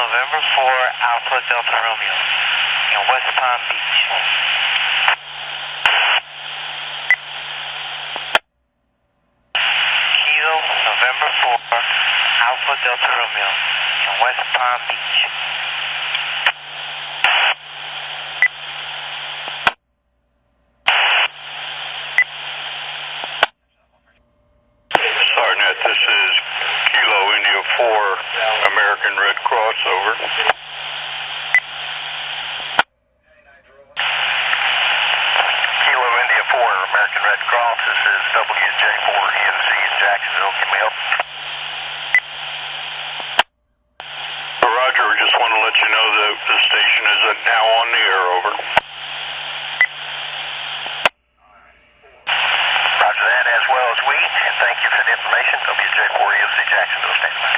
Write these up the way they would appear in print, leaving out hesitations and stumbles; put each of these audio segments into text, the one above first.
November 4, Alpha Delta Romeo in West Palm Beach. Kilo November 4, Alpha Delta Romeo in West Palm Beach. SARNET, this is Kilo India 4, American Red Cross, over. Kilo India 4, American Red Cross, this is WJ4 EMC in Jacksonville, can we help? Roger, we just want to let you know that the station is now on the air, over. Roger that, as well as we, and thank you for the information. WJ4 EMC Jacksonville, standing by.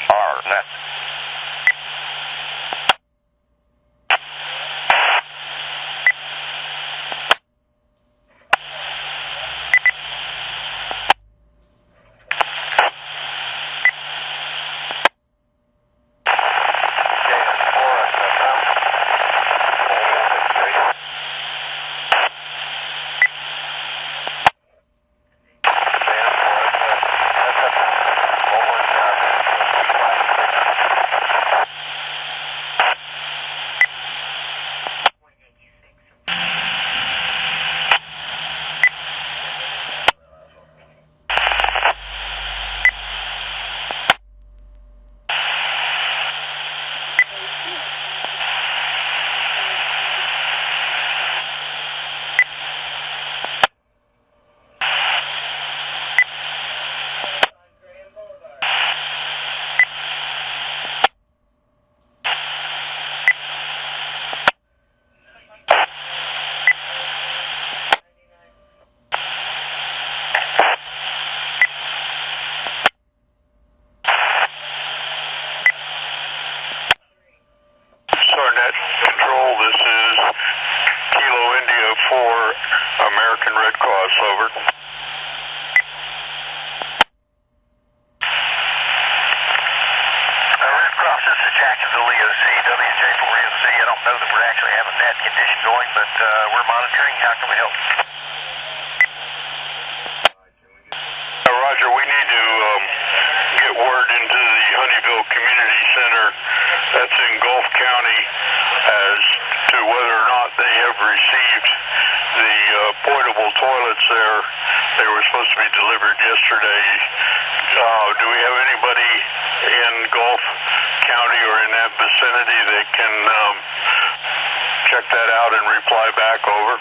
SARNET. SARNET Control, this is Kilo India 4, American Red Cross, over. Red Cross, this is Jacksonville EOC, WJ4 EOC. I don't know that we're actually having that condition going, but we're monitoring. How can we help? Roger, we need to get word into the Honeyville Community Center, that's in Gulf County, as to whether or not they have received the portable toilets there. They were supposed to be delivered yesterday. Do we have anybody in Gulf County or in that vicinity that can check that out and reply back, over?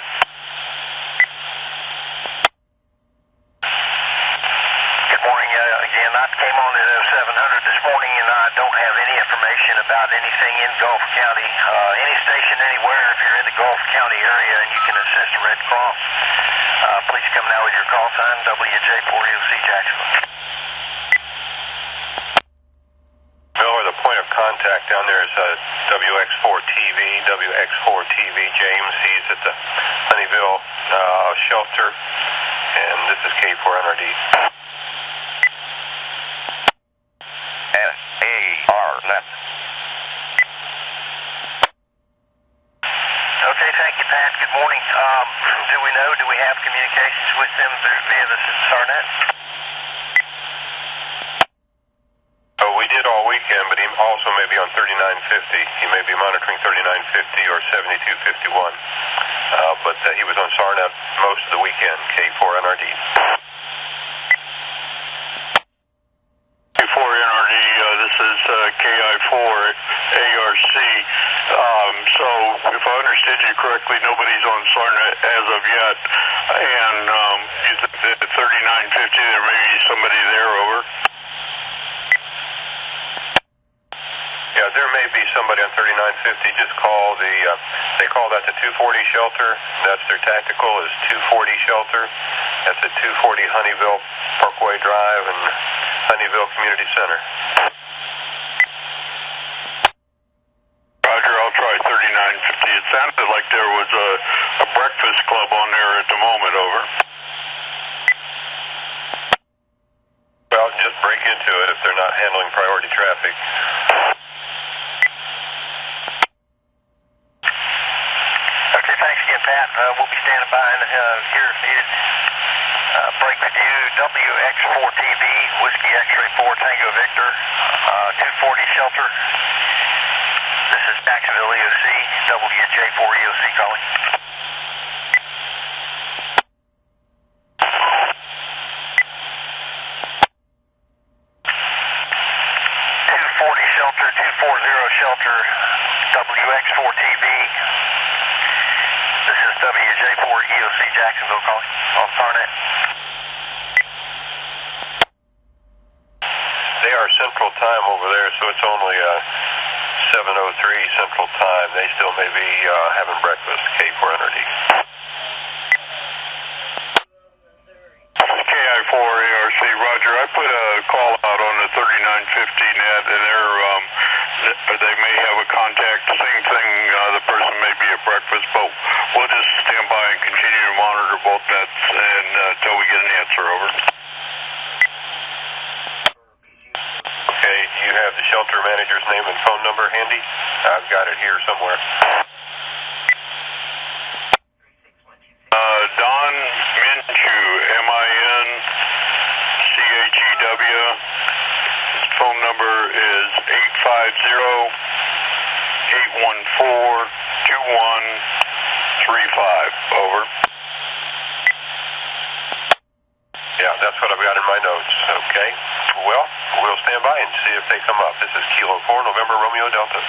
Good morning. Again, I came on at 0700 this morning, and I don't have any information about anything in Gulf County. Any station anywhere, if you're in the Gulf County area and you can assist the Red Cross, please come now with your call sign, WJ4 EOC Jacksonville. Miller, the point of contact down there is WX4TV, WX4TV James. He's at the Honeyville shelter, and this is K4NRD. SARNET. Okay, thank you, Pat. Good morning. Do we have communications with them via the SARNET? Oh, we did all weekend, but he also may be on 3950. He may be monitoring 3950 or 7251. But he was on SARNET most of the weekend, K4NRD. K4NRD, this is KI4 ARC. So, if I understood you correctly, nobody's on SARNET as of yet. And you said at 3950, there may be somebody there, over. Yeah, there may be somebody on 3950. Just call they call that the 240 shelter. That's their tactical, is 240 shelter. That's at 240 Honeyville Parkway Drive and Honeyville Community Center. Roger, I'll try 3950. It sounded like there was a breakfast club on there at the moment, over. Well, just break into it if they're not handling priority traffic. Okay, thanks again, Pat. We'll be standing by here if needed. Break with you, WX4TV, Whiskey X-Ray 4, Tango Victor, 240 Shelter. This is Jacksonville EOC, WJ4 EOC calling. Shelter, 240 Shelter, WX4TV. This is WJ4 EOC Jacksonville calling on SARNET. They are Central Time over there, so it's only 7:03 Central Time. They still may be having breakfast, K4NRD. KI4 ARC, Roger. I put a call out on the 3950 net, and they may have a contact. Same thing, the person may be at breakfast, but we'll just stand by and continue to monitor both nets until we get an answer, over. Okay, do you have the shelter manager's name and phone number handy? I've got it here somewhere. Don Minchu, M-I-N-C-H-E-W. His phone number is 850-814-2135. Over. Yeah, that's what I've got in my notes. Okay. Well, we'll stand by and see if they come up. This is Kilo 4, November Romeo Delta.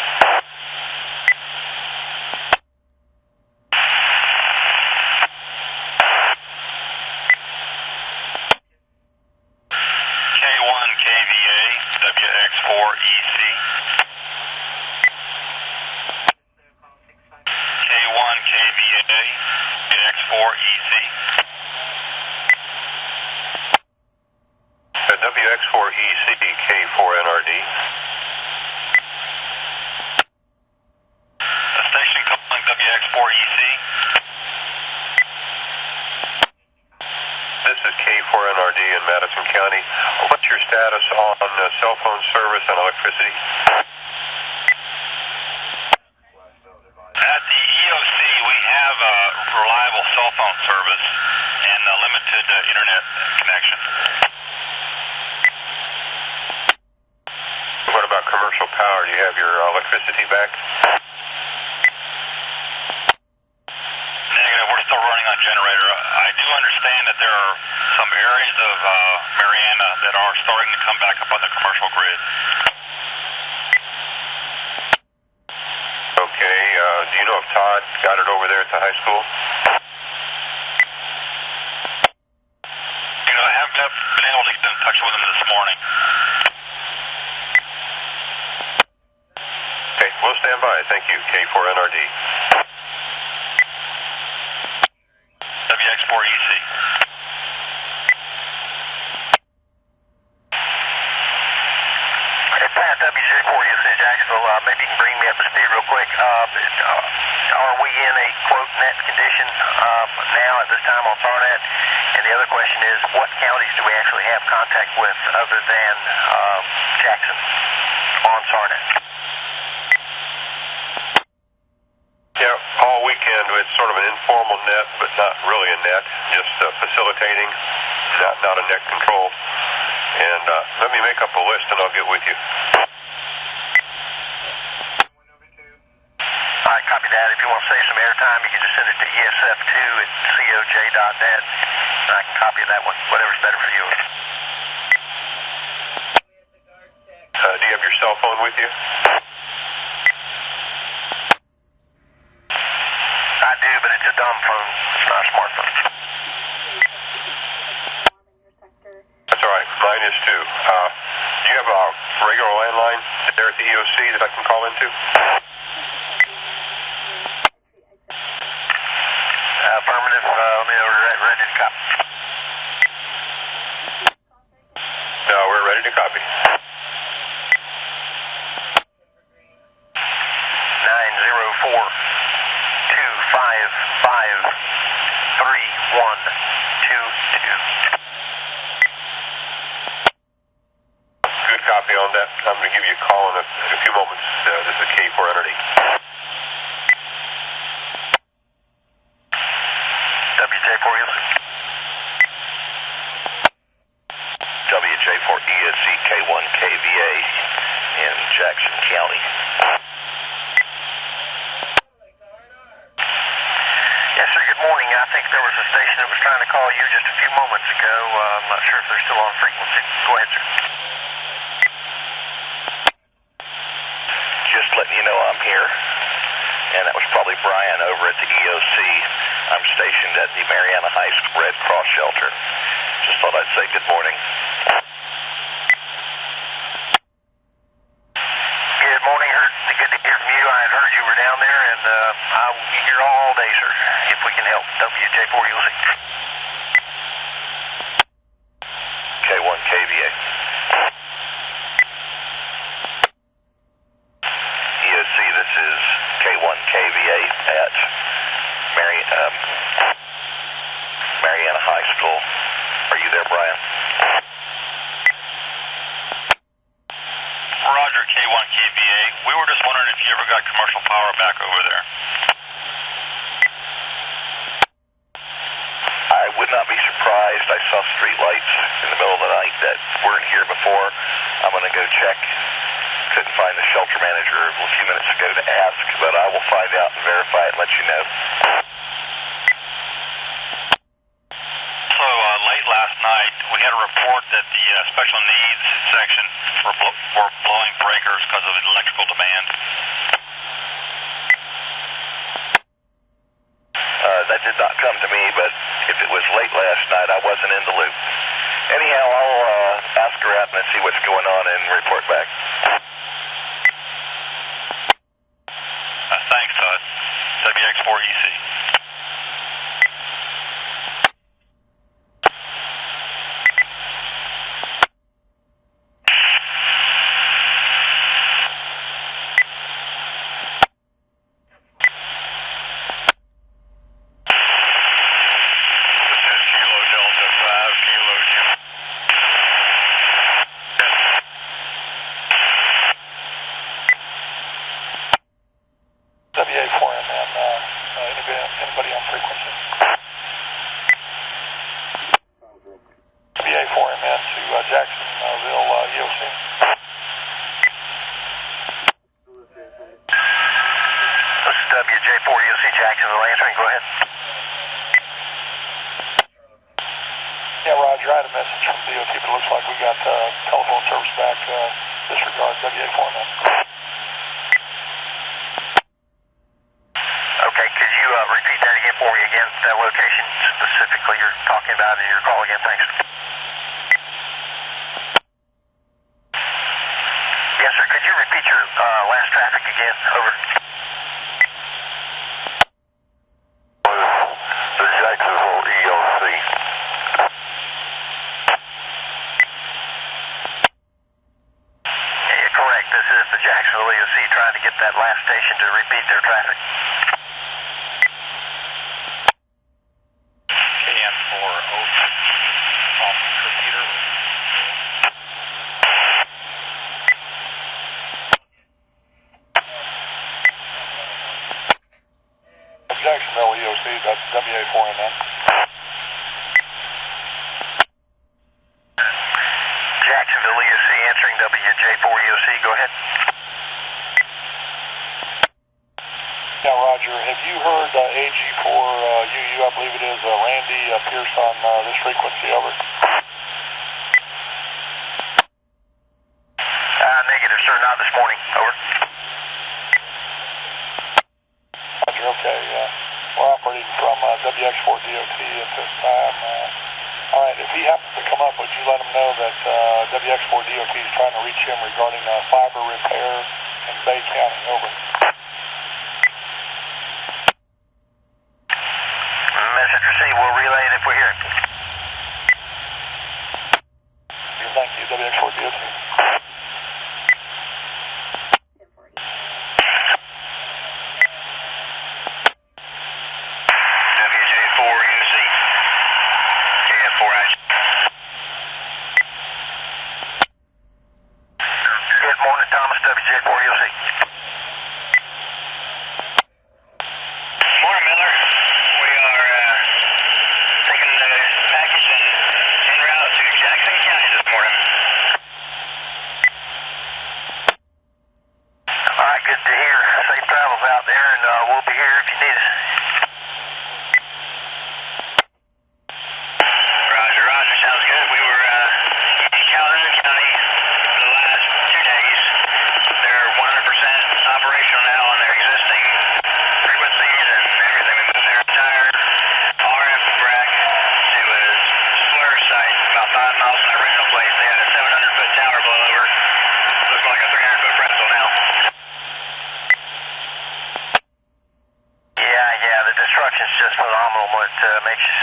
WX4EC. K1KVA, WX4EC. WX4EC, K4NRD. Station calling WX4EC. This is K4NRD in Madison County. What's your status on cell phone service and electricity? At the EOC, we have reliable cell phone service and limited internet connection. What about commercial power? Do you have your electricity back? Negative. We're still running on generator. I do understand that there are some areas of Mariana that are starting to come back up on the commercial grid. Okay. Do you know if Todd got it over there at the high school? You know, I haven't been able to get in touch with him this morning. Okay, we'll stand by. Thank you, K4NRD. WX4EC. Hey, Pat, WJ4EOC Jacksonville, maybe you can bring me up to speed real quick. Are we in a quote net condition now at this time on SARNET? And the other question is, what counties do we actually have contact with other than Jackson on SARNET? Yeah, all weekend it's sort of an informal net, but not really a net, just facilitating, not a net control. And let me make up a list and I'll get with you. All right, copy that. If you want to save some airtime, you can just send it to esf2@coj.net. I can copy that one, whatever's better for you. Do you have your cell phone with you? I do, but it's a dumb phone. It's not a smartphone. That's all right. Mine is too. Do you have a regular landline there at the EOC that I can call into? Affirmative. Let me know we're ready to copy. Good copy on that. I'm going to give you a call in a few moments. This is K400. WJ4ESC. WJ4ESC K1KVA in Jackson County. Yes, sir, good morning. I think there was a station that was trying to call you just a few moments ago. I'm not sure if they're still on frequency. Go ahead, sir. Just letting you know I'm here. And that was probably Brian over at the EOC. I'm stationed at the Mariana High School Red Cross Shelter. Just thought I'd say good morning. Good morning. Good to hear from you. I had heard you were down there, and I will be here all day, sir, if we can help. WJ4UC. K1KVA. EOC, this is K1KVA at Mariana High School. Are you there, Brian? Roger, K1KVA. We were just wondering if you ever got commercial power back over there. I would not be surprised. I saw street lights in the middle of the night that weren't here before. I'm going to go check. Couldn't find the shelter manager a few minutes ago to ask, but I will find out and verify it and let you know. So late last night, we had a report that the special needs section were blowing breakers because of electrical demand. That did not come to me, but if it was late last night, I wasn't in the loop. Anyhow, I'll ask around and see what's going on and report back. Thanks, Todd. WX4EC. Anybody on frequency? WA4MN to Jacksonville, EOC. This is WJ4EOC Jacksonville answering. Go ahead. Yeah, Roger. I had a message from DOT, but it looks like we got telephone service back. Disregard WA4MN. Okay, could you repeat that again for me again? That location specifically you're talking about in your call again, thanks. Yes, sir, could you repeat your last traffic again? Over. The Jacksonville EOC. Yeah, correct. This is the Jacksonville EOC trying to get that last station to repeat their traffic. Jacksonville EOC, that's WA4MN. Jacksonville EOC answering WJ4EOC, go ahead. Yeah, Roger. Have you heard AG4UU, I believe it is, Randy Pierce on this frequency, over? Negative, sir, not this morning, over. Roger, okay. We're operating from WX4DOT at this time. All right, if he happens to come up, would you let him know that WX4DOT is trying to reach him regarding fiber repair in Bay County, over? Message received, we'll relay it if we hear it. Thank you, WX4DOT. WJ4UC.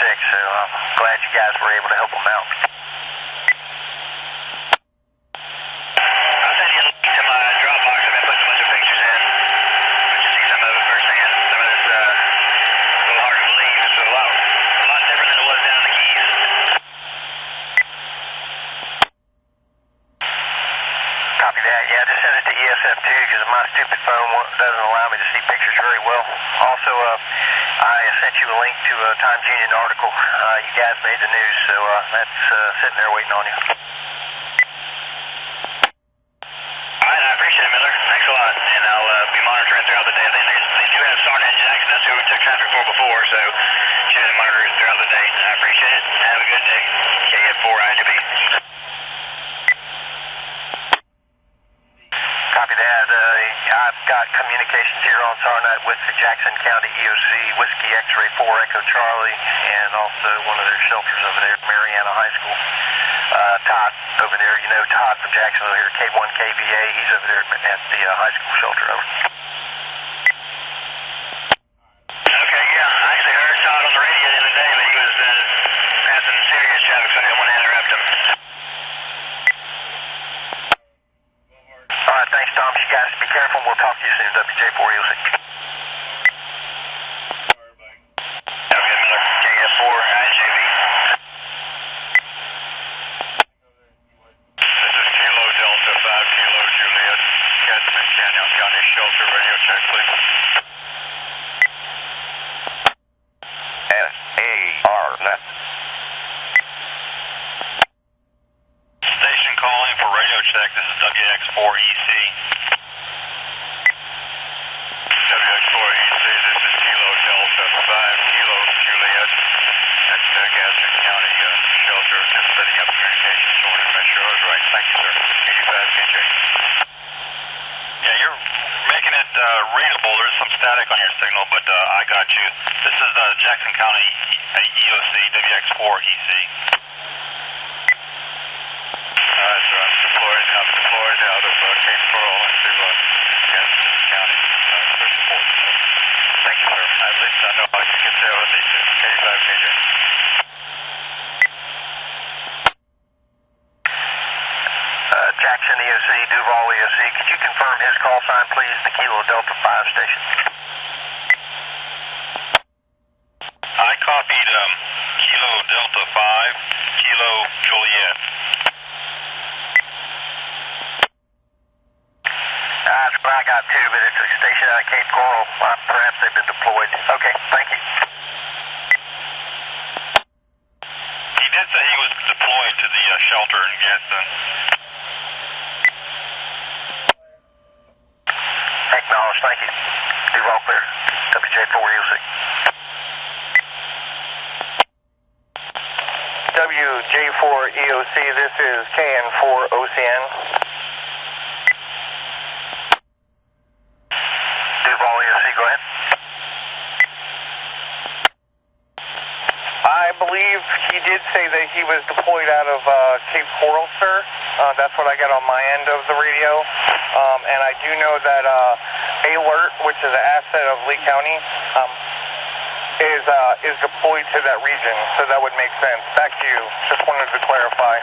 sick, so I'm glad you guys were able to help them out. I'll send you a link to my Dropbox. I'm going to put a bunch of pictures in. But you see some of it firsthand. Some of this, a little hard to believe. It's a lot different than it was down in the Keys. Copy that. Yeah, just send it to ESF2 because my stupid phone doesn't allow me to see pictures very well. Also, I sent you a link to a Times Union article. You guys made the news, so that's sitting there waiting on you. All right, I appreciate it, Miller. Thanks a lot. And I'll be monitoring throughout the day. They do have SARNET in Jackson. That's who we took traffic for before, so should monitor it throughout the day. I appreciate it. Have a good day. KF4 IGB. Copy that. I've got communications here on SARNET with the Jackson County EOC, Whiskey X-Ray 4 Echo Charlie, and also one of their shelters over there, Mariana High School. Todd over there, you know Todd from Jacksonville here, K1KVA, he's over there at the high school shelter. Over. Okay, yeah, I actually heard Todd on the radio the other day, but he was passing serious traffic, so I didn't want to interrupt him. All right, thanks, Tom. You guys be careful. We'll talk to you soon. WJ4EOC. Have a good, Miller. KF4 IGB. This is Kilo Delta 5 Kilo Juliet. Gadsden Canyon County Shelter. Radio check, please. SARNET. Station calling for radio check. This is WX4EC. WX4EC, this is Kilo Delta 5 Kilo Juliet. That's Gadsden County Shelter. Just setting up communications. So to make sure I was right. Thank you, sir. 85 PJ. Yeah, you're making it readable. There's some static on your signal, but I got you. This is Jackson County EOC, WX4EC. Alright, so I'm deployed out of Cape Coral into Gadsden County for support. Thank you, sir. At least I know I can get there when need to. 85 KJ. Jackson EOC, Duval EOC, could you confirm his call sign, please? The Kilo Delta 5 station. I copied Kilo Delta 5, Kilo Juliet. That's what I got too, but it's a station out of Cape Coral. Perhaps they've been deployed. Okay, thank you. He did say he was deployed to the shelter in Gadsden. Acknowledged, thank you. Duval clear. WJ4EOC. WJ4EOC, this is KN4OCN. Duval EOC, go ahead. I believe he did say that he was deployed out of Cape Coral, sir. That's what I got on my end of the radio. And I do know that Alert, which is an asset of Lee County, is deployed to that region, so that would make sense. Back to you. Just wanted to clarify.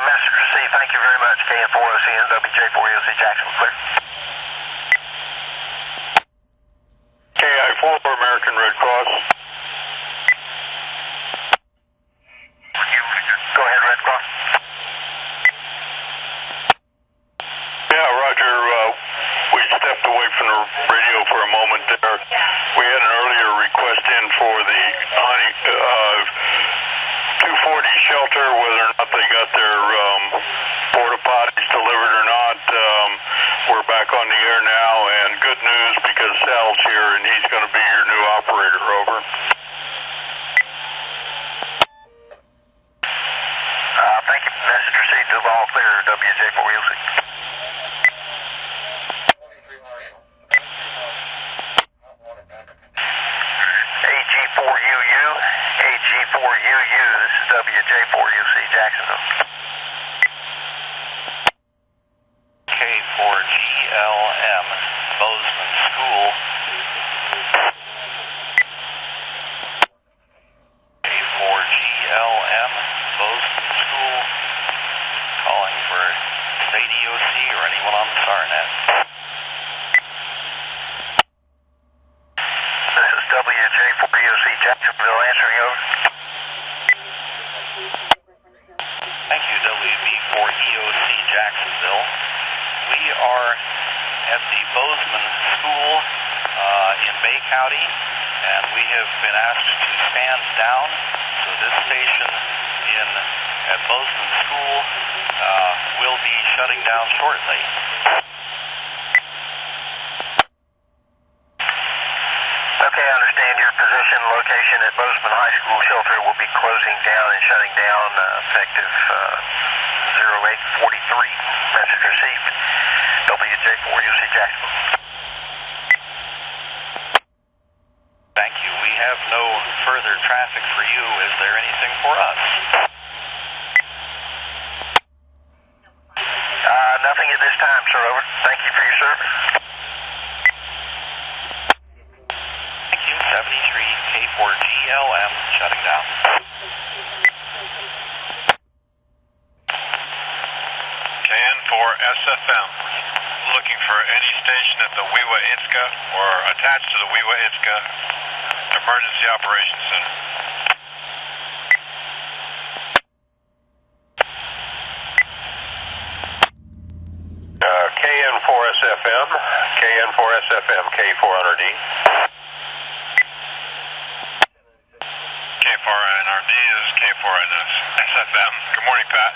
Master Receive, thank you very much. KN4OCN, WJ4EOC Jackson, clear. KI4 for American Red Cross. Go ahead, Red Cross. Yeah, Roger. We stepped away from the radio for a moment there. We had an earlier request in for the 240 shelter, whether or not they got their porta potties delivered or not. We're back on the air now, and good news because Sal's here and he's going to be your new operator. Over. Thank you. Message received. Duval clear. WJ4EOC. AG4UU. AG4UU. This is WJ4UC Jacksonville. K4GLM, Bozeman School. Bozeman School in Bay County, and we have been asked to stand down. So this station at Bozeman School will be shutting down shortly. Okay, I understand your position. Location at Bozeman High School shelter will be closing down and shutting down effective 08:43. Message received. WJ4UC Jacksonville. Thank you. We have no further traffic for you. Is there anything for us? Nothing at this time, sir. Over. Thank you for your service. Thank you. 73 K4GLM shutting down. KN4SFM. Looking for any station at the Wewa-Itzka or attached to the Wewa-Itzka Emergency Operations Center. KN4SFM, KN4SFM, K4NRD. K4NRD, this is K4NS SFM. Good morning, Pat.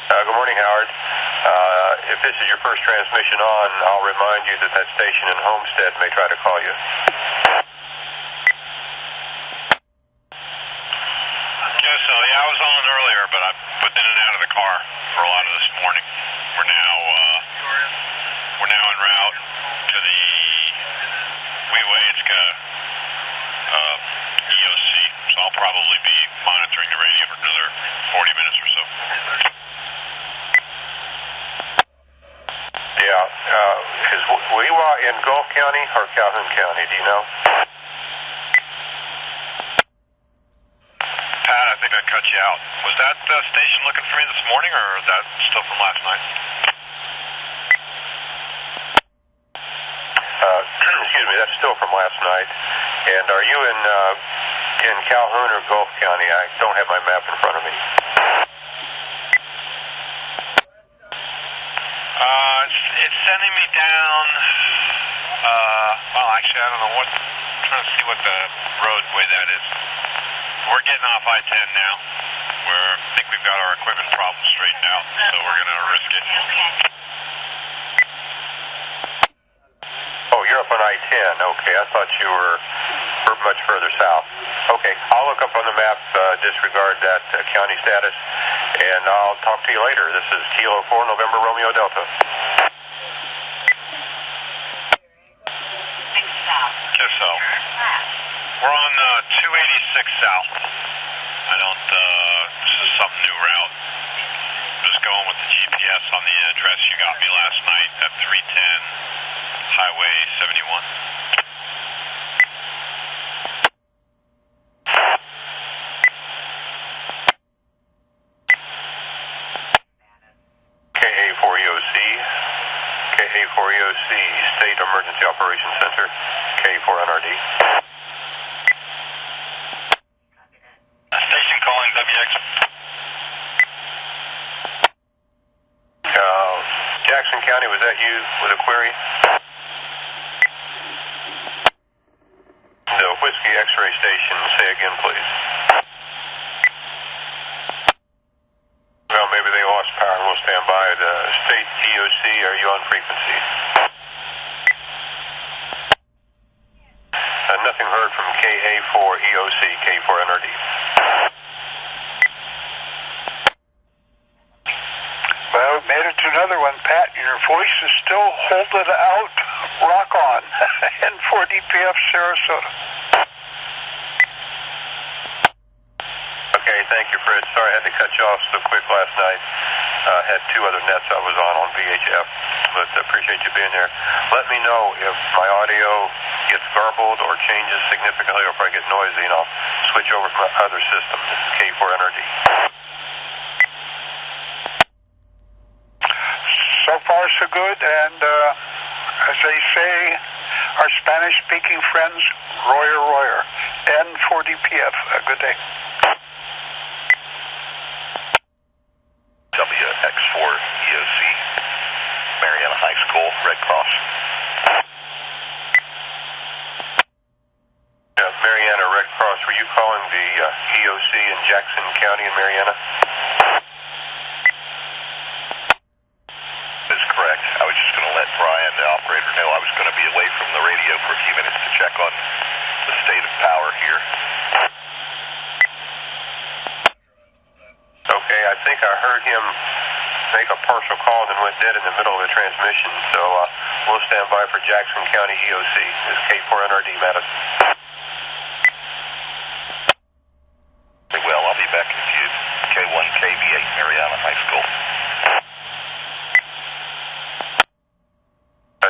Good morning, Howard. If this is your first transmission on, I'll remind you that that station in Homestead may try to call you. Guess so. Yeah, I was on earlier, but I've been in and out of the car for a lot of this morning. We're now en route to the Wewa-Itzka EOC, so I'll probably be monitoring the radio for another 40 minutes or so. Yeah, is Wewa in Gulf County or Calhoun County, do you know? Pat, I think I cut you out. Was that station looking for me this morning, or is that still from last night? Excuse me, that's still from last night. And are you in Calhoun or Gulf County? I don't have my map in front of me. It's sending me down, well, actually, I don't know what, I'm trying to see what the roadway that is. We're getting off I-10 now. I think we've got our equipment problem straightened out, so we're going to risk it. Oh, you're up on I-10. Okay, I thought you were much further south. Okay, I'll look up on the map, disregard that county status, and I'll talk to you later. This is Kilo 4 November Romeo Delta. Guess so. We're on 286 south. This is some new route. Just going with the GPS on the address you got me last night at 310 Highway 71. KA4EOC, State Emergency Operations Center, K4NRD. Station calling WX. Jackson County, was that you with a query? The Whiskey X-ray station, say again, please. Well, maybe they lost power. We'll stand by. The State EOC, are you on frequency? Nothing heard from KA4EOC, K4NRD. Well, we made it to another one, Pat. Your voice is still holding out. Rock on. N4DPF, Sarasota. Okay, thank you, Fred. Sorry I had to cut you off so quick last night. Had two other nets I was on VHF, but appreciate you being there. Let me know if my audio gets garbled or changes significantly, or if I get noisy, and I'll switch over from my other system. This is K4NRD. So far, so good, and as they say, our Spanish-speaking friends, Royer, N4DPF. Good day. WX4 EOC, calling the EOC in Jackson County in Mariana? That's correct. I was just going to let Brian, the operator, know I was going to be away from the radio for a few minutes to check on the state of power here. Okay, I think I heard him make a partial call and then went dead in the middle of the transmission, so we'll stand by for Jackson County EOC. This is K4NRD, Madison. Well, I'll be back in view. K1KB8, Mariana High School.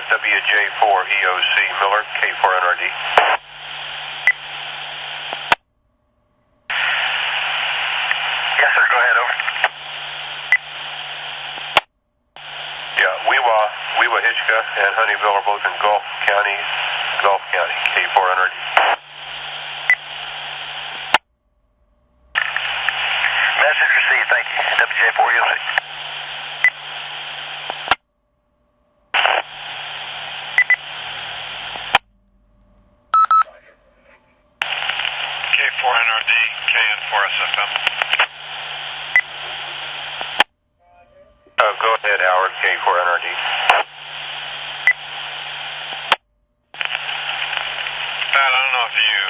WJ4 EOC, Miller, K4NRD. Yes, sir. Go ahead, over. Yeah, Wewa Hitchka and Honeyville are both in Gulf County, K4NRD. Message received. Thank you. WJ4 EOC. K4NRD, KN4SFM. Go ahead, Howard, K4NRD. Pat, I don't know if you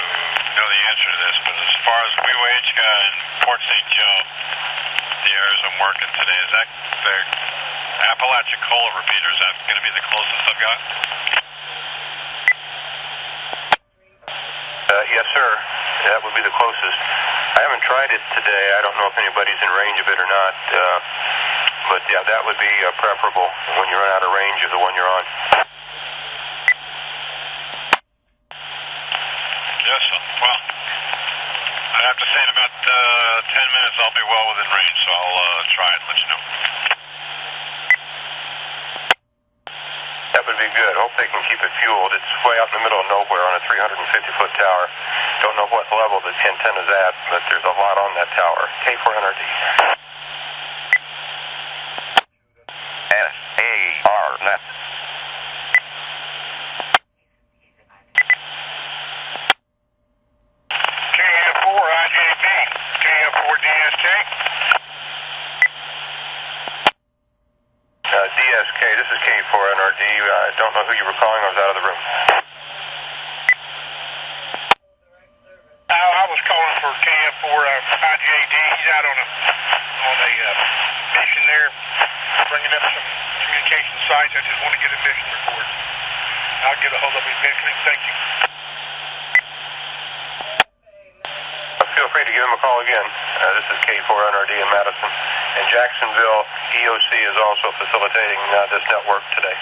know the answer to this, but as far as Wewa Hitchka and Port St. Joe, the areas I'm working today, is that the Apalachicola repeater? Is that going to be the closest I've got? Yes, sir. That would be the closest. I haven't tried it today. I don't know if anybody's in range of it or not. But yeah, that would be preferable when you run out of range of the one you're on. Yes, well, I'd have to say in about 10 minutes I'll be well within range, so I'll try it and let you know. That would be good. Hope they can keep it fueled. It's way out in the middle of nowhere on a 350-foot tower. Don't know what level the antenna's at, but there's a lot on that tower. K4NRD. SARNET. KN4 IJB. KN4 DSK. DSK, this is K4NRD. I don't know who you were calling. I was out of the room. I was calling for KN4 IJD. He's out on a mission there, bringing up some communication sites. I just want to get a mission report. I'll get a hold of him eventually. Thank you. Feel free to give him a call again. This is K4NRD in Madison. And Jacksonville EOC is also facilitating this network today.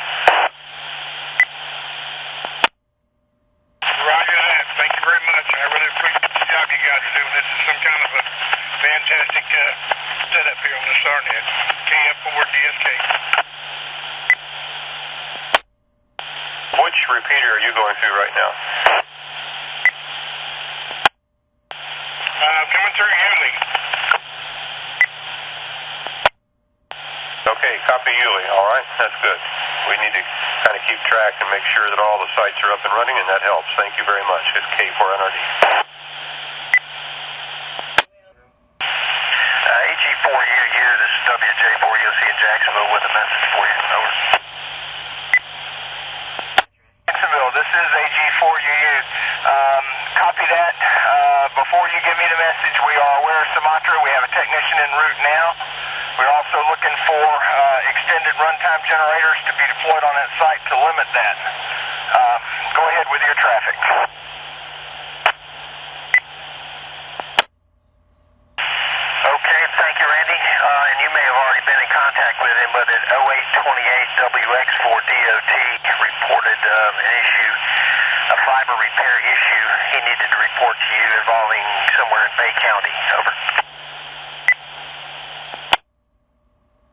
Roger that. Thank you very much. I really appreciate the job you guys are doing. This is some kind of a fantastic setup here on the SARNET. KN4 DSK. Which repeater are you going through right now? Coming through Yulee. Okay, copy Yulee. All right, that's good. We need to kind of keep track and make sure that all the sites are up and running, and that helps. Thank you very much. It's K4NRD. AG4UU, this is WJ4 EOC in Jacksonville with a message for you. Over. Jacksonville, this is AG4UU. Copy that. Before you give me the message, we are aware of Sumatra. We have a technician en route now. We're also looking for extended runtime generators to be deployed on that site to limit that. Go ahead with your traffic. Okay, thank you, Randy. And you may have already been in contact with him, but at 0828WX4DOT reported an issue, a fiber repair issue. He needed to report to you involving somewhere in Bay County. Over.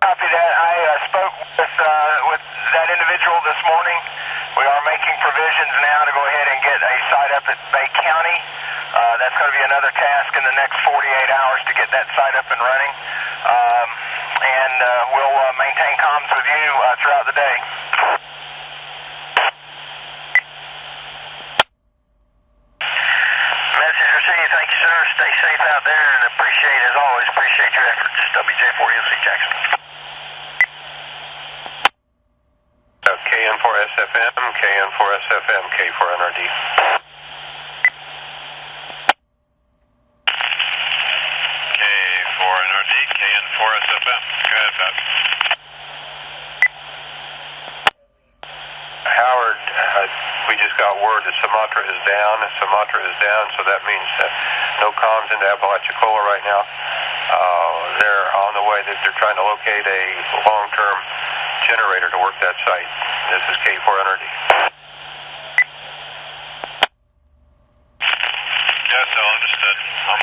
Copy that. I spoke with that individual this morning. We are making provisions now to go ahead and get a site up at Bay County. That's going to be another task in the next 48 hours to get that site up and running. And we'll maintain comms with you throughout the day. Message received. Thank you, sir. KN4SFM, K4NRD. K4NRD, KN4SFM. Go ahead, Pat. Howard, we just got word that Sumatra is down. Sumatra is down, so that means no comms into Apalachicola right now. They're on the way. They're trying to locate a long-term generator to work that site. This is K4NRD. Yes, so understood. I'm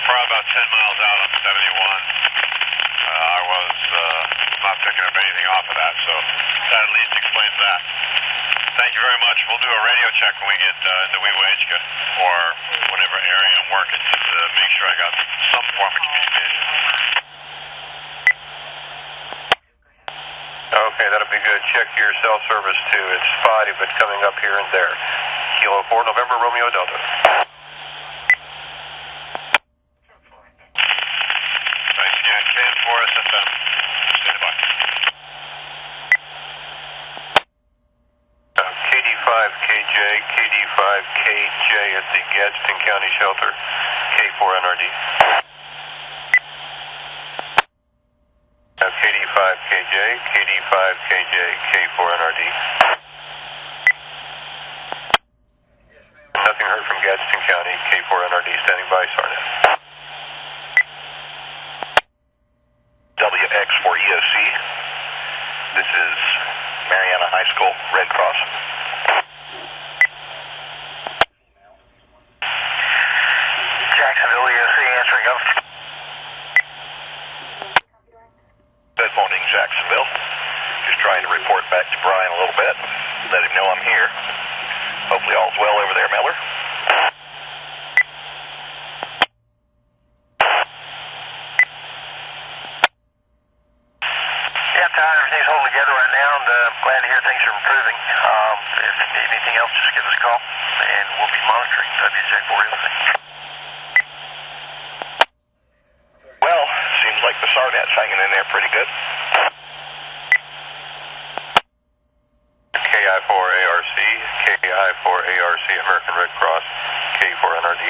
probably about 10 miles out on 71. I was not picking up anything off of that, so that at least explains that. Thank you very much. We'll do a radio check when we get into Weewajka or whatever area I'm working to make sure I got some form of communication. Okay, that'll be good. Check your cell service too. It's spotty, but coming up here and there. Kilo 4 November Romeo Delta. Thanks again, KN4SFM. Stand by. KD5KJ, KD5KJ at the Gadsden County Shelter, K4NRD. KD5KJ, KD5KJ, K4NRD. Nothing heard from Gadsden County, K4NRD standing by, Sarnet. WX4EOC. This is Mariana High School, Red Cross. Jacksonville EOC answering up. Good morning, Jacksonville. Just trying to report back to Brian a little bit. Let him know I'm here. Hopefully all's well over there, Miller. Yeah, Todd, everything's holding together right now, and glad to hear things are improving. If you need anything else, just give us a call, and we'll be monitoring WJ4EOC. Well, seems like the Sarnet's hanging in there pretty good. KI4ARC, KI4ARC, American Red Cross, K4NRD.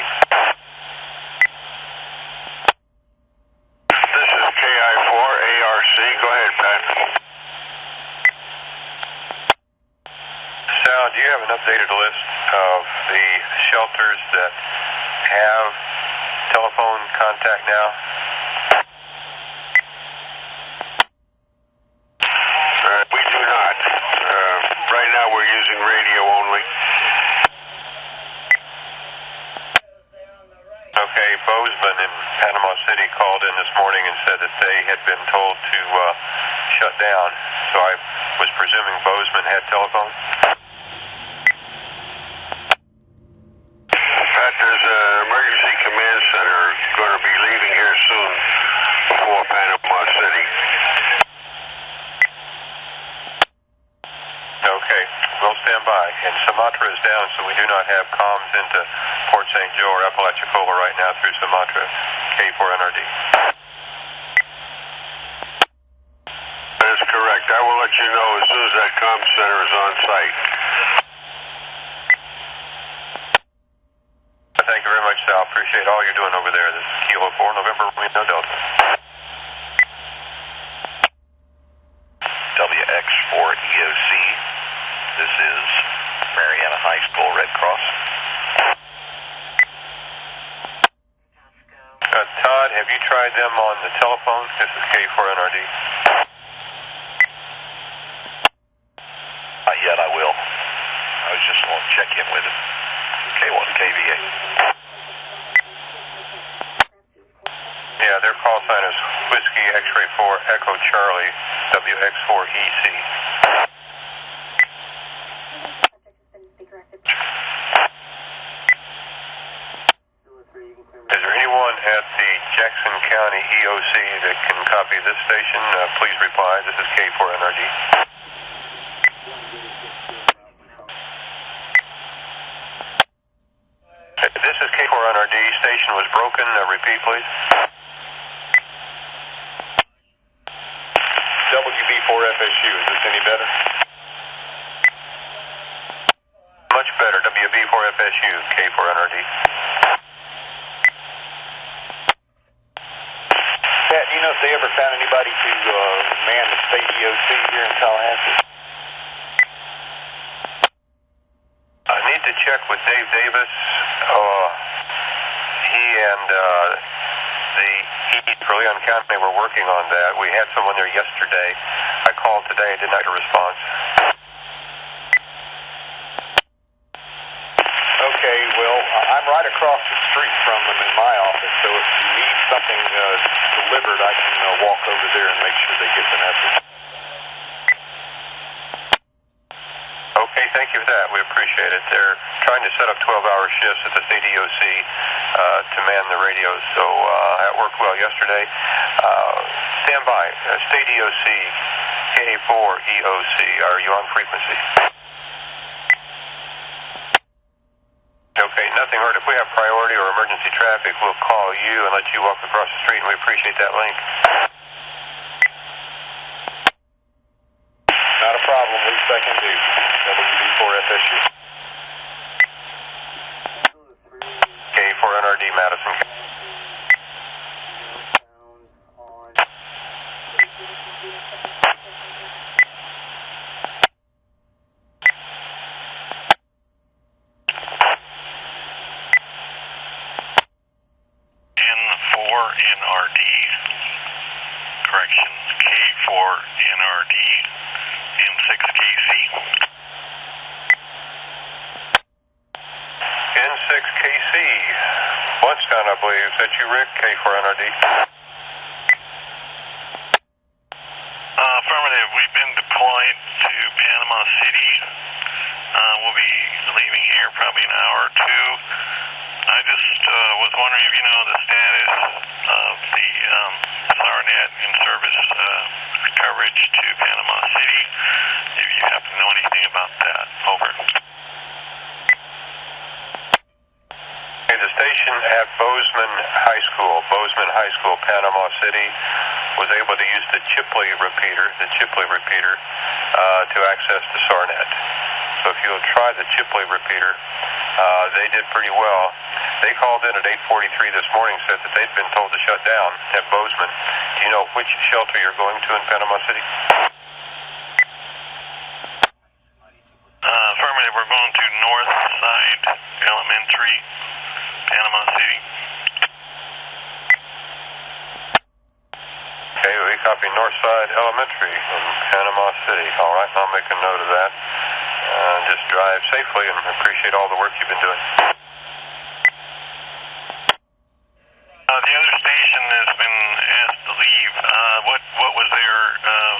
This is KI4ARC. Go ahead, Pat. Sal, do you have an updated list of the shelters that have telephone contact now? We do not. Right now we're using radio only. Okay, Bozeman in Panama City called in this morning and said that they had been told to shut down, so I was presuming Bozeman had telephone. Pat, there's an emergency command center going to be leaving here soon for Panama City. Okay, we'll stand by. And Sumatra is down, so we do not have comms into Port St. Joe or Apalachicola right now through Sumatra, K4NRD. That is correct. I will let you know as soon as that comm center is on site. Thank you very much, Sal. Appreciate all you're doing over there. This is Kilo 4 November Romeo Delta. WX4EOC. This is Mariana High School, Red Cross. Todd, have you tried them on the telephone? This is K4NRD. Not yet, I will. I was just going to check in with it. K1 KVA. Yeah, their call sign is Whiskey X-Ray 4 Echo Charlie WX4EC. Is there anyone at the Jackson County EOC that can copy this station? Please reply. This is K4NRD. This is K4NRD. Station was broken. Repeat, please. WB4FSU. Is this any better? FSU, K4NRD. Pat, do you know if they ever found anybody to man the state EOC here in Tallahassee? I need to check with Dave Davis. He and the Heat for Leon County were working on that. We had someone there yesterday. I called today, did not get a response. Okay, well, I'm right across the street from them in my office, so if you need something delivered, I can walk over there and make sure they get the message. Okay, thank you for that. We appreciate it. They're trying to set up 12-hour shifts at the state EOC to man the radios, so that worked well yesterday. Stand by. State EOC, K4EOC, are you on frequency? Okay, nothing heard. If we have priority or emergency traffic, we'll call you and let you walk across the street, and we appreciate that link. Not a problem, least I can do. WD4FSU. K4NRD, Madison. N4NRD, correction, K4NRD, N6KC. N6KC, Bloodstown, I believe. Is that you, Rick? K4NRD. Affirmative. We've been deployed to Panama City. We'll be leaving here probably an hour or two. I just was wondering if you know the status of the SARNET in-service coverage to Panama City, if you happen to know anything about that. Over. Okay, the station at Bozeman High School, Panama City, was able to use the Chipley repeater, to access the SARNET. So if you'll try the Chipley repeater, they did pretty well. They called in at 8:43 this morning, said that they'd been told to shut down at Bozeman. Do you know which shelter you're going to in Panama City? Affirmative. We're going to Northside Elementary, Panama City. Okay, we copy Northside Elementary in Panama City. All right, I'll make a note of that. Just drive safely and appreciate all the work you've been doing. The other station that's been asked to leave, what was their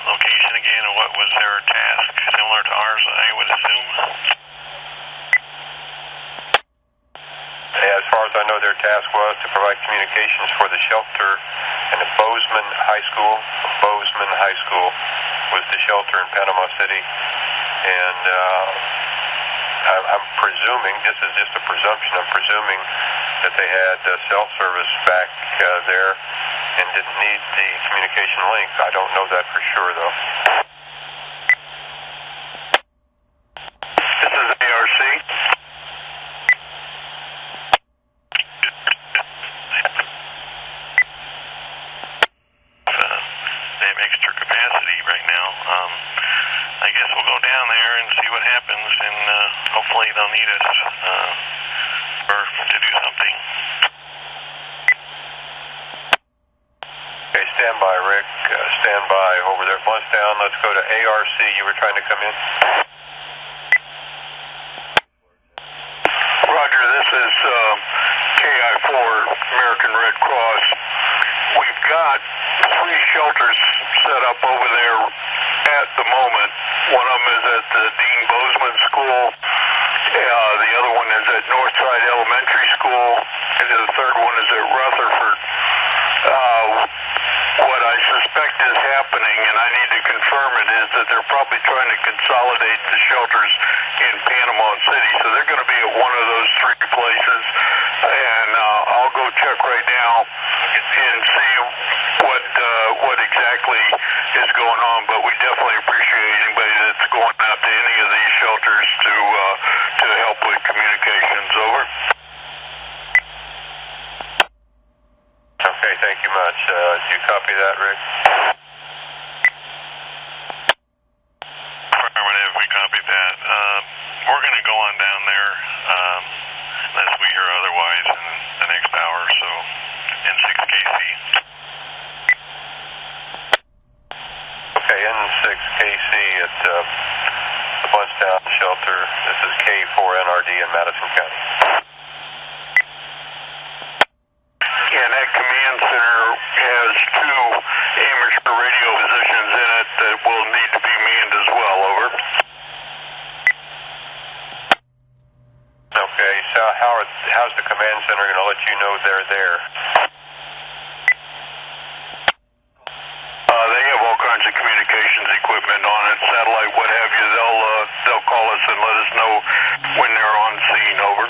location again, and what was their task? Similar to ours, I would assume. As far as I know, their task was to provide communications for the shelter and the Bozeman High School. Bozeman High School was the shelter in Panama City. And I'm presuming, this is just a presumption, I'm presuming that they had cell service back there and didn't need the communication link. I don't know that for sure, though. This is ARC. They have extra capacity right now. I guess we'll go down there and see what happens, and hopefully they'll need us to do something. Okay, stand by, Rick. Stand by over there. Blunt's down. Let's go to ARC. You were trying to come in? Roger, this is KI4, American Red Cross. We've got 3 shelters set up over there at the moment. One of them is at the Dean Bozeman School. The other one is at Northside Elementary School. And the third one is at Rutherford. What I suspect is happening, and I need to confirm it, is that they're probably trying to consolidate the shelters in Panama City. So they're going to be at one of those 3 places. And I'll go check right now and see what exactly is going on. But we definitely appreciate anybody that's going out to any of these shelters to help with communications. Thank you much. Do you copy that, Rick? Affirmative, we copied that. We're going to go on down there unless we hear otherwise in the next hour or so in 6KC. Okay, N6KC at the Bunchtown Shelter. This is K4NRD in Madison County. And that command center has 2 amateur radio positions in it that will need to be manned as well, over. Okay, so how's the command center going to let you know they're there? They have all kinds of communications equipment on it, satellite, what have you. They'll call us and let us know when they're on scene, over.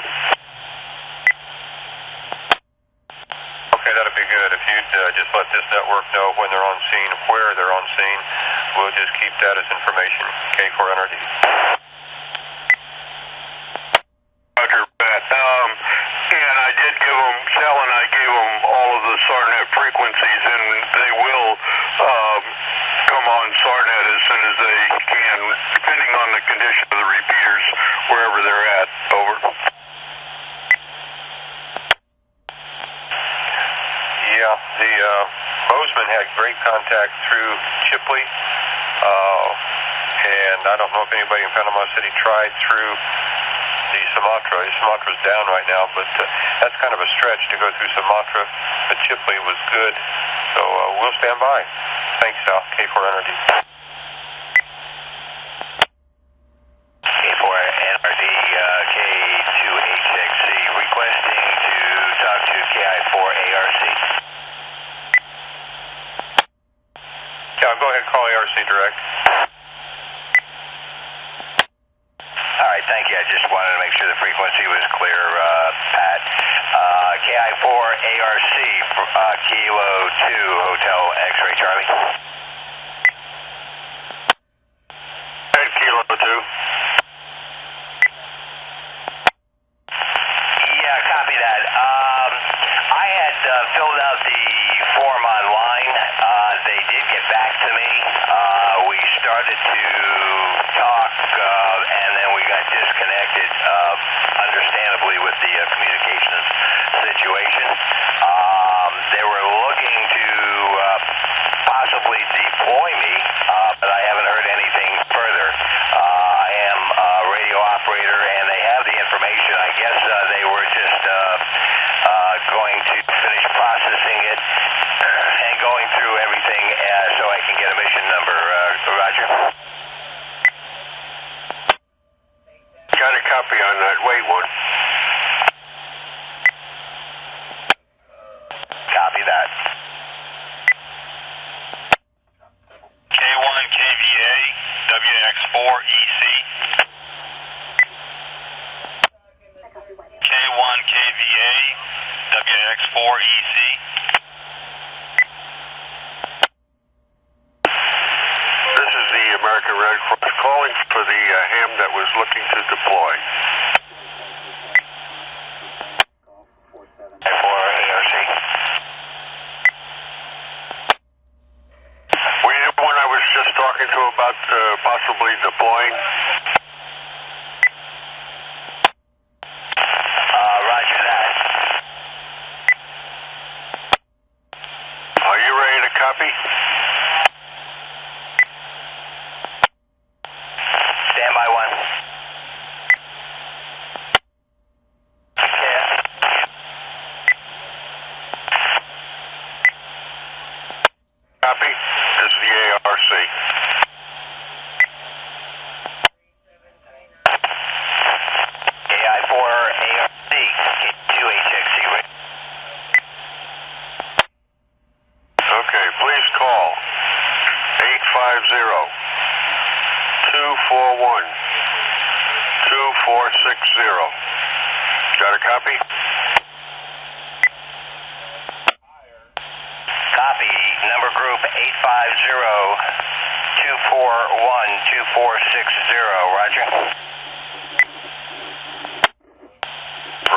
Okay, that'd be good. If you'd just let this network know when they're on scene, where they're on scene, we'll just keep that as information. K4NRD. Roger, Pat. And I did give them, Sal and I gave them all of the SARNET frequencies, and they will come on SARNET as soon as they can, depending on the condition of the repeaters, wherever they're at, over. Yeah, the Bozeman had great contact through Chipley, and I don't know if anybody in Panama City tried through the Sumatra. Sumatra's down right now, but that's kind of a stretch to go through Sumatra, but Chipley was good, so we'll stand by. Thanks, Sal. K4NRD. K4NRD, K2HXC, requesting to talk to KI4ARC. Yeah, go ahead and call ARC direct. All right, thank you. I just wanted to make sure the frequency was clear, Pat. KI4ARC, Kilo 2, Hotel X-Ray Charlie. Head Kilo 2. Yeah, copy that. I had filled out the form online. They did get back to me. We started to talk, and then we got disconnected, understandably, with the communications situation. They were looking to possibly deploy me, but I haven't heard anything further. I am a radio operator, and they have the information. I guess they were just going to finish processing it and going through everything so I can get a mission number. Roger. Got a copy on that. Wait one. Copy that. K1 KVA, WX4EC. K1 KVA, WX4EC. This is the American Red Cross calling for the ham that was looking to deploy. K4ARC. Were you the one I was just talking to about possibly deploying? Roger that. Are you ready to copy? Standby one. Yeah. Copy. This is the ARC. AI4ARC, K2HXC. Okay, please call 850-241-2460. Got a copy? Copy. Number group 850-241-2460. Roger.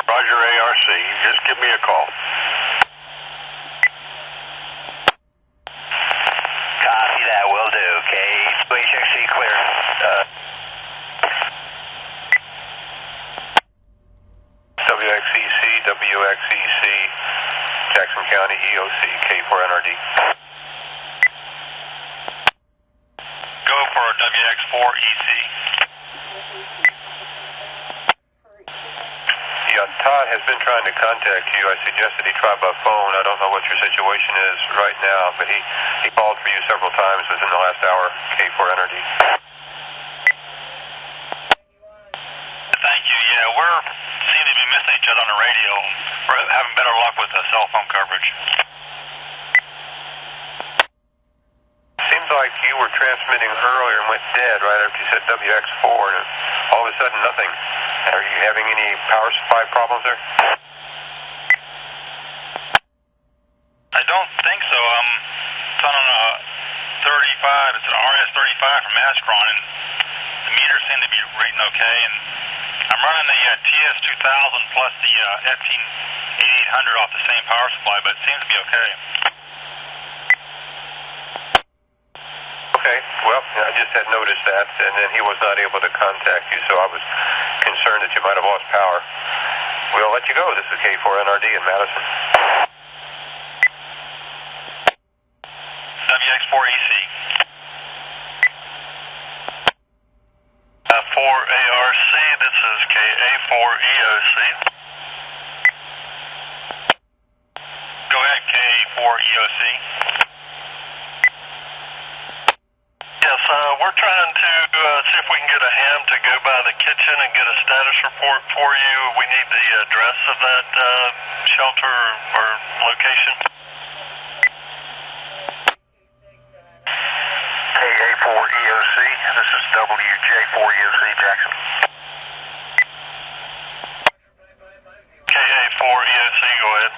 Roger, ARC. Just give me a call. County, EOC, K4NRD. Go for WX4EC. Yeah, Todd has been trying to contact you. I suggested he try by phone. I don't know what your situation is right now, but he called for you several times within the last hour, K4NRD. Thank you. Yeah, we're seem to be missing each other on the radio. We're having better luck with the cell phone coverage. Seems like you were transmitting earlier and went dead right after you said WX4, and all of a sudden nothing. Are you having any power supply problems there? I don't think so. It's on a 35. It's an RS35 from Ascron, and the meters seem to be reading okay. And I'm running the TS2000 plus the FT8800 off the same power supply, but it seems to be okay. Okay, well, I just had noticed that, and then he was not able to contact you, so I was concerned that you might have lost power. We'll let you go. This is K4NRD in Madison. WX4EC. 4ARC, this is KA4EOC. Go ahead, KA4EOC. Yes, we're trying to see if we can get a ham to go by the kitchen and get a status report for you. We need the address of that shelter or location. KA4EOC, this is WJ4EOC, Jackson. KA4EOC, go ahead.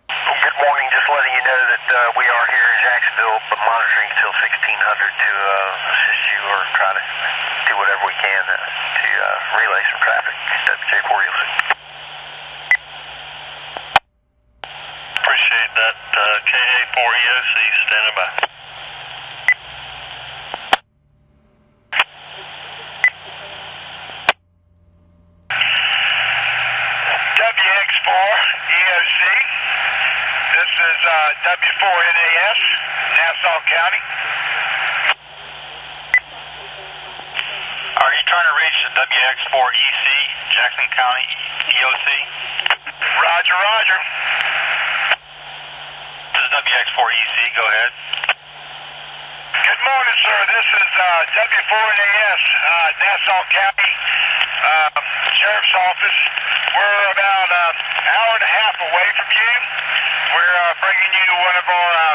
Good morning, just letting you know that we are here in Jacksonville, but monitoring until 1600 to assist you or try to do whatever we can to relay some traffic. WJ4EOC. Appreciate that. KA4EOC, standing by. WX4EOC. This is W4NAS, Nassau County. Are you trying to reach the WX4EC, Jackson County, EOC? Roger, roger. This is WX4EC, go ahead. Good morning, sir. This is W4NAS, Nassau County, Sheriff's Office. We're about an hour and a half away from you. We're bringing you one of our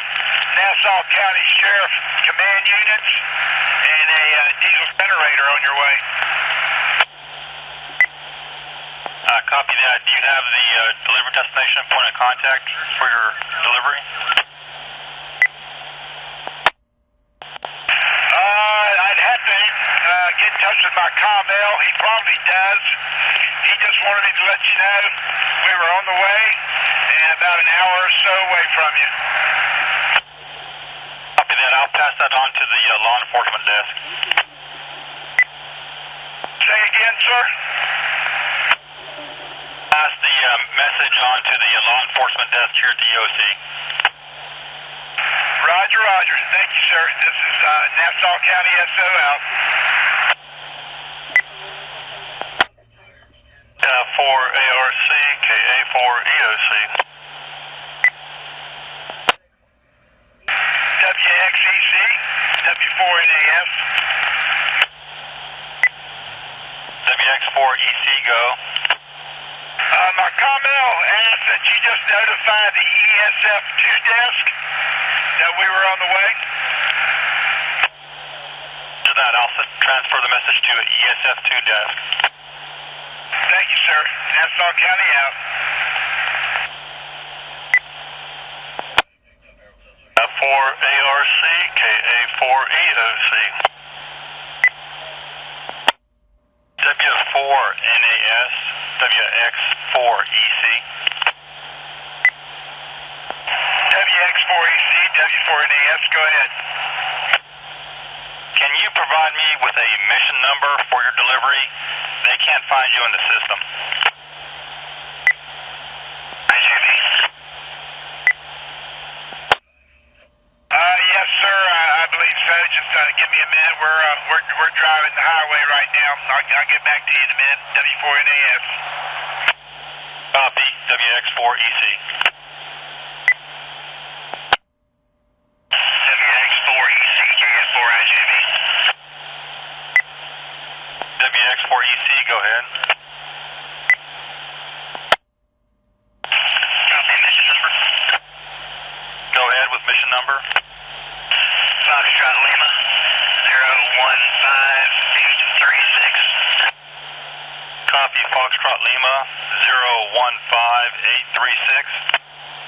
Nassau County Sheriff Command units and a diesel generator on your way. Copy that. Do you have the delivery destination and point of contact for your delivery? I'd have to get in touch with my COML. He probably does. He just wanted me to let you know we were on the way and about an hour or so away from you. Copy that. I'll pass that on to the law enforcement desk. Say again, sir? Pass the message on to the law enforcement desk here at the EOC. Roger, roger. Thank you, sir. This is Nassau County SO out. 4ARC, KA4EOC. WXEC, W4NAS. WX4EC, go. My COML asked that you just notify the ESF2 desk that we were on the way. Do that. I'll transfer the message to ESF2 desk. Thank you, sir. Nassau County out. 4ARC, KA4EOC. W4NAS, WX4EC. WX4EC, W4NAS, go ahead. Can you provide me with a mission number for your delivery? They can't find you in the system. Yes, sir. I believe so. Just give me a minute. We're driving the highway right now. I'll get back to you in a minute. W4NAS. Copy. WX4EC. WX4EC, KS4IJV. WX4EC, go ahead. Copy, mission number. Go ahead with mission number. Foxtrot Lima, 015-836. Copy. Foxtrot Lima, 015836.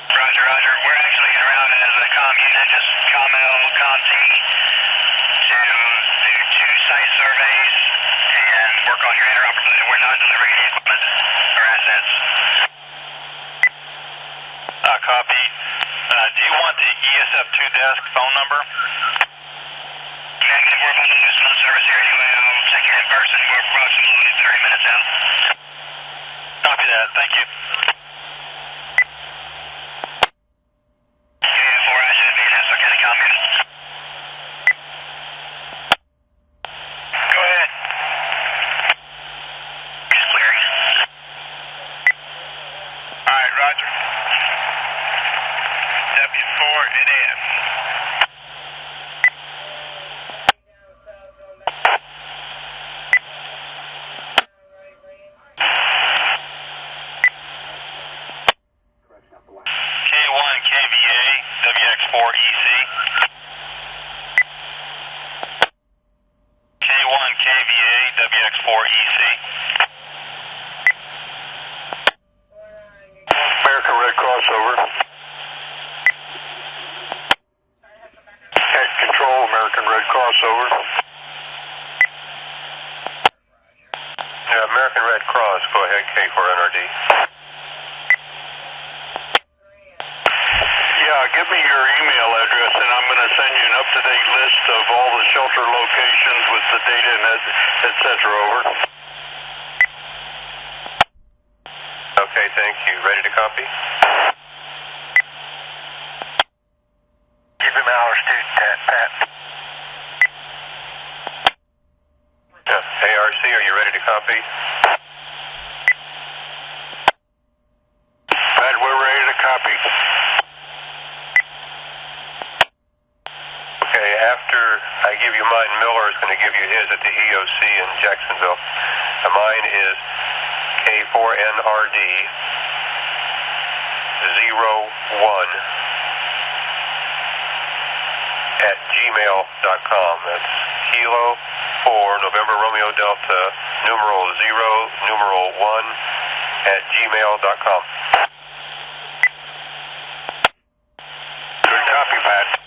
Roger, roger. We're actually around as a commune, just COMEL, COMT, to do 2 site surveys and work on your interoperability. We're not delivering any equipment or assets. Copy. Do you want the ESF2 desk phone number? Negative. We're on the news phone service here anyway. I'll check it in person. We're approximately 30 minutes out. Copy that. Thank you. KS4IJV, that's okay to commune. Go ahead. It's clearing. All right, roger. W4NAS. K1 KVA WX4EC. K1 KVA WX4EC. American Red Cross, over. Head control, American Red Cross, over. Yeah, American Red Cross, go ahead, K4NRD. Yeah, give me your email address and I'm going to send you an up-to-date list of all the shelter locations with the data and et cetera, over. Okay, thank you. Ready to copy? Give him our student, Pat. Yeah, ARC, are you ready to copy? Pat, we're ready to copy. Okay, after I give you mine, Miller is going to give you his at the EOC in Jacksonville. Mine is K4NRD 01@gmail.com. That's Kilo 4 November Romeo Delta numeral 0 numeral 1@gmail.com. Good copy, Pat.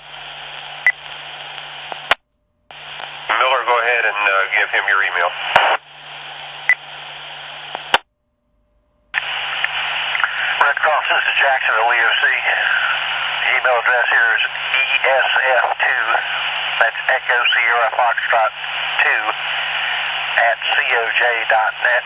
Miller, go ahead and give him your email. Red Cross, this is Jacksonville EOC. Email address here is ESF2, that's Echo Sierra Foxtrot 2, @coj.net.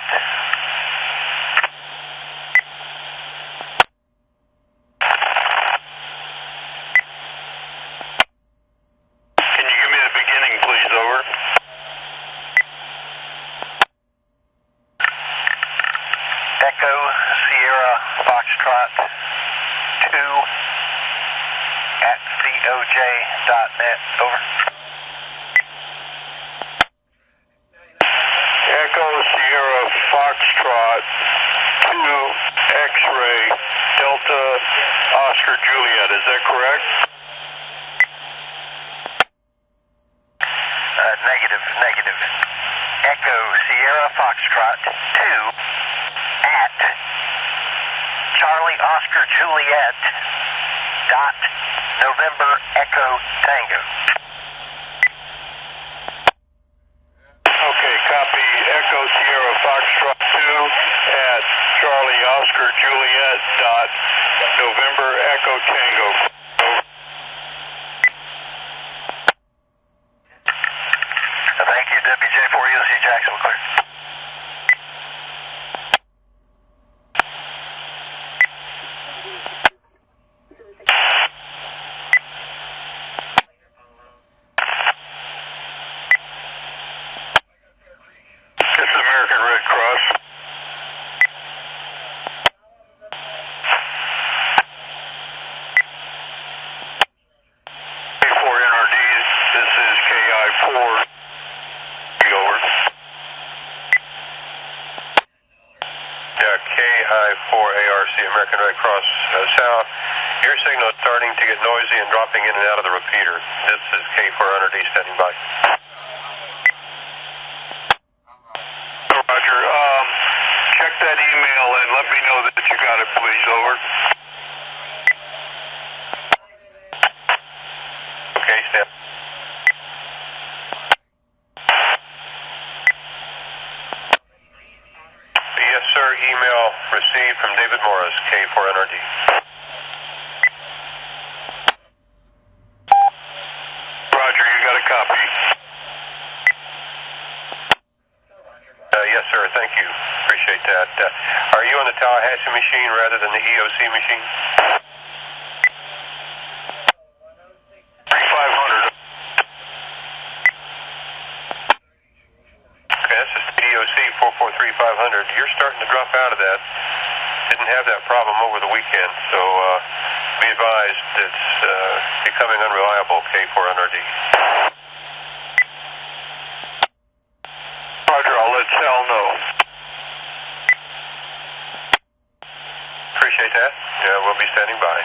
Can you give me the beginning, please, over? Echo Sierra Foxtrot 2, @coj.net, over. Echo Sierra Foxtrot 2 X-ray Delta Oscar Juliet, is that correct? Negative. Echo Sierra Foxtrot 2 @Charlie Oscar Juliet .November Echo Tango. Okay, copy. Echo Sierra Foxtrot 2 @Charlie Oscar Juliet .November Echo Tango. Thank you. WJ4EOC Jacksonville, clear. American Red Cross. South, your signal is starting to get noisy and dropping in and out of the repeater. This is K400D standing by. Roger. Check that email and let me know that you got it, please. Over. Okay, stand. Yes, sir. Email received from David Morris, K4NRD. Roger, you got a copy. Yes, sir. Thank you. Appreciate that. Are you on the Tallahassee machine rather than the EOC machine? 3500. Okay, this is EOC 443500. You're starting to drop out of that. Didn't have that problem over the weekend, so be advised it's becoming unreliable, K4NRD. Roger, I'll let Sal know. Appreciate that. Yeah, we'll be standing by.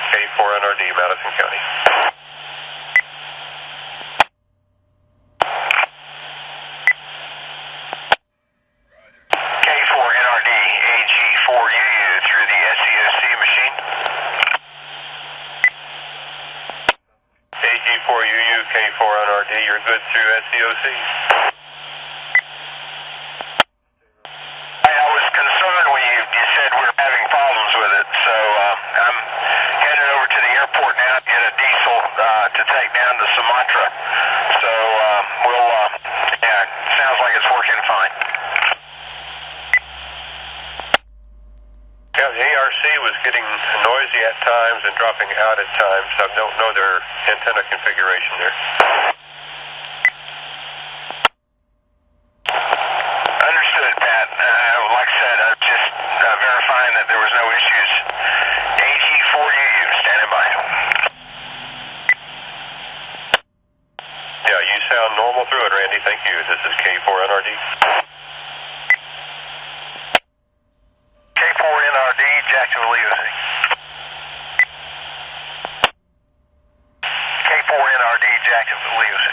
K4NRD, Madison County. K4NRD, AG4UU through the SEOC machine. AG4UU, K4NRD, you're good through SEOC. I was concerned when you said we were having problems with it, so I'm headed over to the airport now to get a diesel to take down to Sumatra. So sounds like it's working fine. Yeah, the ARC was getting noisy at times and dropping out at times. I don't know their antenna configuration there. Understood, Pat. Like I said, I'm just verifying that there was no issues. AG4UU, standing by. Yeah, you sound normal through it, Randy. Thank you. This is K4NRD. K4NRD, Jacksonville, EOC. K4NRD, Jacksonville, EOC.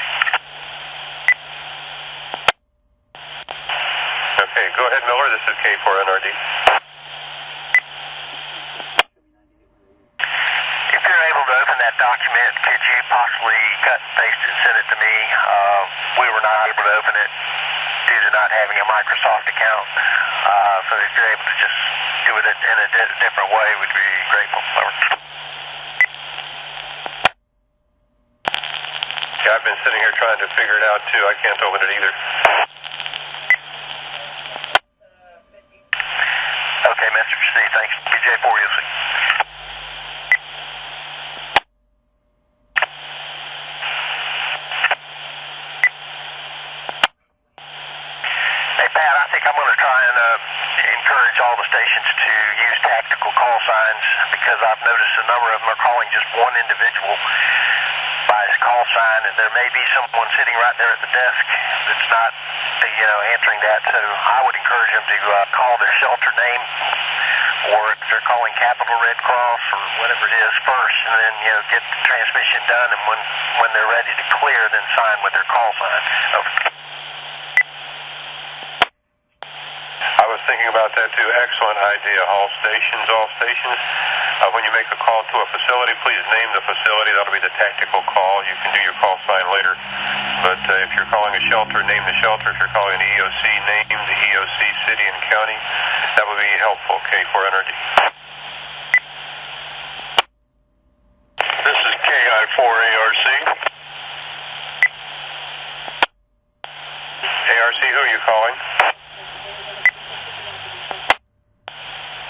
Okay, go ahead, Miller. This is K4NRD. If you're able to open that document, could you possibly cut and paste it and send it to me? We were not able to open it due to not having a Microsoft account. So if you're able to just do it in a different way, we'd be grateful. Over. Yeah, I've been sitting here trying to figure it out, too. I can't open it either. Okay, Mr. C, thanks. BJ4, you'll see. Hey, Pat, I think I'm going to try and encourage all the stations to use tactical call signs because I've noticed a number of them are calling just one individual by his call sign, and there may be someone sitting right there at the desk that's not, answering that. So I would encourage them to call their shelter name, or if they're calling Capital Red Cross or whatever it is first, and then get the transmission done, and when they're ready to clear, then sign with their call sign. Over. I was thinking about that, too. Excellent idea. All stations. When you make a call to a facility, please name the facility. That'll be the tactical call. You can do your call sign later. But if you're calling a shelter, name the shelter. If you're calling an EOC, name the EOC city and county. That would be helpful, K4NRD. This is KI4ARC. ARC, who are you calling?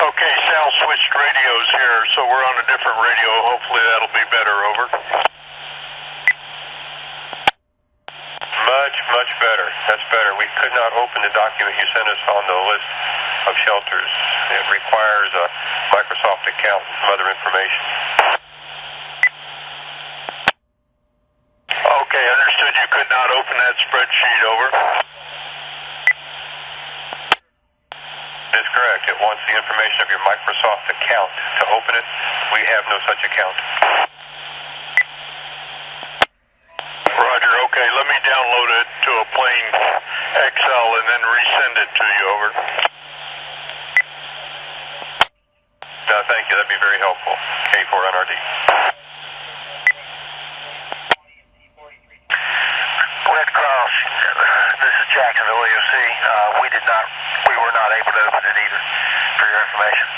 Okay, Sal switched radios here, so we're on a different radio. Hopefully that'll be better. Over. Much better. That's better. We could not open the document you sent us on the list of shelters. It requires a Microsoft account and some other information. Okay, understood. You could not open that spreadsheet. Over. That's correct. It wants the information of your Microsoft account. To open it, we have no such account. Roger, okay, let me download it to a plain Excel and then resend it to you, over. Thank you, that'd be very helpful. K4NRD. Red Cross, this is Jacksonville, EOC. We were not able to open it either, for your information.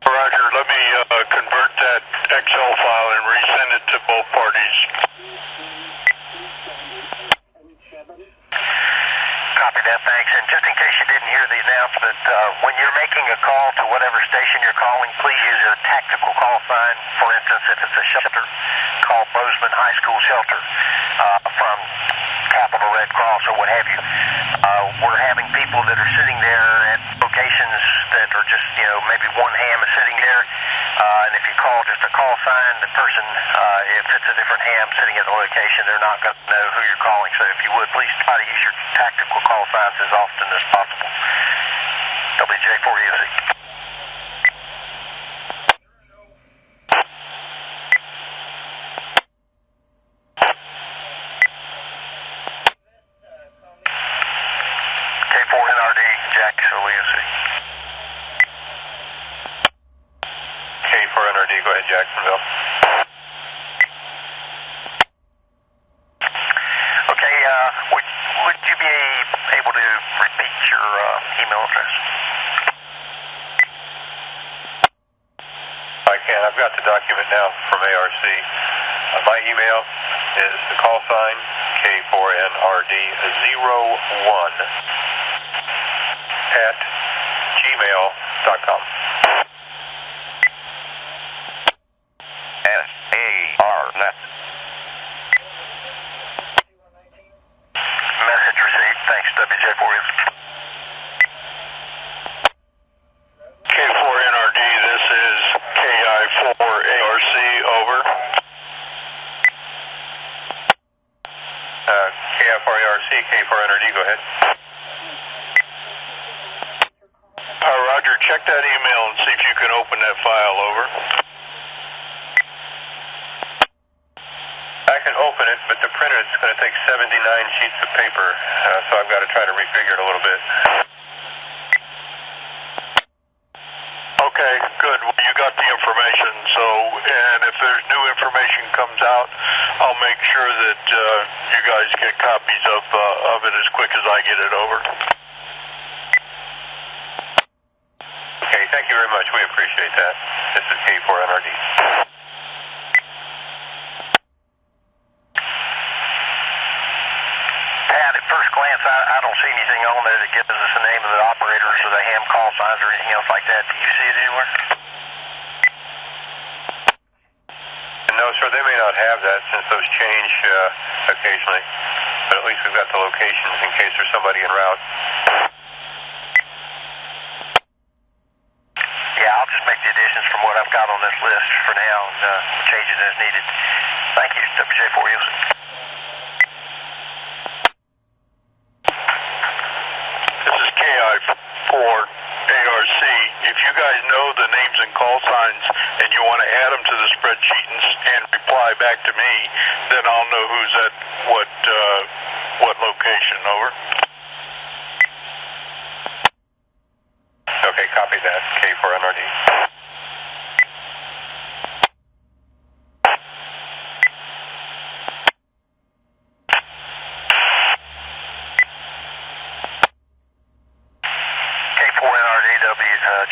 Roger, let me convert that Excel file and resend it to both parties. Copy that, thanks. And just in case you didn't hear the announcement, when you're making a call to whatever station you're calling, please use your tactical call sign. For instance, if it's a shelter, call Bozeman High School Shelter from Capital Red Cross or what have you. We're having people that are sitting there at locations that are just, maybe one ham is sitting there. And if you call just a call sign, the person, if it's a different ham sitting at the location, they're not going to know who you're calling. So if you would, please try to use your tactical call signs as often as possible. WJ4EOC. K4NRD, Jacksonville, EOC. K4NRD, go ahead, Jacksonville. Okay, would you be able to repeat your email address? I can. I've got the document now from ARC. My email is the call sign K4NRD01 at gmail.com. SARNet. Message received. Thanks, WJ4EOC. K4NRD, this is KI4ARC, over. KI4ARC, K4NRD, go ahead. Roger, check that email and see if you can open that file, over. I can open it, but the printer is going to take 79 sheets of paper, so I've got to try to refigure it a little bit. Okay, good. Well, you got the information, and if there's new information comes out, I'll make sure that you guys get copies of it as quick as I get it, over. Okay, thank you very much. We appreciate that. This is K4NRD. Pat, at first glance, I don't see anything on there that gives us the name of the operators or the ham call signs or anything else like that. Do you see it anywhere? No, sir, they may not have that since those change occasionally, but at least we've got the locations in case there's somebody en route. Yeah, I'll just make the additions from what I've got on this list for now and change it as needed. Thank you, WJ4EOC. This is KI4ARC. If you guys know the names and call signs and you want to add them to the spreadsheet and reply back to me, then I'll know who's at what location, over. Okay, copy that. K4NRD.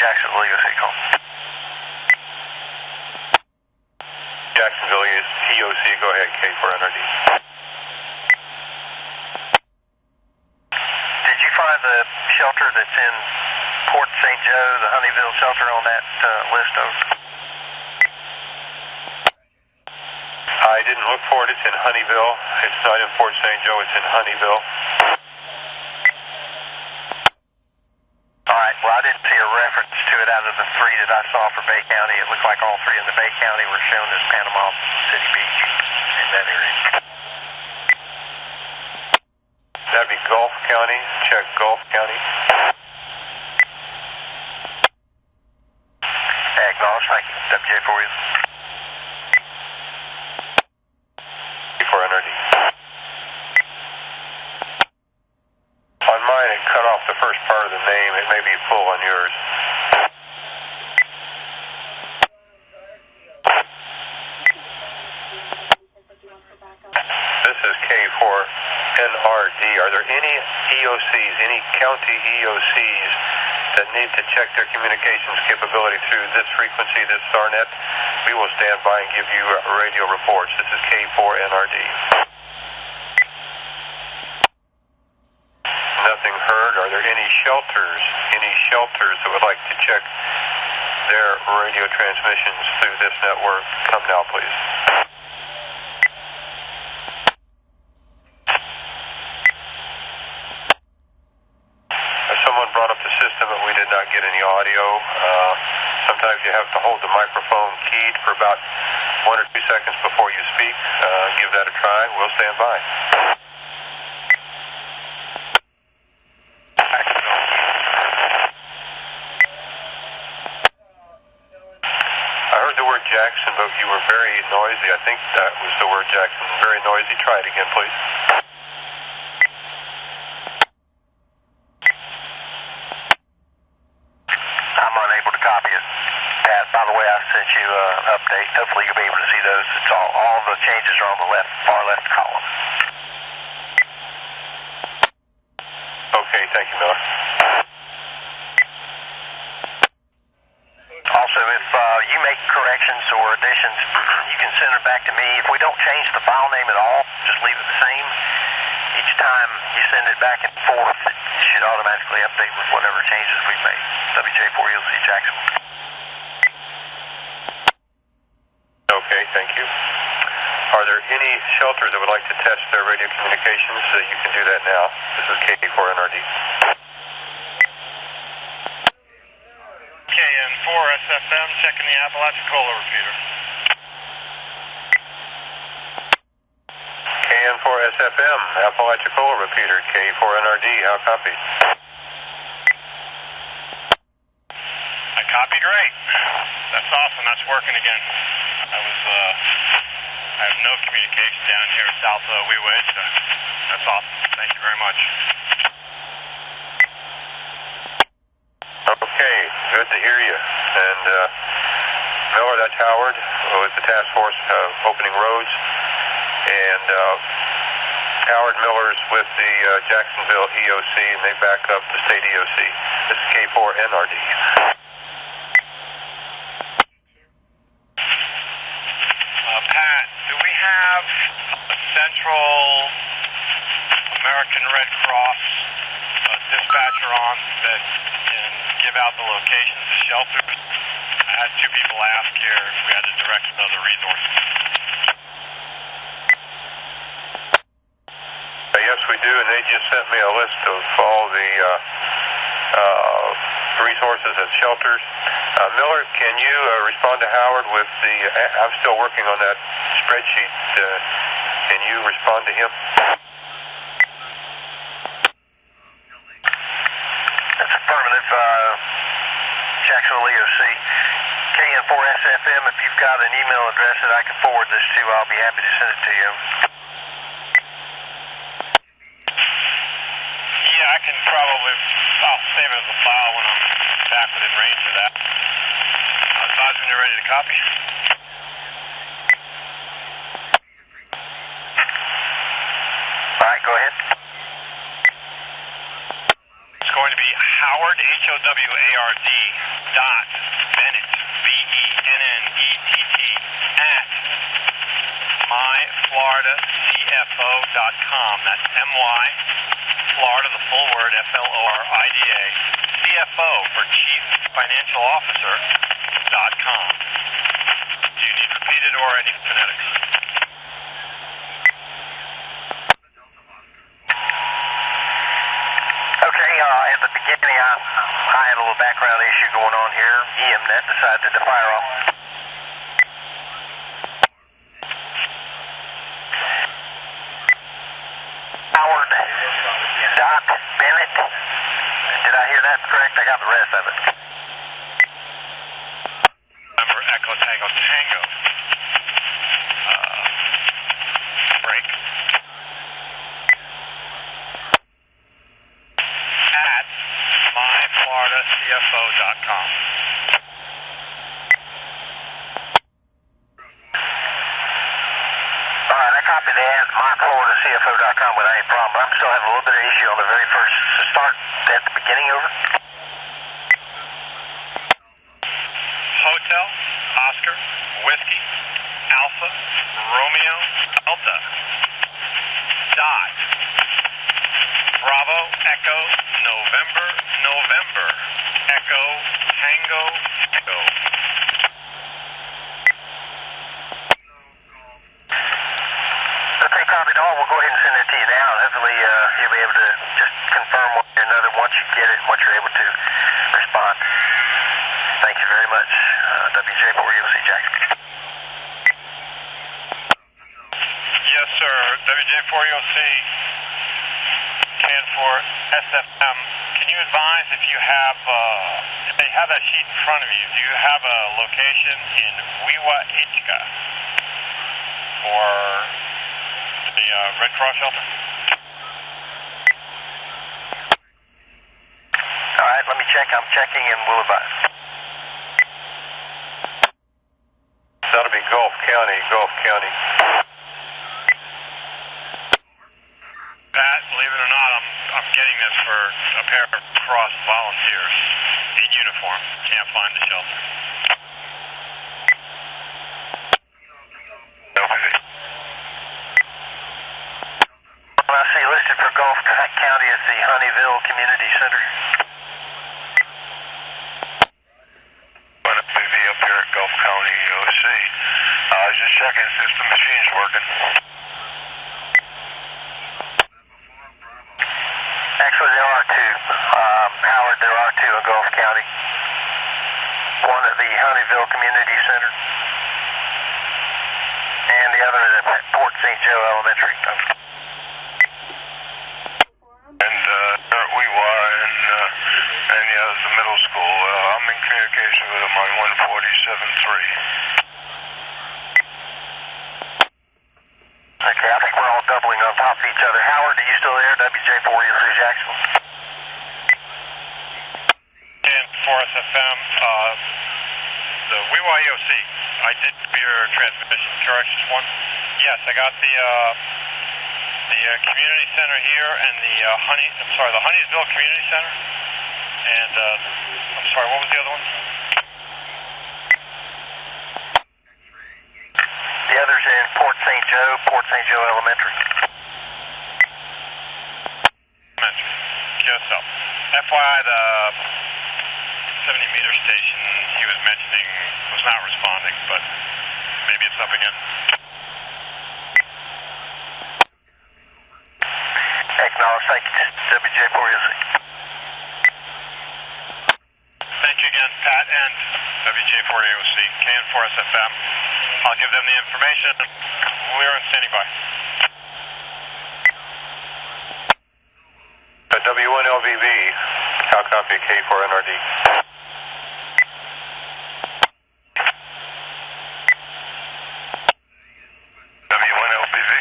Jacksonville, EOC call. Jacksonville, EOC, go ahead, K4NRD. Did you find the shelter that's in Port St. Joe, the Honeyville shelter, on that list, over? I didn't look for it. It's in Honeyville. It's not in Port St. Joe. It's in Honeyville. All right. Well, I didn't see a reference to it out of the three that I saw for Bay County. It looked like all three in the Bay County were shown as Panama City Beach in that area. That'd be Gulf County. Check Gulf County. Acknowledge, thank you. WJ for you. For NRD. On mine, it cut off the first part of the name. It may be full on yours. This is K4NRD. Are there any EOCs, any county EOCs that need to check their communications capability through this frequency, this SARNET? We will stand by and give you radio reports. This is K4NRD. Nothing heard. Are there any shelters that would like to check their radio transmissions through this network? Come now, please. Someone brought up the system, but we did not get any audio. Sometimes you have to hold the microphone keyed for about 1 or 2 seconds before you speak. Give that a try. We'll stand by. I heard the word Jackson, but you were very noisy. I think that was the word Jackson. Very noisy. Try it again, please. I'm unable to copy it. Pat, by the way, I sent you an update. Hopefully you'll be able to see those. It's all the changes are on the far left column. Okay, thank you, Miller. Also, if you make corrections or additions, you can send it back to me. If we don't change the file name at all, just leave it the same. Each time you send it back and forth, it should automatically update with whatever changes we've made. WJ4ELC Jackson. Okay, thank you. Are there any shelters that would like to test their radio communications? You can do that now. This is KP4NRD. KN4SFM, checking the Apalachicola repeater. KN4SFM, Apalachicola repeater, K4NRD, how copy? I copy great. That's awesome, that's working again. I have no communication down here south of Weeway, so that's awesome. Thank you very much. Okay, good to hear you. And Miller, that's Howard with the task force opening roads. And Howard Miller's with the Jacksonville EOC, and they back up the state EOC. This is K4NRD. Pat, do we have a Central American Red Cross dispatcher on that can give out the locations of shelters? I had 2 people ask here if we had the direction of the resources. Yes, we do, and they just sent me a list of all the resources and shelters. Miller, can you respond to Howard with the... I'm still working on that spreadsheet. Can you respond to him? That's affirmative. Jacksonville EOC. KN4SFM, if you've got an email address that I can forward this to, I'll be happy to send it to you. Yeah, I can probably... I'll save it as a file when I'm back within range of that. Advise when you're ready to copy. All right, go ahead. It's going to be Howard, Howard, dot Bennett, BENNETT, at myfloridacfo.com. That's MY, Florida, the full word, FLORIDA, CFO for Chief Financial Officer, .com. Do you need repeated or any phonetics? Okay, at the beginning, I had a little background issue going on here. EMNet decided to fire off. Howard, out the rest of it. Remember Echo Tango Tango. Break. At myfloridacfo.com. Alright, I copy that. myfloridacfo.com without any problem. I'm still having a little bit of issue on the very first start at the beginning, over. Hotel, Oscar, Whiskey, Alpha, Romeo, Delta, Dot, Bravo, Echo, November, November, Echo, Tango, Echo. Okay, copy all. We'll go ahead and send it to you now. Hopefully you'll be able to just confirm one way or another once you get it, once you're able to respond. Thank you very much. WJ4EOC Jackson. Yes, sir. WJ4EOC, can for SFM. Can you advise if you have, if they have that sheet in front of you, do you have a location in Wiwa-Ichka for the Red Cross shelter? All right, let me check. I'm checking and we'll advise. That'll be Gulf County, Gulf County. Pat, believe it or not, I'm getting this for a pair of cross volunteers in uniform. Can't find the shelter. Well, I see listed for Gulf County as the Honeyville Community Center. PV up here at Gulf County, OC. I was just checking if the machine's working. Actually, there are two. Howard, there are two in Gulf County. One at the Honeyville Community Center, and the other at Port St. Joe Elementary. And Wewa and the other's the middle school. I'm in communication with them on 147.3. Okay, I think we're all doubling on top of each other. Howard, are you still there? WJ4EOC Jackson. And for SFM, the WYOC, I did your transmission corrections one. Yes, I got the community center here and the the Honeysville Community Center. And I'm sorry, what was the other one? The other's in Port St. Joe Elementary. QSL. FYI, the 70-meter station he was mentioning was not responding, but maybe it's up again. Acknowledge, thank you, WJ4EOC. Thank you again, Pat and WJ4EOC, KN4SFM. I'll give them the information. We're on standing by. W1LVB, how copy K4NRD? W1LPV.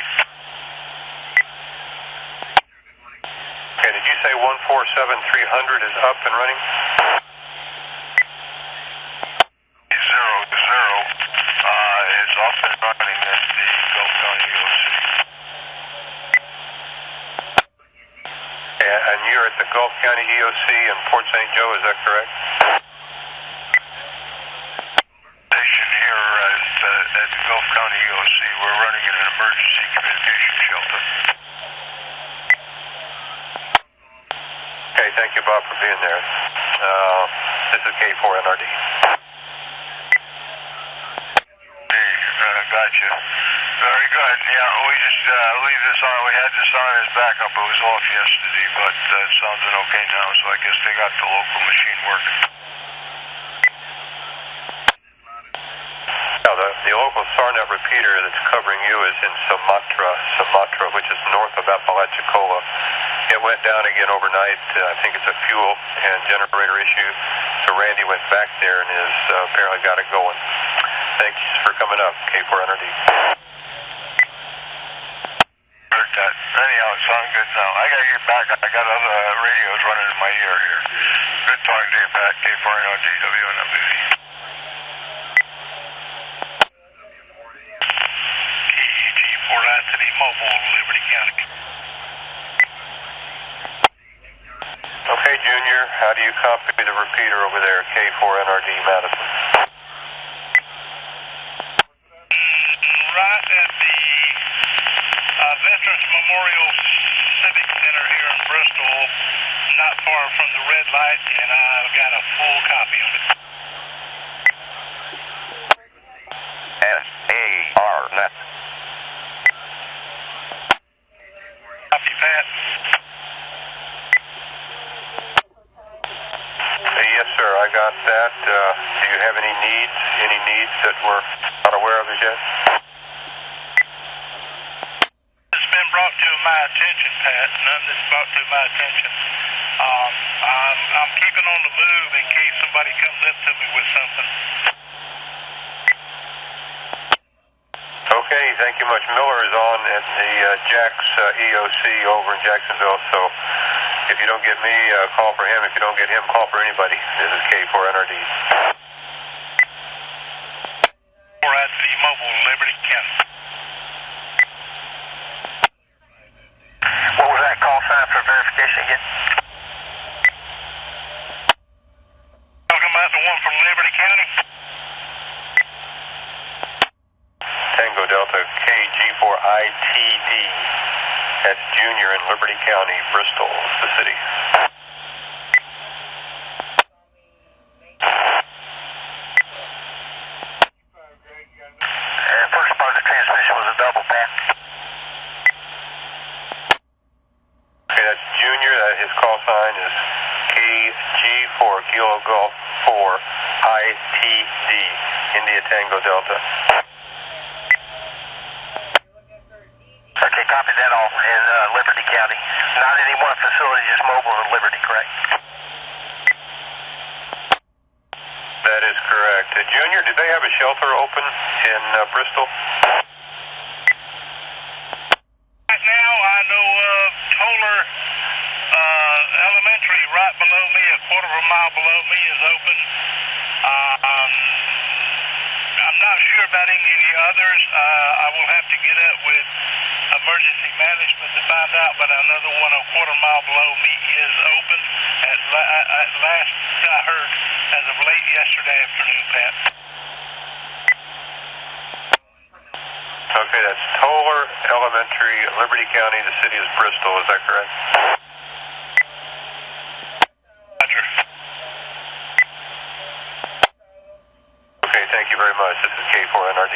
Okay, did you say 147-300 is up and running? 00, is off and running at the Gulf County EOC. And you're at the Gulf County EOC in Port St. Joe, is that correct? Station here at the Gulf County EOC. We're running an emergency communication shelter. Okay, thank you, Bob, for being there. This is K4NRD. Gotcha. Very good. Yeah, we just leave this on. We had this on as backup. It was off yesterday, but it sounds okay now, so I guess they got the local machine working. Now, the local SARNET repeater that's covering you is in Sumatra, which is north of Apalachicola. It it went down again overnight. I think it's a fuel and generator issue. So Randy went back there and has apparently got it going. Thanks for coming up, K4NRD. Heard that. Anyhow, it sounds good now. I gotta get back. I got other radios running in my ear here. Good talking to you, Pat. K4NRD, WNWV. KG4I City Mobile, Liberty County. Okay, Junior, how do you copy the repeater over there, K4NRD Madison? Right at the Veterans Memorial Civic Center here in Bristol, not far from the red light, and I've got a full copy of it. SARNET. Copy, Pat. Yes, sir, I got that. Do you have any needs that we're not aware of as yet? It's been brought to my attention, Pat. None that's brought to my attention. I'm keeping on the move in case somebody comes up to me with something. Okay, thank you much. Miller is on at the Jack's EOC over in Jacksonville, so if you don't get me, call for him. If you don't get him, call for anybody. This is K4NRD. 4I City Mobile, Liberty County. What was that call sign for verification again? Talking about the one from Liberty County? Tango Delta KG4ITD. That's Junior in Liberty County, Bristol, the city. First part of the transmission was a double, Pat. Okay, that's Junior. His call sign is KG4 Kilo Golf 4 ITD, India Tango Delta. Okay, copy that all in Liberty County. Not any one facility, just mobile in Liberty, correct? That is correct. Junior, did they have a shelter open in Bristol? Right now, I know of Toller Elementary right below me, a quarter of a mile below me is open. I'm not sure about any of the others. I will have to get up with emergency management to find out, but another one a quarter mile below me is open. At last I heard as of late yesterday afternoon, Pat. Okay, that's Toller Elementary, Liberty County, the city is Bristol, is that correct? Roger. Okay, thank you very much. This is K4NRD.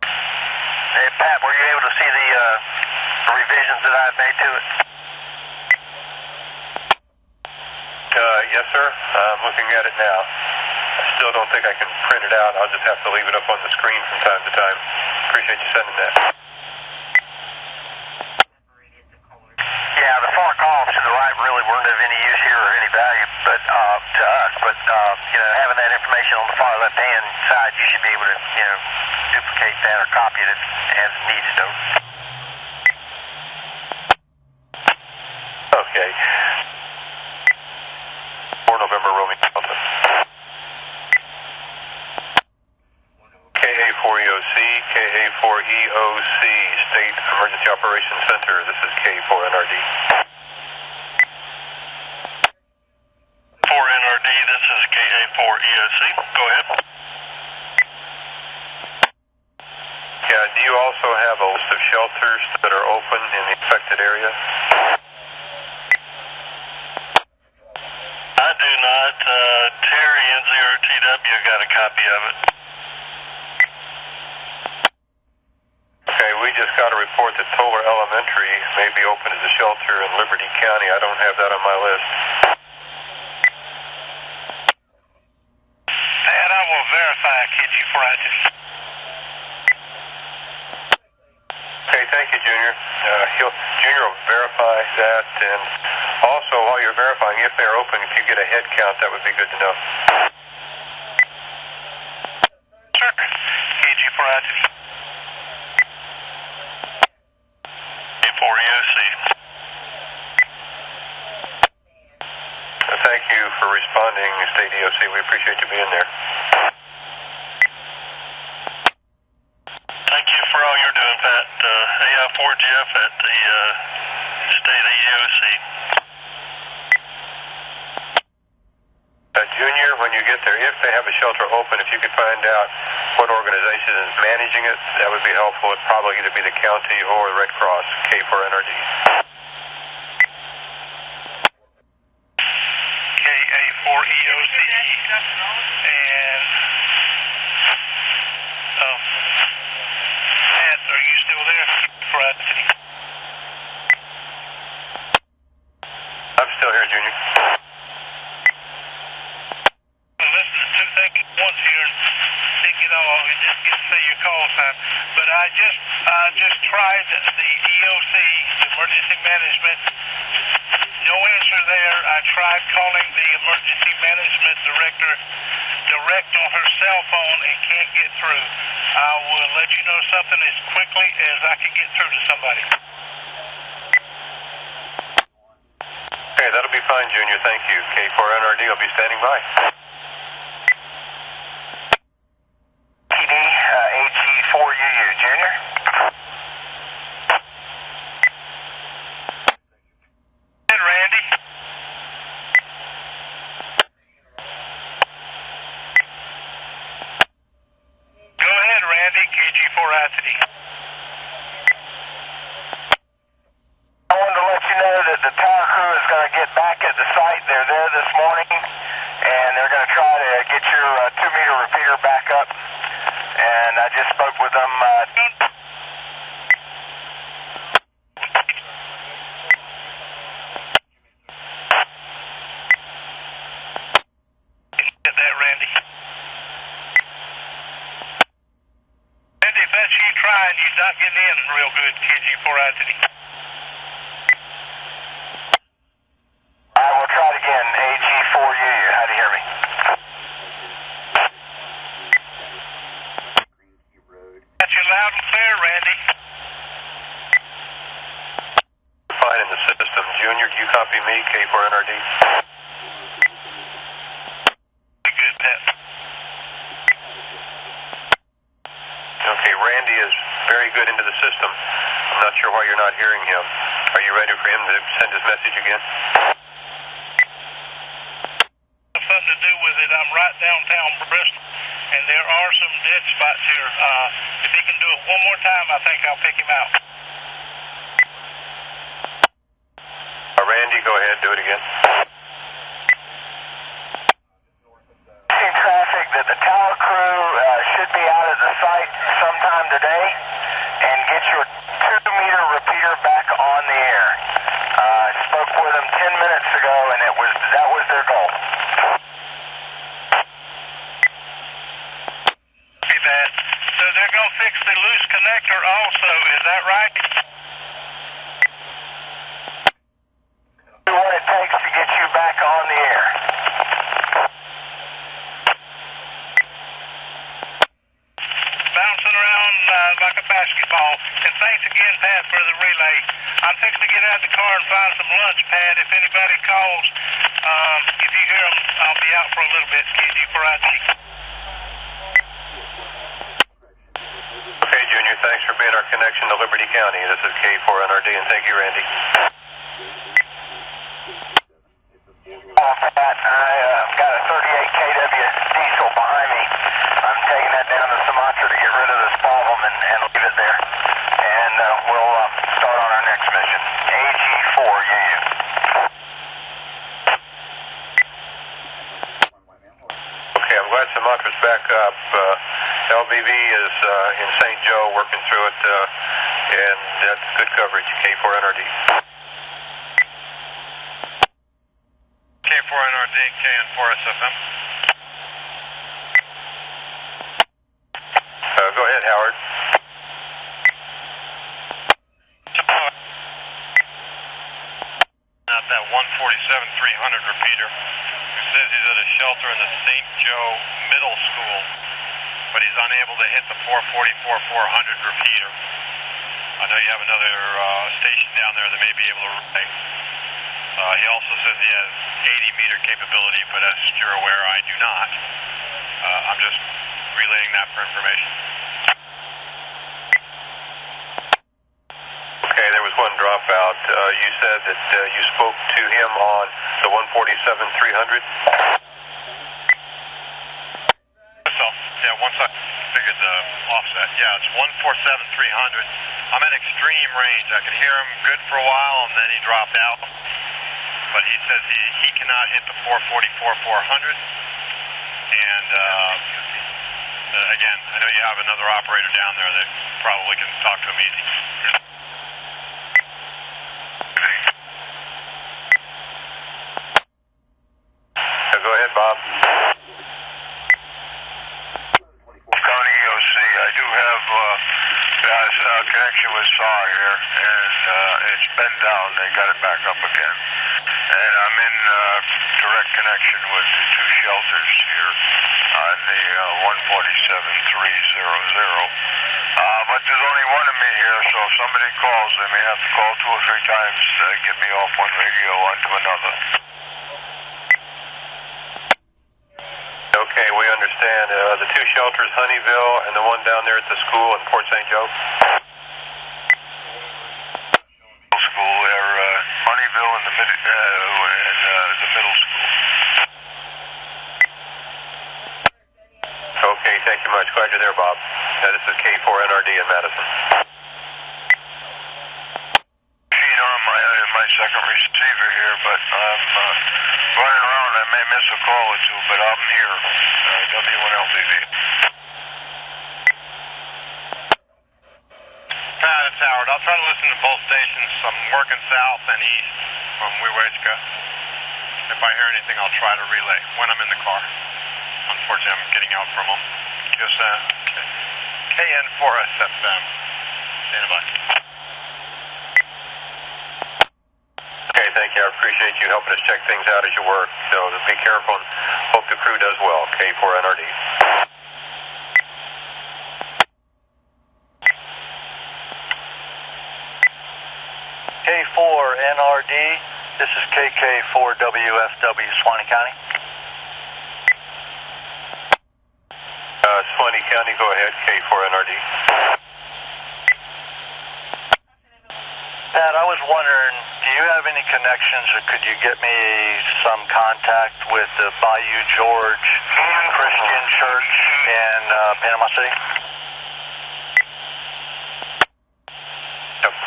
Hey, Pat, were you able to see the revisions that I've made to it? Yes, sir. I'm looking at it now. I still don't think I can print it out. I'll just have to leave it up on the screen from time to time. Appreciate you sending that. Yeah, the far columns to the right really weren't of any use here or any value, but to us. But having that information on the far left-hand side, you should be able to duplicate that or copy it as needed. Okay. 4 November Romeo Delta. KA4EOC, KA4EOC, State Emergency Operations Center. This is K4NRD. 4NRD, this is KA4EOC. Go ahead. Yeah, do you also have a list of shelters that are open in the affected area? I do not. Terry N0TW got a copy of it. Okay, we just got a report that Toller Elementary may be open as a shelter in Liberty County. I don't have that on my list. Pat, I will verify KG4I. Okay, thank you, Junior. Junior will verify that, and also while you're verifying, if they're open, if you get a head count, that would be good to know. Sir, KG4 Altitude. K4 EOC. Thank you for responding, State EOC. We appreciate you being there. Thank you for all you're doing, Pat. AI4GF at the State EOC. Junior, when you get there, if they have a shelter open, if you could find out what organization is managing it, that would be helpful. It'd probably either be the county or the Red Cross, K4NRD. KA4EOCE. And, Pat, are you still there? For Altitude. I'm still here, Junior. Listen to two things once here and think it all. You just get to see your call sign. But I just tried the EOC, Emergency Management. No answer there. I tried calling the Emergency Management Director direct on her cell phone and can't get through. I will let you know something as quickly as I can get through to somebody. Okay, that'll be fine, Junior. Thank you. K4NRD will be standing by. PD, AG4UU, Junior. Hey, Randy. Go ahead, Randy, KG4 Altitude. I wanted to let you know that the tower crew is going to get back at the site. They're there this morning, and they're going to try to get your 2-meter repeater back up. And I just spoke with them. Get that, Randy. Randy, if that's you trying, you're not getting in real good, KG4 Altitude. I will try it again. AG4UU. How do you hear me? Got you loud and clear, Randy. Fine in the system. Junior, you copy me, K4NRD. Good, Pat. Okay, Randy is very good into the system. I'm not sure why you're not hearing him. Are you ready for him to send his message again? Something to do with it. I'm right downtown Bristol, and there are some dead spots here. If he can do it one more time, I think I'll pick him out. Randy, go ahead, do it again. Traffic that the tower crew should be out at the site sometime today and get your 2-meter repeater back on the air. I spoke with them 10 minutes ago, and that was their goal. See that? So they're going to fix the loose connector also, is that right? Do what it takes to get you back on the air. Bouncing around like a basketball. And thanks again, Pat, for the relay. I'm fixing to get out of the car and find some lunch, Pat. If anybody calls, if you hear them, I'll be out for a little bit. KG4 Altitude. Okay, Junior, thanks for being our connection to Liberty County. This is K4NRD, and thank you, Randy. Pat, I've got a 38 kW diesel behind me. I'm taking that down to Sumatra to get rid of this problem and leave it there. And we'll start on our next mission. AG4UU. Okay, I'm glad Sumatra's back up. LBV is in St. Joe working through it, and that's good coverage, K4NRD. K4NRD, KN4SFM. Go ahead, Howard. 147-300 repeater who says he's at a shelter in the St. Joe Middle School, but he's unable to hit the 444-400 repeater. I know you have another station down there that may be able to relay. He also says he has 80-meter capability, but as you're aware, I do not. I'm just relaying that for information. Okay, there was one dropout. You said that you spoke to him on the 147-300? So, yeah, once I figured the offset. Yeah, it's 147-300. I'm at extreme range. I could hear him good for a while, and then he dropped out. But he says he cannot hit the 444-400. And, again, I know you have another operator down there that probably can talk to him easy. Go ahead, Bob. County EOC, I do have a connection with SAR here, and it's been down. They got it back up again. And I'm in direct connection with the two shelters here on the 147-300. But there's only one of me here, so if somebody calls, they may have to call 2 or 3 times to get me off one radio onto another. Okay, we understand. The two shelters, Honeyville, and the one down there at the school in Port St. Joe? School there, Honeyville and the middle school. Okay, thank you much. Glad you're there, Bob. This is K4NRD in Madison. On my second receiver here, but I'm running around. I may miss a call or two, but I'm here. W1LBV. Pat, it's Howard. I'll try to listen to both stations. I'm working south and east from Wewajka. If I hear anything, I'll try to relay when I'm in the car. Unfortunately, I'm getting out from them. Just KN4SFM. Stand by. Okay, thank you. I appreciate you helping us check things out as you work. So be careful and hope the crew does well. K4NRD. K4NRD, this is KK4WFW, Swanee County. Swanee County, go ahead, K4NRD. Pat, I was wondering, do you have any connections, or could you get me some contact with the Bayou George Christian Church in Panama City?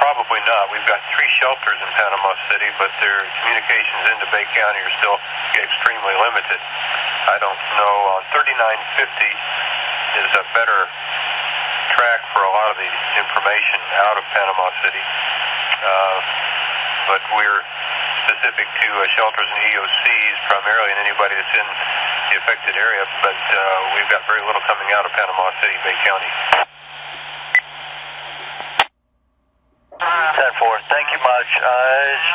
Probably not. We've got 3 shelters in Panama City, but their communications into Bay County are still extremely limited. I don't know. 3950 is a better track for a lot of the information out of Panama City. But we're specific to shelters and EOCs primarily, and anybody that's in the affected area, but we've got very little coming out of Panama City, Bay County. 10-4, thank you much.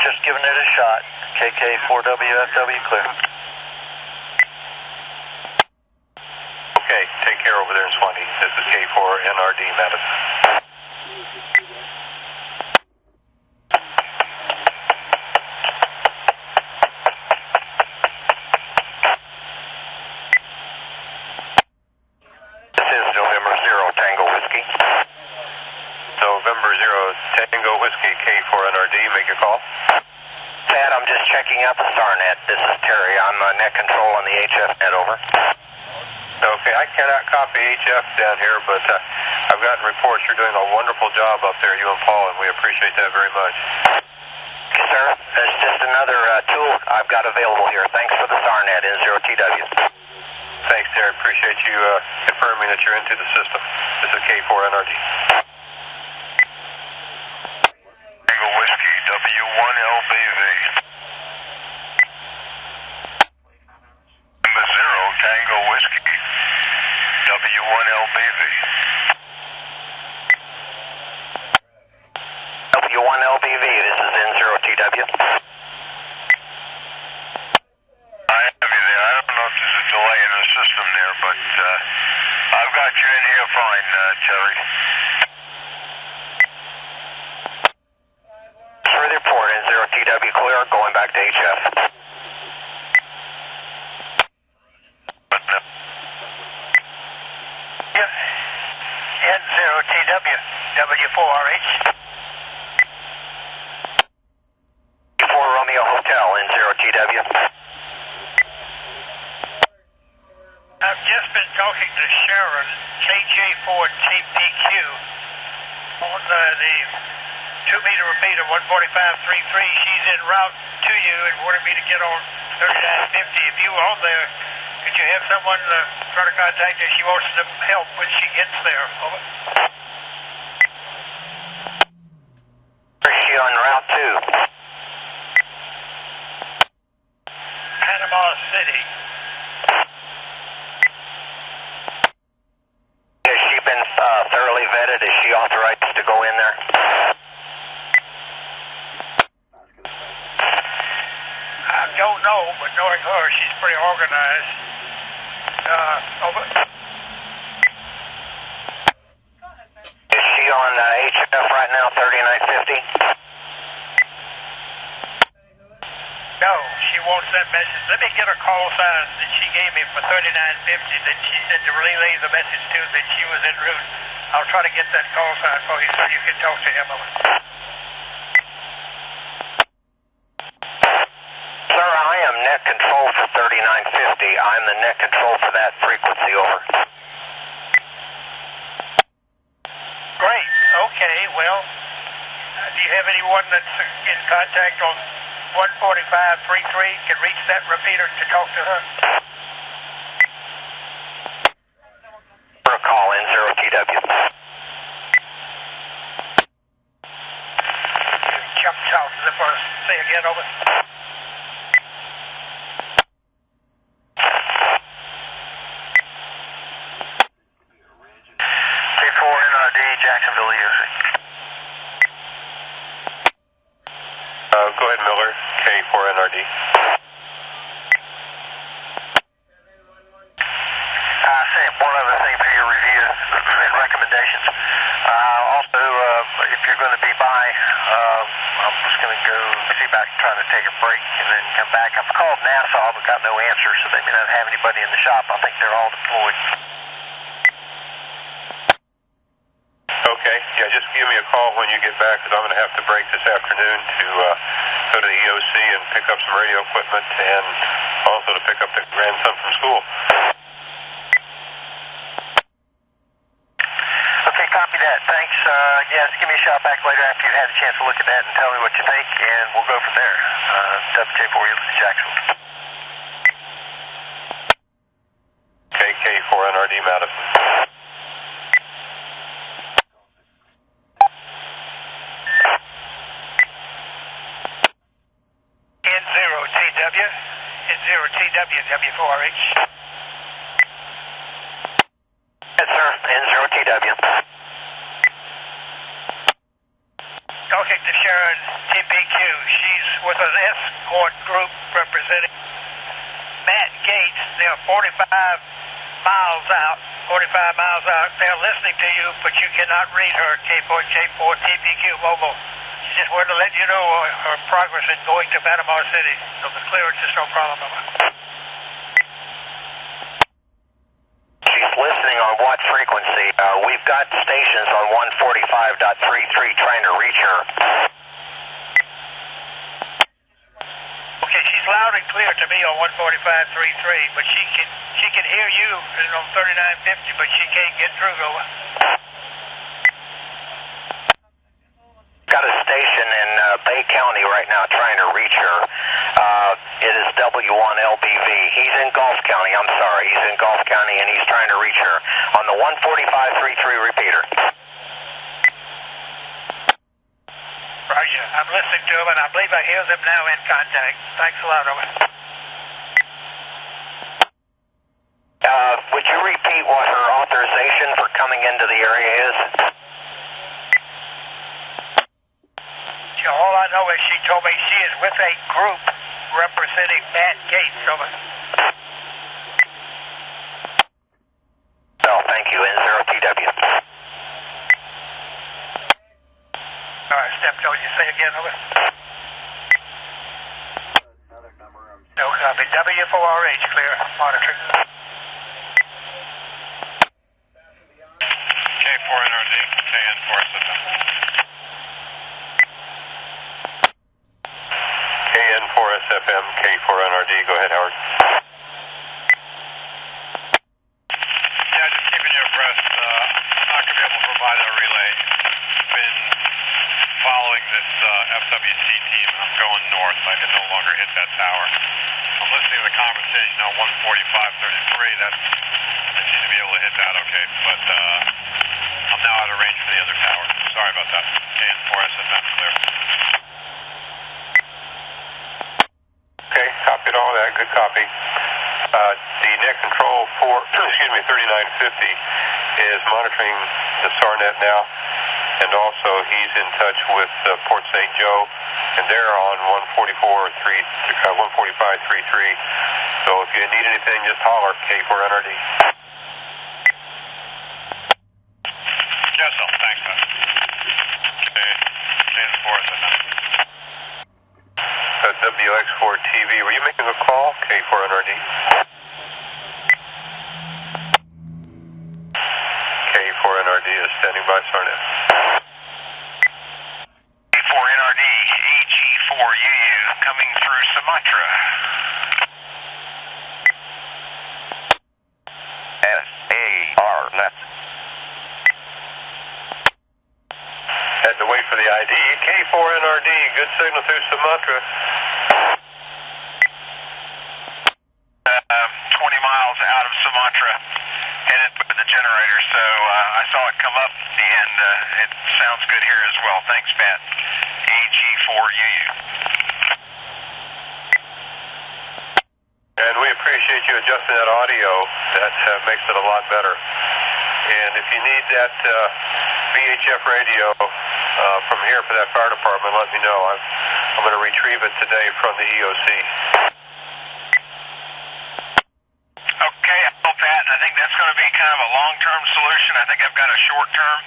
Just giving it a shot. KK4WFW, clear. Okay, take care over there in Swanee. This is K4NRD Madison. This is November 0 Tango Whiskey. November 0 Tango Whiskey, K4NRD, make your call. Pat, I'm just checking out the SARNet. This is Terry. I'm net control on the HF net, over. Okay, I cannot copy HF down here, but I've gotten reports you're doing a wonderful job up there, you and Paul, and we appreciate that very much. Sir, it's just another tool I've got available here. Thanks for the SARNet, N0TW. Thanks, Terry. Appreciate you confirming that you're into the system. This is K4NRD. Tango Whiskey, W1LBV. Number 0 Tango Whiskey, W1LBV. W1LBV, this is N0TW. worried. Through the report, N0TW clear, going back to HF. Yep. N0TW, W4RH. 4 Romeo Hotel, N0TW. I've just been talking to Sharon, KJ4TPQ, on the 2-meter repeater, 145.33. She's en route to you and wanted me to get on 3950. If you were on there, could you have someone try to contact her? She wants some help when she gets there. Over. Where's she en route to? Panama City. Has she been thoroughly vetted? Is she authorized to go in there? I don't know, but knowing her, she's pretty organized. Over. Is she on HF right now, 3950? No, she wants that message. Let me get her call sign that she gave me for 3950 that she said to relay the message to that she was en route. I'll try to get that call sign for you so you can talk to him. Sir, I am net control for 3950. I'm the net control for that frequency, over. Great. Okay, well, do you have anyone that's in contact on 145.33 can reach that repeater to talk to her? For a call, N0TW. Jumped out the first. Say again, over. K4NRD, Jacksonville, EOC. Go ahead, Miller. K4NRD. Sam, one other thing for your review and recommendations. Also, if you're going to be by, I'm just going to go see about trying to take a break and then come back. I've called Nassau but got no answer, so they may not have anybody in the shop. I think they're all deployed. Okay, yeah, just give me a call when you get back, because I'm going to have to break this afternoon to go to the EOC and pick up some radio equipment and also to pick up the grandson from school. Okay, copy that. Thanks. Yeah, just give me a shout back later after you've had a chance to look at that and tell me what you think, and we'll go from there. WJ4, Jacksonville. KK4NRD, Madison. N0TW, N0TW, W4RH. Yes, sir. N0TW. Talking to Sharon, TPQ. She's with an escort group representing Matt Gates. They're 45 miles out. They're listening to you, but you cannot read her. K4J4 TPQ mobile. She just wanted to let you know her progress in going to Panama City. So the clearance is no problem. She's listening on what frequency? We've got stations on 145.33 trying to reach her. Okay, she's loud and clear to me on 145.33, but she can hear you on 3950, but she can't get through. Over. Got a station in Bay County right now trying to reach her. It is W1LBV. He's in Gulf County. I'm sorry. He's in Gulf County, and he's trying to reach her on the 145.33 repeater. Roger. I'm listening to them, and I believe I hear them now in contact. Thanks a lot, over. Would you repeat what her authorization for coming into the area is? All I know is she told me she is with a group representing Matt Gates, over. Well, thank you, N0TW. intercept. Oh, you say again, over? No copy. W4RH, clear. Monitoring. K4NRD, KN4SFM. KN4SFM, K4NRD. Go ahead, Howard. Yeah, just keeping you abreast. Not going to be able to provide a relay. Been following this FWC team, and I'm going north. I can no longer hit that tower. I'm listening to the conversation on 145.33. I seem to be able to hit that okay, but I'm now out of range for the other tower. Sorry about that. KN4SFM, clear. Okay, copied all that. Good copy. The net control for 3950 is monitoring the SARNet now, and also he's in touch with Port St. Joe, and they're on 145.33. So if you need anything, just holler, K4NRD. Yes, sir. Thanks, man. KN4SFM. WX4 TV, were you making a call? K4NRD. K4NRD is standing by, SARNet. K4NRD, AG4UU, coming through Sumatra. SARNet. Had to wait for the ID. K4NRD, good signal through Sumatra. 20 miles out of Sumatra, headed for the generator, so I saw it come up, and it sounds good here as well. Thanks, Pat. AG4UU. And we appreciate you adjusting that audio. That makes it a lot better. And if you need that VHF radio from here for that fire department, let me know. I'm going to retrieve it today from the EOC. Okay, Pat, I think that's going to be kind of a long-term solution. I think I've got a short-term.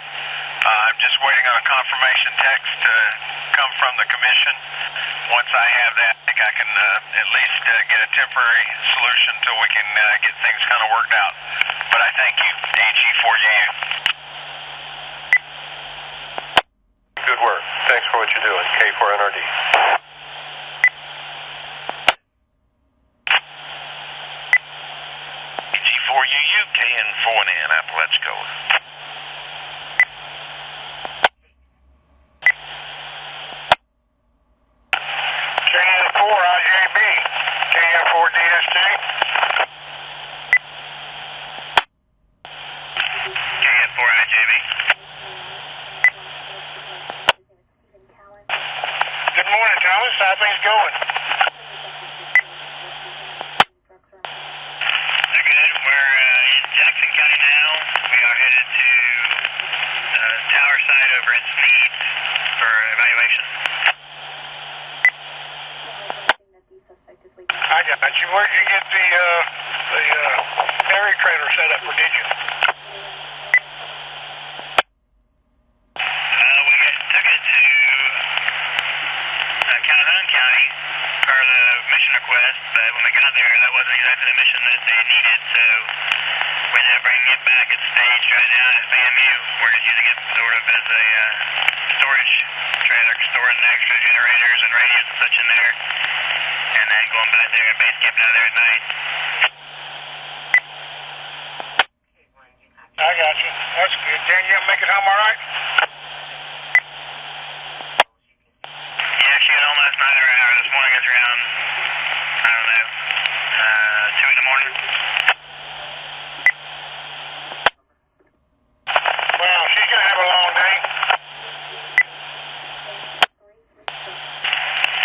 I'm just waiting on a confirmation text to come from the commission. Once I have that, I think I can at least get a temporary solution until we can get things kind of worked out. But I thank you, AG4UU. Good work. Thanks for what you're doing, K4NRD. AG4UU, KN4N, let's go. KN4 IJB, KN4 DST. KN4 IJB. Good morning, Thomas. How things going? They're good. We're in Jackson County now. We are headed to tower site over in Speed for evaluation. I got you. Where did you get the ferry trailer set up for, did you? We took it to Calhoun County for the mission request, but when we got there, that wasn't exactly the mission that they needed, so we ended up bringing it back. It's staged right now at FAMU. We're just using it sort of as a storage trailer, storing extra generators and radios and such in there, and then going back there and base camping out there at night. I got you. That's good. Dan, you make it home all right? Yeah, she got home last night or this morning. Got around, I don't know, 2 in the morning. Well, she's going to have a long day.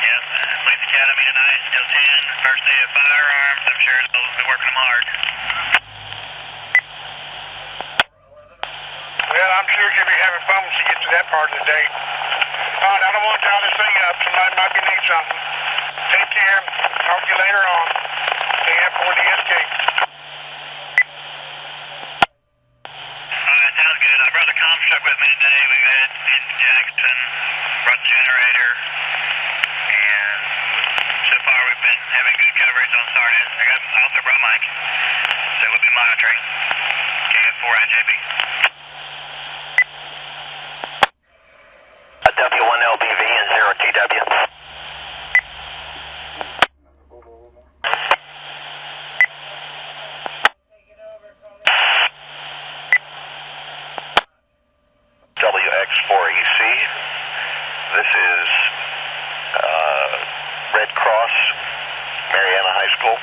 Yep, Police Academy tonight, still 10. First day of firearms. I'm sure they'll be working them hard. Well, I'm sure she'll be having fun when she gets to that part of the day. All right, I don't want to tie this thing up. Somebody might need something. Take care. Talk to you later on. KN4DSK. All right, sounds good. I brought the comms truck with me today. We got in Jackson. brought the generator, and so far we've been having good coverage on SARNET. I also brought Mike, so we'll be monitoring. KF4IJB. W1LBV and 0TW. WX4EC. This is Red Cross, Mariana High School.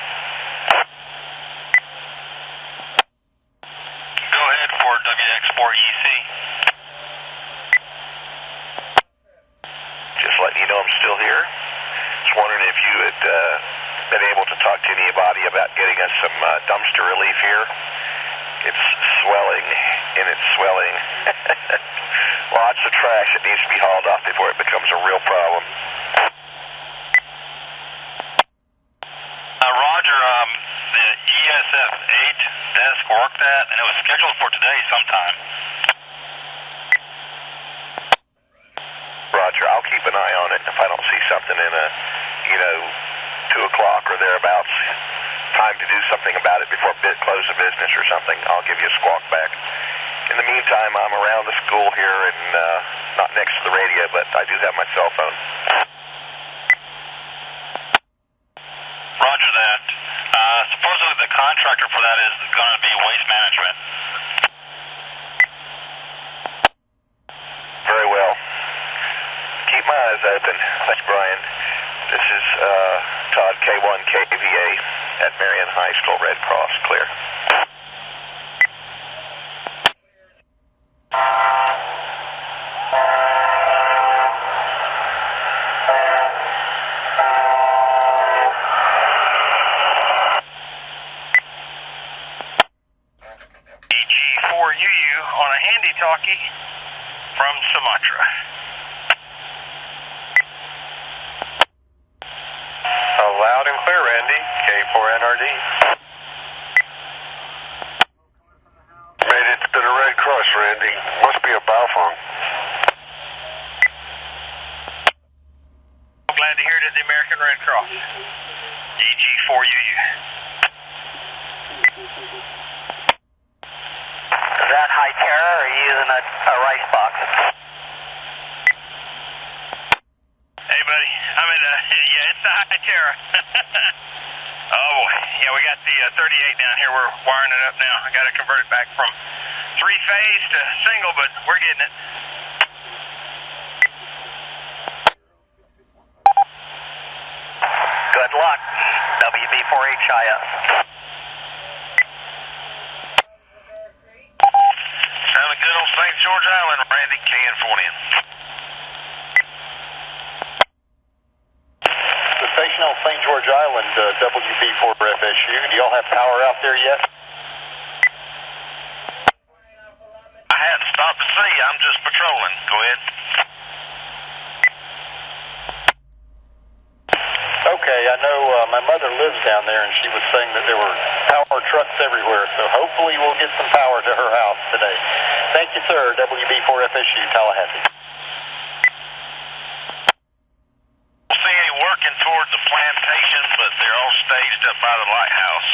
Go ahead for WX4EC. Just letting you know I'm still here. Just wondering if you had been able to talk to anybody about getting us some dumpster relief here. It's swelling, and it's swelling. Lots of trash that needs to be hauled off before it becomes a real problem. Roger, the ESF-8 desk worked that, and it was scheduled for today sometime. Roger, I'll keep an eye on it. If I don't see something in 2 o'clock or thereabouts, time to do something about it before close of business or something, I'll give you a squawk back. In the meantime, I'm around the school here and not next to the radio, but I do have my cell phone. Roger that. Supposedly the contractor for that is going to be Waste Management. Very well. Keep my eyes open. Thanks, Brian. This is Todd K1KVA at Marion High School, Red Cross, clear. EG4UU on a handy-talkie from Sumatra. Loud and clear, Randy. K4NRD. Made it to the Red Cross, Randy. Must be a Baofeng. Glad to hear it at the American Red Cross. EG4UU. Is that High Terra, or are you using a rice box? Hey, buddy. I'm at, it's the High Terra. Oh, boy. Yeah, we got the 38 down here. We're wiring it up now. I got to convert it back from 3-phase to single, but we're getting it. Good luck. WB4HIS. Sounded good on St. George Island, Randy. KN4N. The station on St. George Island, WB4FSU. Do y'all have power out there yet? I hadn't stopped to see. I'm just patrolling. Go ahead. Okay, I know my mother lives down there, and she was saying that there were power trucks everywhere, so hopefully we'll get some power to her house today. Thank you, sir. WB4FSU, Tallahassee. Don't see any working toward the plantation, but they're all staged up by the lighthouse,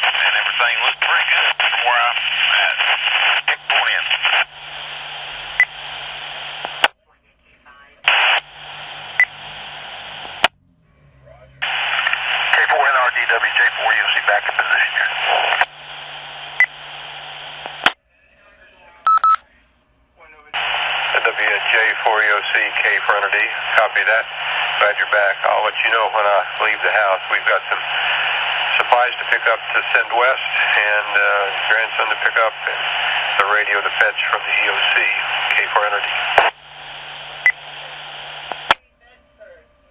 and everything looks pretty good from where I'm at. K4N. K4NRDWJ4UC back in position here. WJ4EOC, K4NRD. Copy that. Glad you're back. I'll let you know when I leave the house. We've got some supplies to pick up to send west, and grandson to pick up, and the radio to fetch from the EOC. K4NRD.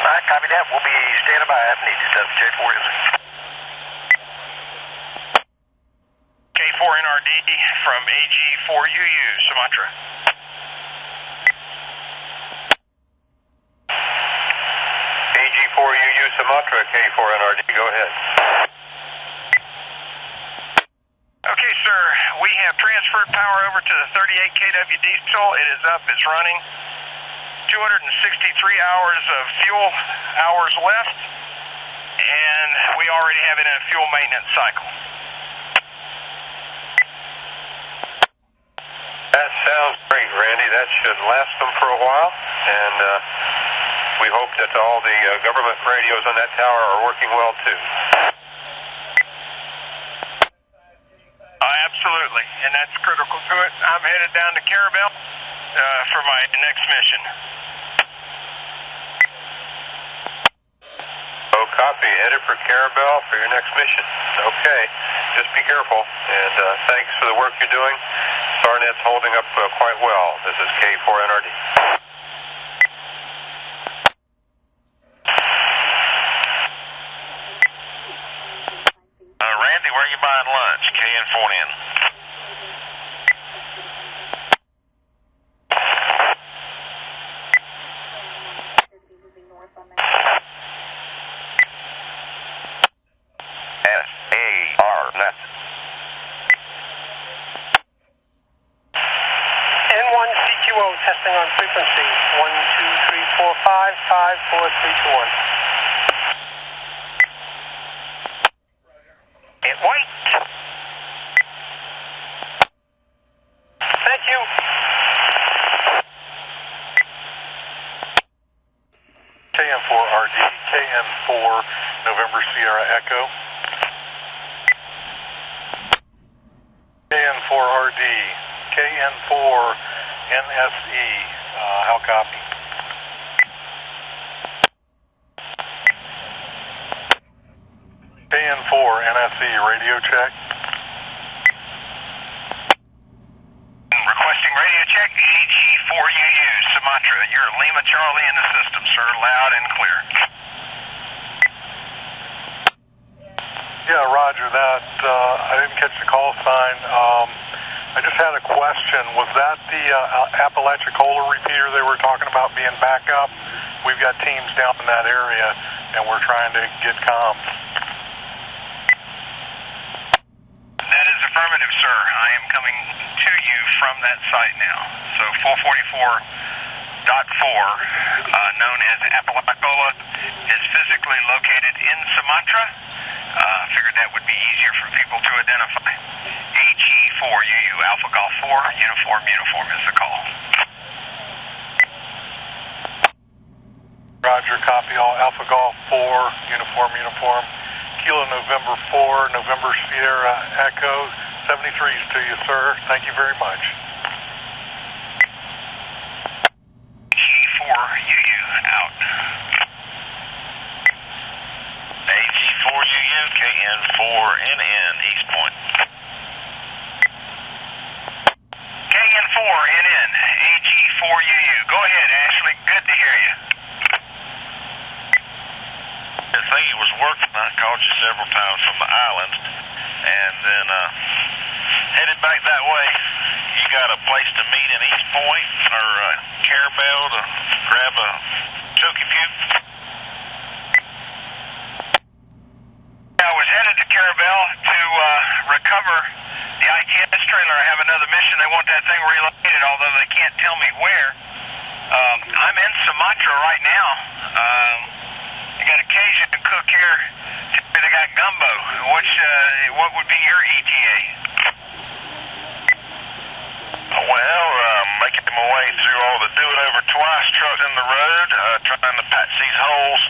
All right, copy that. We'll be standing by if needed. WJ4UC. K4NRD from AG4UU, Sumatra. AG4UU Sumatra, K4NRD, go ahead. Okay, sir. We have transferred power over to the 38 kW diesel. It is up. It's running. 263 hours of fuel hours left, and we already have it in a fuel maintenance cycle. That sounds great, Randy. That should last them for a while, and we hope that all the government radios on that tower are working well, too. Absolutely, and that's critical to it. I'm headed down to Carabel for my next mission. Oh, copy. Headed for Carabel for your next mission. Okay. Just be careful, and thanks for the work you're doing. SARNET's holding up quite well. This is K4NRD. Randy, where are you buying lunch? KN4N. SARNET. N1 CQO testing on frequency 123455431. Wait. Thank you. KN4RD, KN4 November Sierra Echo. KN4RD, KN4 NSE, how copy? KN4 NSE, radio check. Requesting radio check, AG4UU, Sumatra. You're Lima Charlie in the system, sir. Loud and clear. Yeah, roger that. I didn't catch the call sign. I just had a question. Was that the Apalachicola repeater they were talking about being back up? We've got teams down in that area, and we're trying to get comms. That is affirmative, sir. I am coming to you from that site now. So 444.4, known as Apalachicola, is physically located in Sumatra. Figured that would be easier for people to identify. AG4UU, Alpha Golf 4, uniform is the call. Roger, copy all. Alpha Golf 4, uniform. Kilo November 4, November Sierra Echo. 73s to you, sir. Thank you very much. AG4UU, out. AG4UU, KN4NN, East Point. KN4NN, AG4UU. Go ahead, Ashley. Good to hear you. I think it was working. I called you several times from the island, and then headed back that way. You got a place to meet in East Point or Carabel to grab a Chokey Pew? I was headed to Carabel to recover the ITS trailer. I have another mission. They want that thing relocated, although they can't tell me where. I'm in Sumatra right now. I got a Cajun to cook here. They got gumbo. What would be your ETA? Well, making my way through all the do-it-over twice trucks in the road, trying to patch these holes,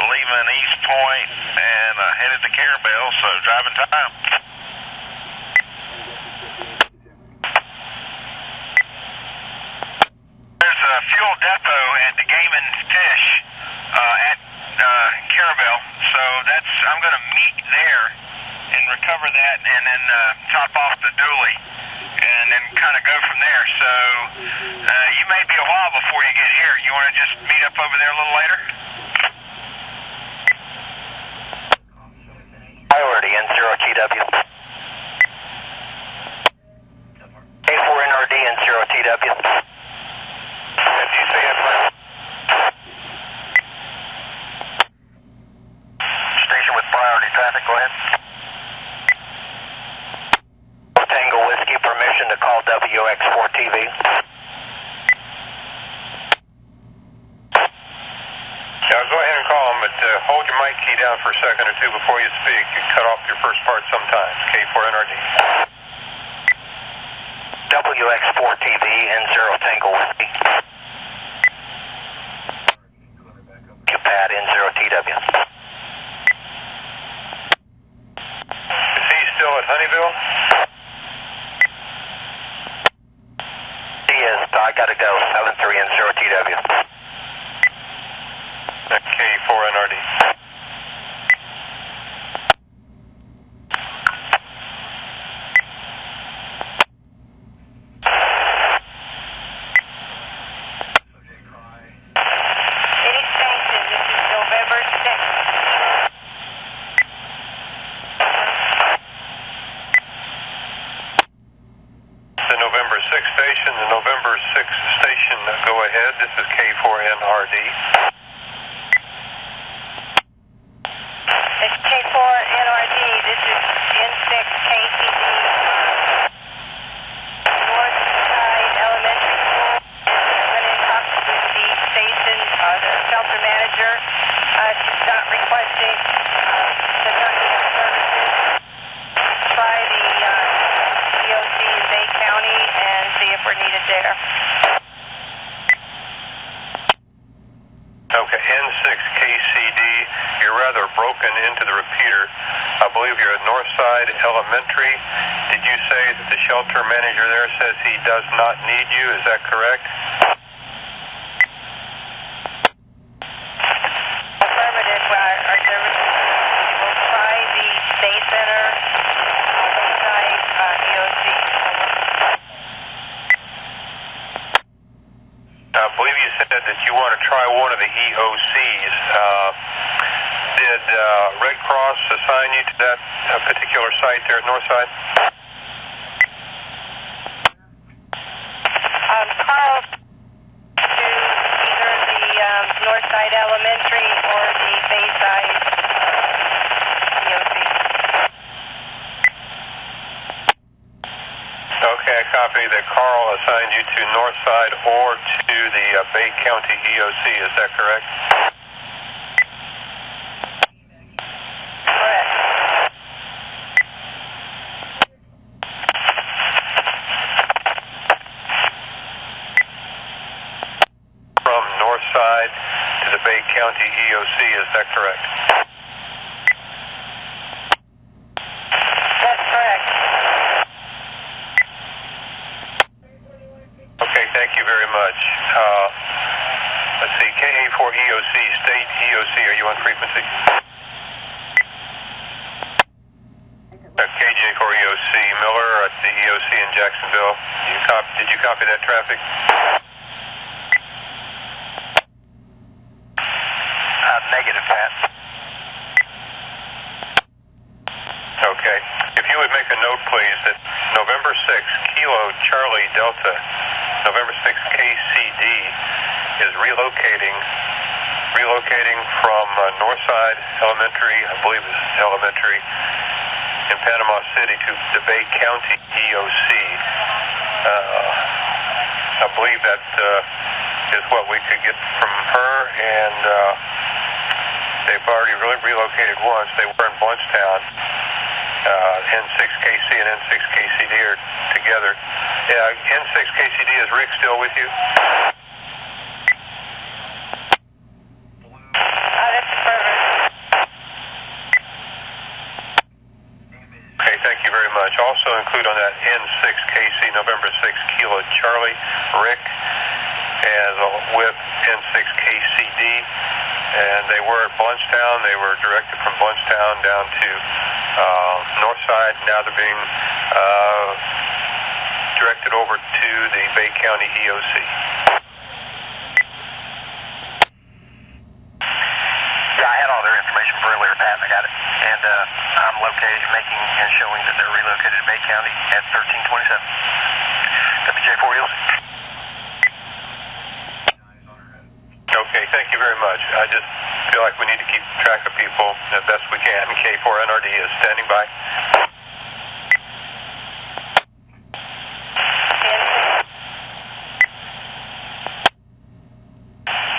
leaving East Point and headed to Carabel, so driving time. There's a fuel depot at the Game and Fish at Carabel, so I'm going to meet there and recover that and then top off the dually and then kind of go from there. So you may be a while before you get here. You want to just meet up over there a little later? Priority N0TW. A4NRD N0TW. Station with priority traffic, go ahead. Tango Whiskey, permission to call WX4TV. Go ahead and call them, but hold your mic key down for a second or two before you speak. You cut off your first part sometimes. K4NRD. WX4TV N0 Tango Whiskey. QPAD N0TW. Is he still at Honeyville? He is. I gotta go. 73 N0TW. K4NRD. Station, the November 6th station, go ahead. This is K4NRD. It's K4NRD. This is N6KCD. Northside Elementary School. I'm going to talk to the station, the shelter manager. She's not requesting conducting of services. Try the DOC in Bay County and see if we're needed there. Okay, N6KCD, you're rather broken into the repeater. I believe you're at Northside Elementary. Did you say that the shelter manager there says he does not need you? Is that correct? Affirmative. Our services will try the Day Center, Bayside, EOC. I believe you said that you want to try one of the EOCs. Did Red Cross assign you to that particular site there at Northside? Carl, to either the Northside Elementary or the Bayside EOC. Okay, I copy that Carl assigned you to Northside or to the Bay County EOC. Is that correct? Correct. From Northside to the Bay County EOC. Is that correct? That's correct. Okay, thank you very much. Let's see, KA4EOC, State EOC, are you on frequency? KJ4EOC, Miller at the EOC in Jacksonville. Did you copy that traffic? Negative, Pat. Okay. If you would make a note, please, that November 6th, Kilo Charlie Delta, November 6th, KCD, is relocating from Northside Elementary, I believe it's elementary, in Panama City to the Bay County EOC. I believe that is what we could get from her, and they've already relocated once. They were in Bluntstown. N6KC and N6KCD are together. Yeah, N6KCD, is Rick still with you? That's perfect. Okay, thank you very much. Also include on that N6KC, November 6th, Kilo Charlie, Rick, as with N6KCD. And they were at Bluntstown. They were directed from Bluntstown down to Northside. Now they're being directed over to the Bay County EOC. Yeah, I had all their information for earlier, Pat, and I got it. And I'm located, making and showing that they're relocated to Bay County at 1327. WJ4EOC. Okay, thank you very much. I just feel like we need to keep track of people as best we can. K4NRD is standing by.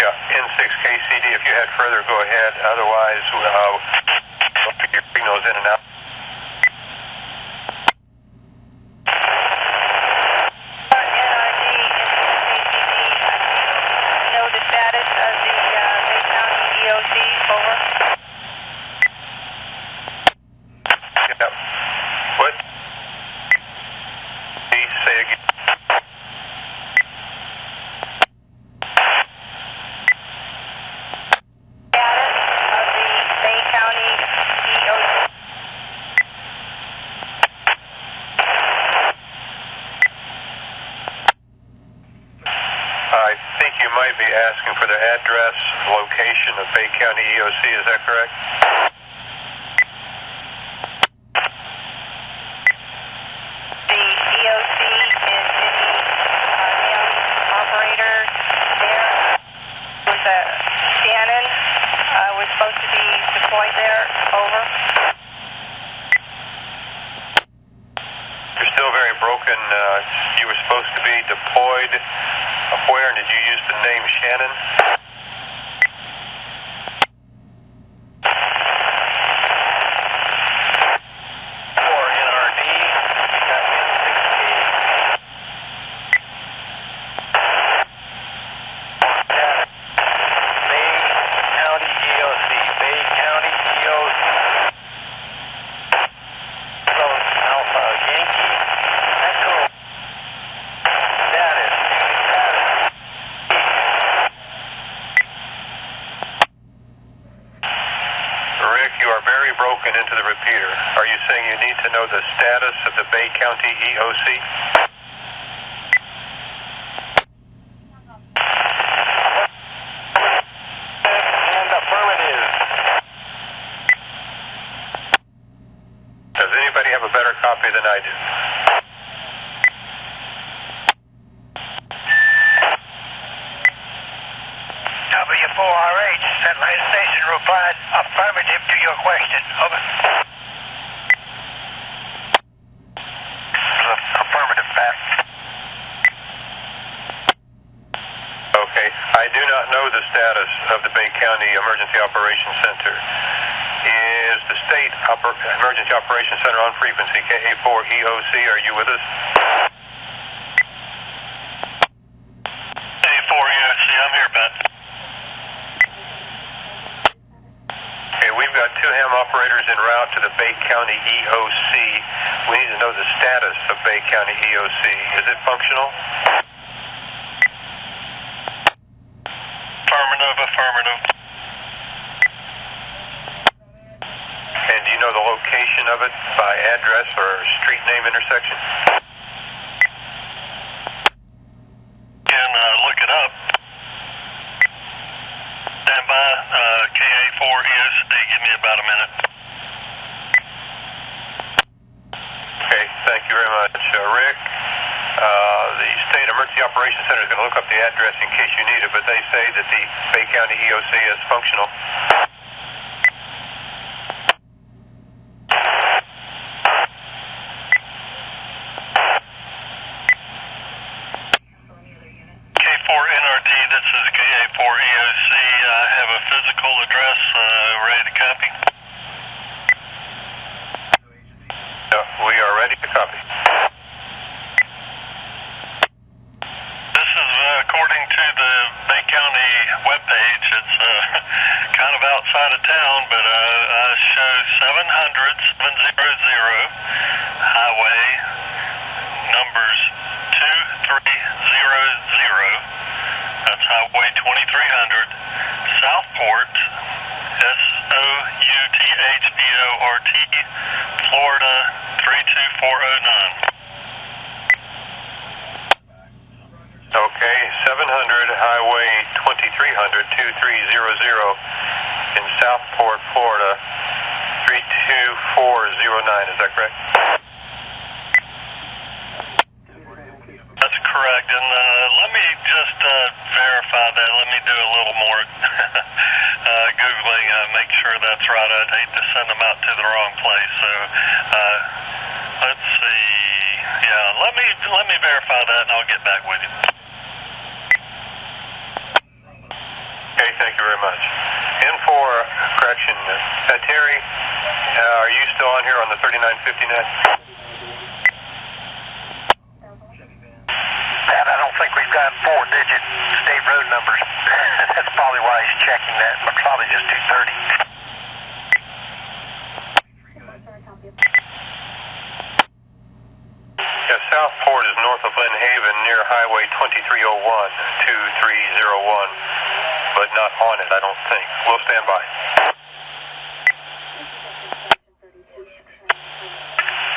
Yeah, N6KCD, if you you had further, go ahead. Otherwise, your signal's in and out. Know the status of the Bay County EOC, over. Yeah. What? Please say again. I think you might be asking for the address, location of Bay County EOC, is that correct? The EOC is any county operators there. Was Shannon was supposed to be deployed there, over. You're still very broken. You were supposed to be deployed. Where, and did you use the name Shannon? For NRD, Bay County EOC, Bay County EOC. Alpha Yankee Echo. Status. Rick, you are very broken into the repeater. Are you saying you need to know the status of the Bay County EOC? And affirmative. Does anybody have a better copy than I do? W4RH, Satellite Station replied affirmative to your question. Over. Affirmative back. Okay. I do not know the status of the Bay County Emergency Operations Center. Is the State Emergency Operations Center on frequency KA4 EOC? Are you with us? KA4 EOC, I'm here, Pat. Okay, we've got 2 ham operators en route to the Bay County EOC. We need to know the status of Bay County EOC. Is it functional? Affirmative. And do you know the location of it by address or street name intersection? Can look it up. Stand by, KA4 EOC, give me about a minute. Okay, thank you very much. Rick, the State Emergency Operations Center is going to look up the address in case you need it, but they say that the Bay County EOC is functional. K4 NRD, this is KA4 EOC. I have a physical address ready to copy. We are ready to copy. This is according to the Bay County webpage. It's kind of outside of town, but I show 700 highway numbers 2300. That's Highway 2300, Southport, SOUTHDORT, Florida 32409. Okay, 700 Highway 2300, 2300 in Southport, Florida, 32409. Is that correct? That's correct. And let me just verify that. Let me do a little more Googling, make sure that's right. I'd hate to send them out to the wrong place. So let's see. Yeah, let me verify that, and I'll get back with you. Okay, thank you very much. And for correction, Terry, are you still on here on the 3950 net? Pat, I don't think we've got 4-digit state road numbers. That's probably why he's checking that. Probably just 230. Yeah, Southport is north of Lynn Haven near Highway 2301, 2301, but not on it, I don't think. We'll stand by.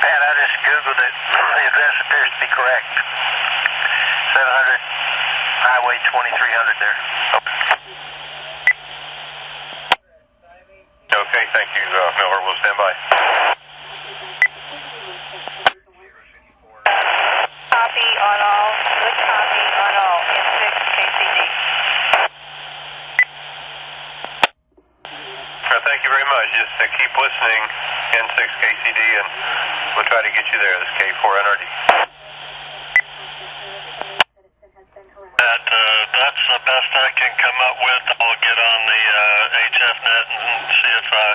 Pat, I just Googled it. The address appears to be correct. 700 Highway 2300 there. Okay, thank you, Miller. We'll stand by. Copy on all. Good copy on all. M6 KCD. Thank you very much. Just keep listening, N6 KCD, and we'll try to get you there. This is K4NRD. That's the best I can come up with. I'll get on the HFnet and see if I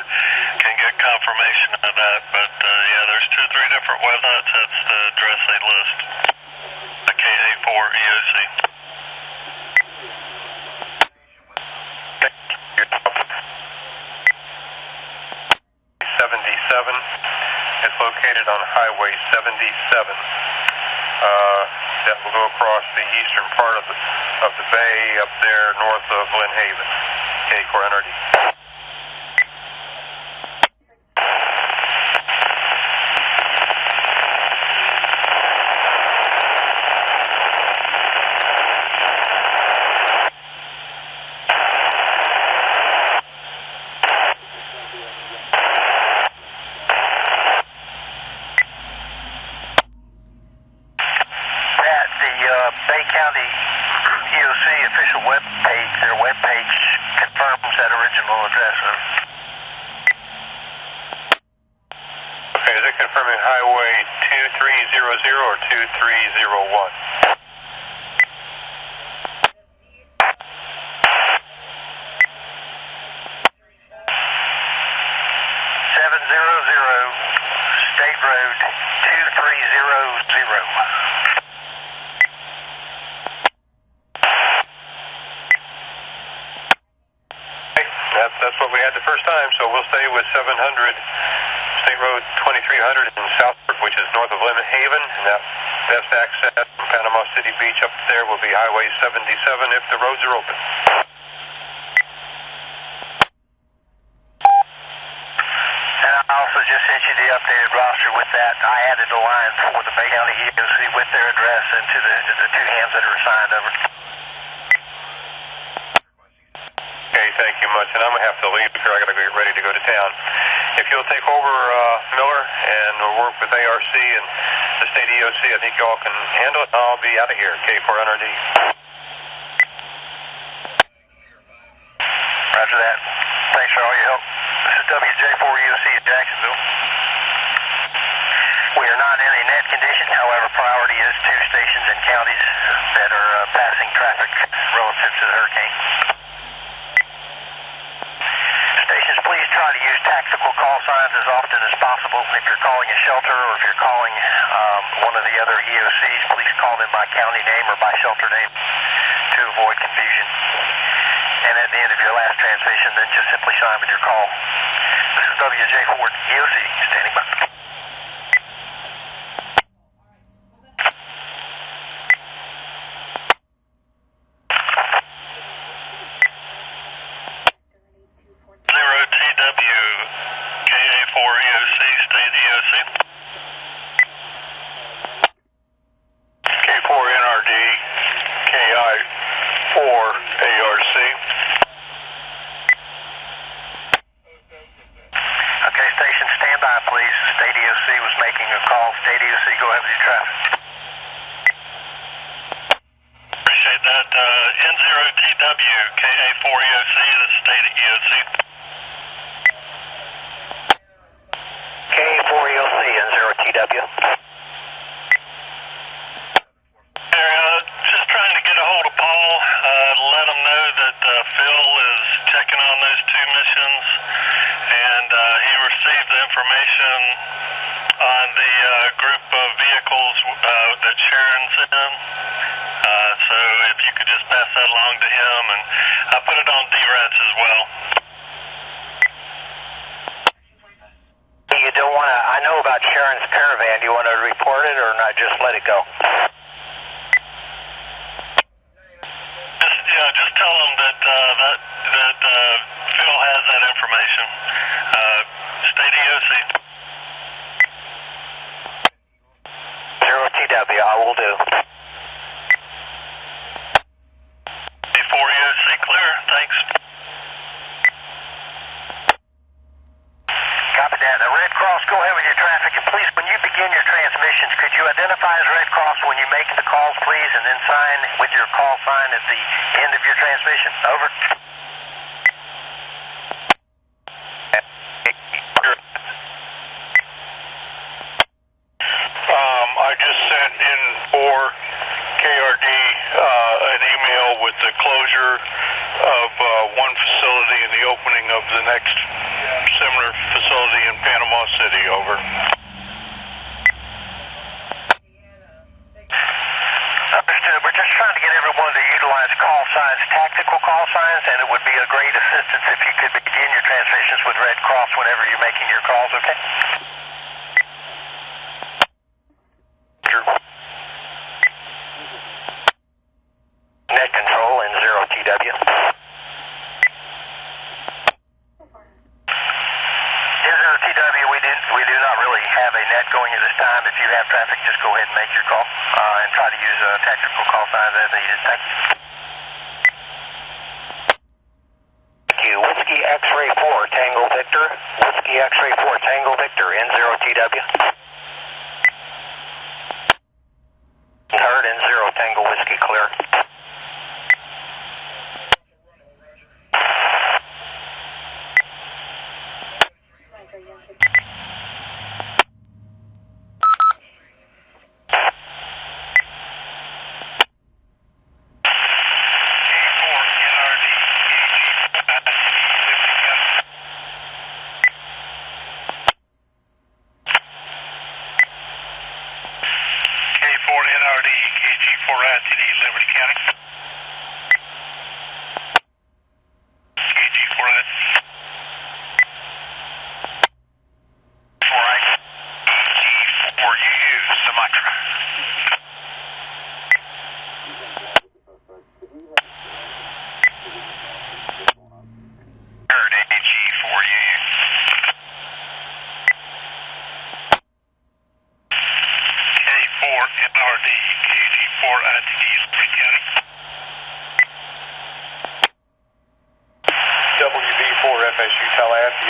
can get confirmation of that. But yeah, there's 2 or 3 different websites. That's the address they list. The KA4 EOC. 77 is located on Highway 77. That will go across the eastern part of the bay up there north of Lynn Haven. K4NRD. Bay County EOC official web page, their web page confirms that original address. Okay, is it confirming Highway 2300 or 2301? 700 State Road 2300. That's what we had the first time, so we'll stay with 700 State Road 2300 in Southport, which is north of Lynn Haven, and that best access from Panama City Beach up there will be Highway 77 if the roads are open. And I also just sent you the updated roster with that. I added a line for the Bay County EOC with their address into the 2 hands that are assigned over. Okay, thank you much, and I'm going to have to leave because I got to get ready to go to town. If you'll take over, Miller, and work with ARC and the state EOC, I think y'all can handle it. I'll be out of here, K4NRD. Roger that. Thanks for all your help. This is WJ4 EOC at Jacksonville. We are not in a net condition, however, priority is 2 stations and counties that are passing traffic relative to the hurricane. Stations, please try to use tactical call signs as often as possible. If you're calling a shelter or if you're calling one of the other EOCs, please call them by county name or by shelter name to avoid confusion. And at the end of your last transmission, then just simply sign with your call. This is WJ4 EOC, standing by. Just trying to get a hold of Paul, let him know that Phil checking on those two missions, and he received the information on the group of vehicles that Sharon's in. So if you could just pass that along to him, and I put it on DRATS as well. You don't want to, I know about Sharon's caravan. Do you want to report it or not just let it go? Just tell them that Phil has that information. State EOC. 0TW, I will do. 4 EOC clear, thanks. Copy that. Now, Red Cross, go ahead with your traffic, and please, when you begin your transmissions, could you identify as Red Cross when you make the calls, please, and then sign with your call sign at the end of your transmission? Over. I just sent in for KRD an email with the closure of one facility and the opening of the next similar facility in Panama City. Over. Understood. We're just trying to get everyone to utilize call signs, tactical call signs, and it would be a great assistance if you could begin your transmissions with Red Cross whenever you're making your calls, okay? Net control in 0TW. In 0TW, we do not really have a net going at this time. If you have traffic, just go ahead and make your call and try to use tactical call signs as needed. Thank you. Thank you. Whiskey X-Ray 4 Tango Victor. Whiskey X-Ray 4 Tango Victor in 0TW. Heard in 0 Tango Whiskey clear.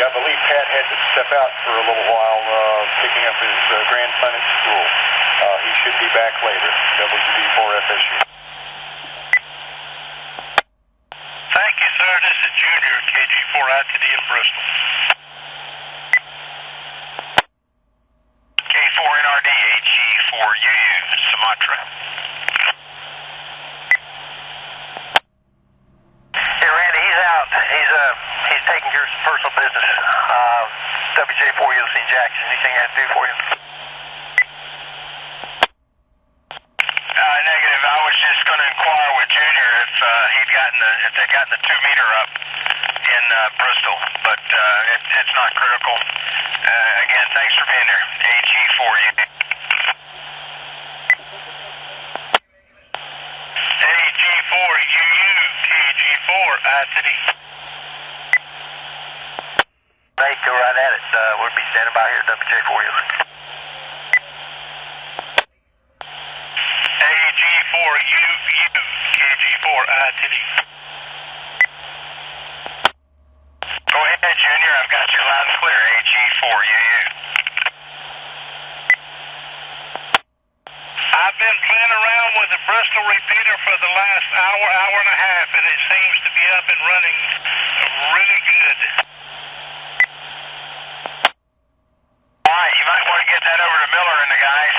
I believe Pat had to step out for a little while, picking up his grandson at school. He should be back later. WB4FSU. Thank you, sir. This is Junior, KG4ITD in Bristol. K4NRD, AG4UU, Sumatra. Hey, Randy, he's out. He's taking care of some personal business. WJ4UC Jackson, anything I can do for you? Negative. I was just going to inquire with Junior if they'd gotten the 2-meter up in Bristol, but it's not critical. Again, thanks for being here. AG4U. AG4UU, KG4ITD. Hey, go right at it. We'll be standing by here at WJ4U. AG4UU, KG4ITD. Go ahead, Junior. I've got you loud and clear. AG4UU. I've been playing around with the Bristol repeater for the last hour and a half, and it seems to be up and running really good. All right, you might want to get that over to Miller and the guys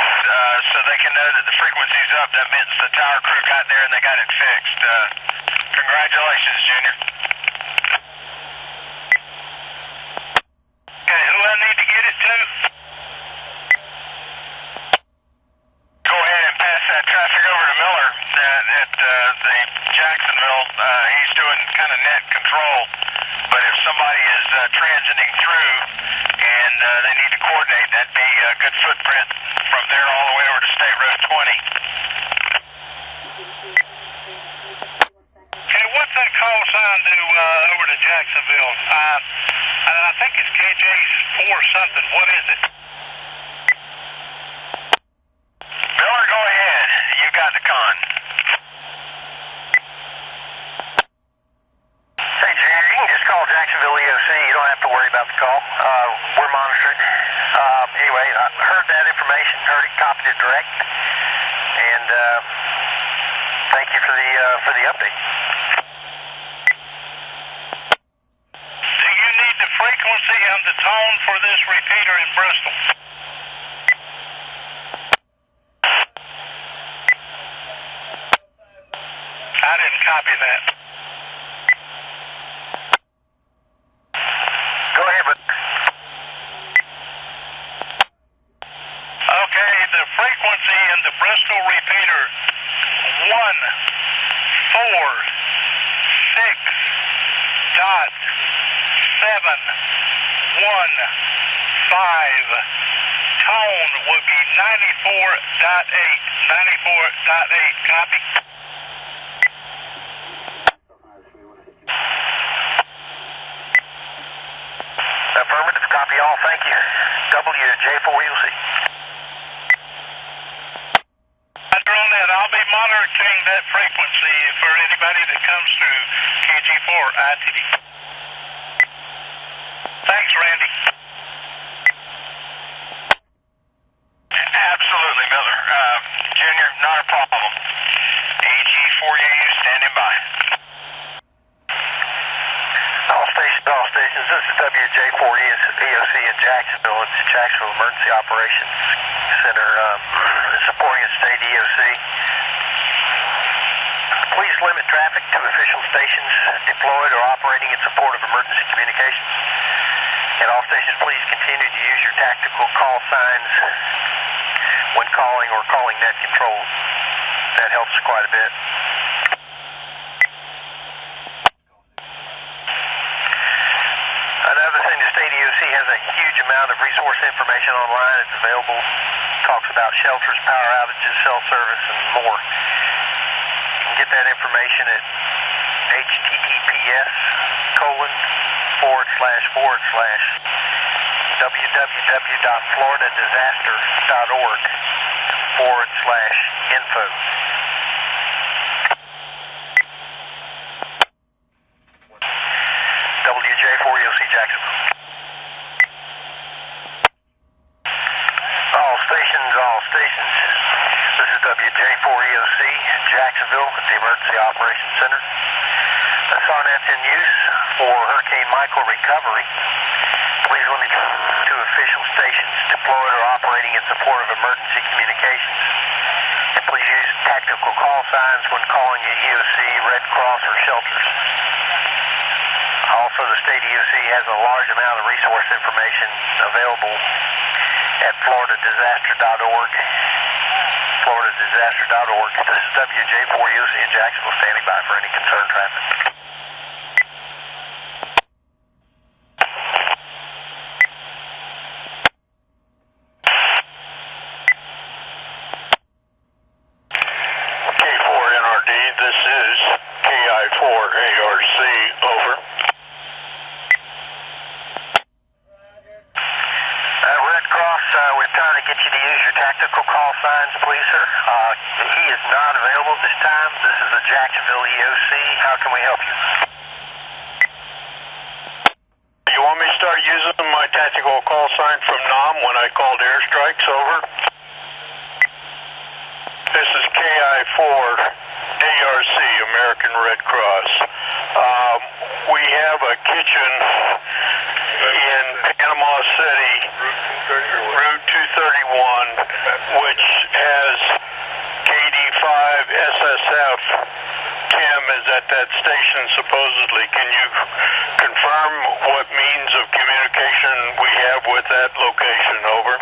so they can know that the frequency's up. That means the tower crew got there and they got it fixed. Congratulations, Junior. kind of net control. But if somebody is transiting through and they need to coordinate, that'd be a good footprint from there all the way over to State Road 20. Okay, what's that call sign do over to Jacksonville? I think it's KJ4 something. What is it? Miller, go ahead. You got the con. Hey, Junior, you can just call Jacksonville EOC. You don't have to worry about the call. We're monitoring. Anyway, I heard that information, heard it, copied it direct, and thank you for the update. Do you need the frequency and the tone for this repeater in Bristol? I didn't copy that. Go ahead, but Okay, the frequency in the Bristol repeater 146.715. Tone would be 94.8. Copy? affirmative, copy all, thank you. WJ4UC. Roger on that. I'll be monitoring that frequency for anybody that comes through KG4 ITD. Thanks, Randy. Absolutely, Miller. Junior, not a problem. AG4UU standing by. All stations, this is WJ4EOC in Jacksonville. It's the Jacksonville Emergency Operations Center supporting a state EOC. Please limit traffic to official stations deployed or operating in support of emergency communications. And all stations, please continue to use your tactical call signs when calling or calling net control. That helps quite a bit. Another thing, the state EOC has a huge amount of resource information online. It's available. Talks about shelters, power outages, cell service, and more. You can get that information at https://www.floridadisaster.org/info. WJ4EOC Jacksonville. All stations. This is WJ4EOC Jacksonville at the Emergency Operations Center. The SARNET's in use for Hurricane Michael recovery. Please limit to official stations deployed or operating in support of emergency communications. And please use tactical call signs when calling a EOC, Red Cross, or shelters. Also, the state EOC has a large amount of resource information available at floridadisaster.org. floridadisaster.org. This is WJ4UC in Jacksonville, standing by for any concerned traffic. K4NRD, this is KI4ARC, over. Red Cross, we're trying to get you to use your tactical call signs, please, sir. He is not available at this time. This is the Jacksonville EOC. How can we help you? You want me to start using my tactical call sign from NOM when I called airstrikes, over? This is KI4ARC, American Red Cross. We have a kitchen in Panama City, Route 231, which has KD5 SSF. Tim is at that station supposedly. Can you confirm what means of communication we have with that location, over?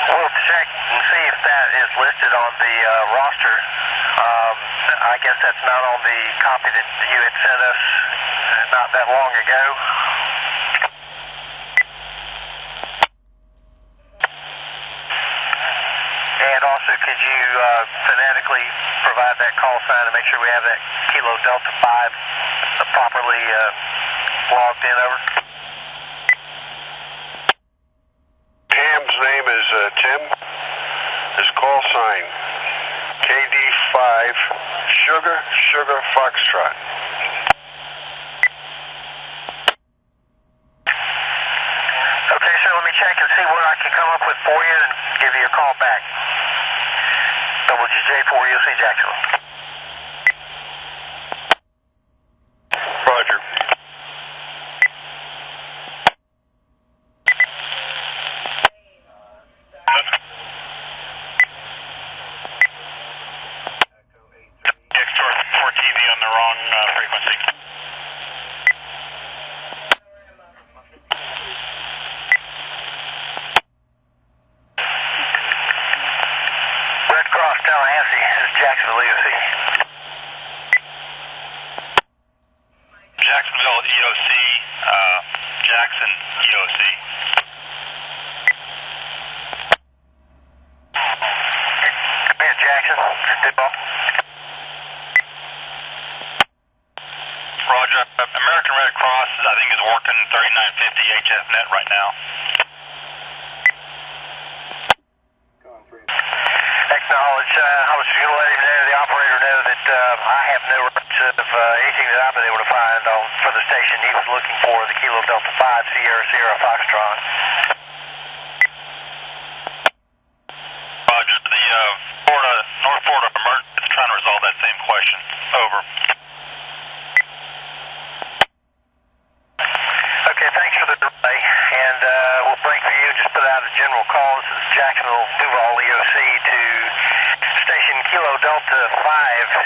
We'll check and see if that is listed on the the roster. I guess that's not on the copy that you had sent us not that long ago. And also, could you phonetically provide that call sign to make sure we have that Kilo Delta 5 properly logged in, over? Ham's name is Tim. His call sign, KD5 Sugar Foxtrot. Okay, sir, let me check and see what I can come up with for you and give you a call back. WJ4EOC Jacksonville. Roger. X4 TV on the wrong frequency. Red Cross Tallahassee, this is Jacksonville EOC. Jacksonville EOC, Jackson EOC. Command Jackson, good ball. Roger. American Red Cross, I think, is working 3950 HFnet right now. Acknowledge. I was just going to let the operator know that I have no records of anything that I've been able to find for the station he was looking for, the Kilo Delta 5 Sierra Foxtrot. Roger. The North Florida emergency is trying to resolve that same question. Over. Okay, thanks for the delay, and we'll break for you and just put out a general call. This is Jacksonville Duval EOC to station Kilo Delta 5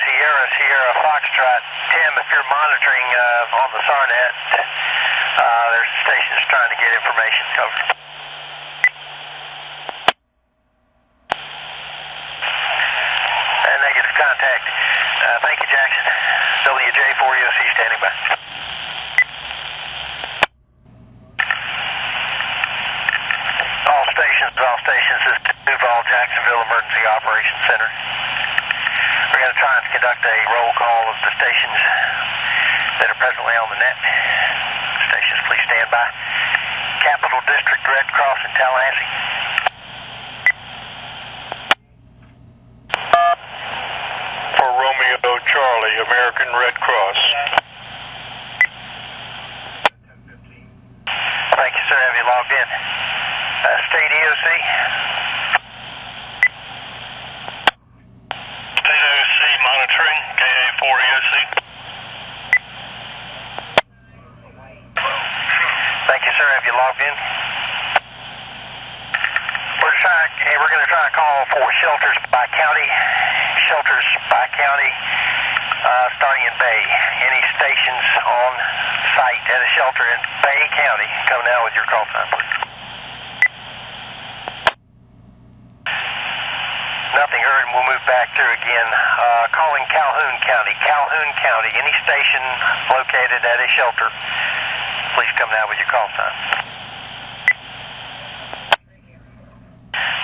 Sierra Foxtrot. Tim, if you're monitoring on the SARNET, there's stations trying to get information covered. Negative contact. Thank you, Jackson. WJ4EOC standing by. All stations, this is Duval Jacksonville Emergency Operations Center. We're going to try and conduct a roll call of the stations that are presently on the net. Stations, please stand by. Capital District Red Cross in Tallahassee. For Romeo Charlie, American Red Cross. Thank you, sir. Have you logged in? State EOC. State EOC monitoring, KA4 EOC. Thank you, sir. Have you logged in? We're going to try to call for shelters by county. Shelters by county, starting in Bay. Any stations on site at a shelter in Bay County, come now with your call sign, please. Nothing heard, and we'll move back through again. Calling Calhoun County. Calhoun County, any station located at a shelter, please come now with your call sign.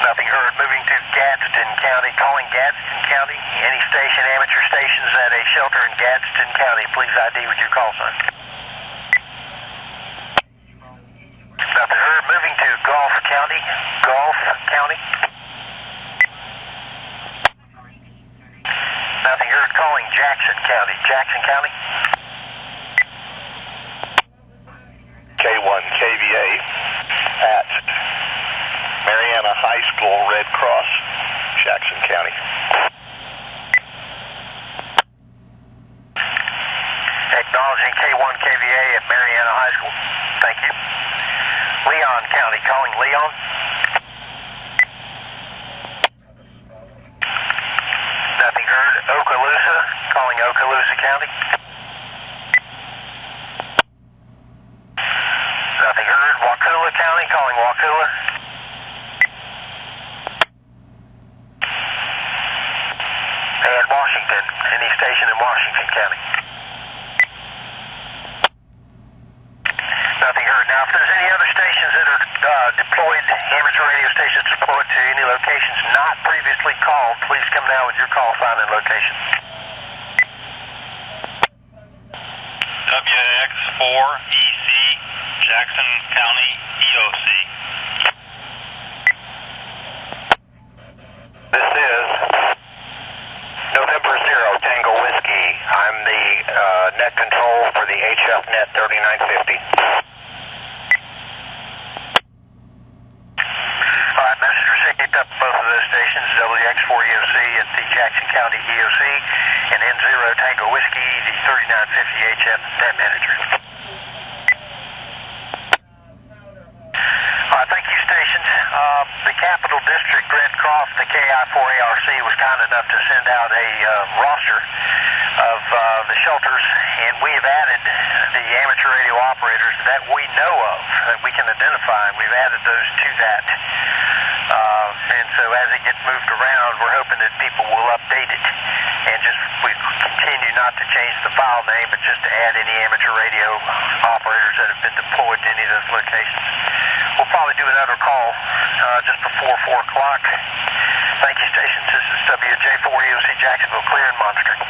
Nothing heard. Moving to Gadsden County. Calling Gadsden County. Any station, amateur stations at a shelter in Gadsden County, please ID with your call sign. Nothing heard. Moving to Gulf County. Gulf County. Nothing heard. Calling Jackson County. Jackson County. K1 KVA at Mariana High School, Red Cross, Jackson County. Acknowledging K1 KVA at Mariana High School. Thank you. Leon County. Calling Leon. Nothing heard. Okaloosa. Calling Okaloosa County. Nothing heard. Wakulla County. Calling Wakulla. And Washington, any station in Washington County. Nothing heard. Now, if there's any other stations that are deployed, amateur radio stations deployed to any locations not previously called, please come now with your call sign and location. WX4EC, Jackson County, EOC. This is November 0 Tango Whiskey. I'm the net control for the HF Net 3950. All right, message received up both of those stations, WX4EOC at the Jackson County EOC, and N0 Tango Whiskey, the 3950 HF Net Manager. All right, thank you, stations. The Capital District Red Cross, the KI4ARC, was kind enough to send out a roster of the shelters, and we have added the amateur radio operators that we know of, that we can identify, and we've added those to that. And so as it gets moved around, we're hoping that people will update it, and we continue not to change the file name, but just to add any amateur radio operators that have been deployed to any of those locations. We'll probably do another call just before 4 o'clock. Thank you, stations. This is WJ4EOC Jacksonville, clear and monitoring.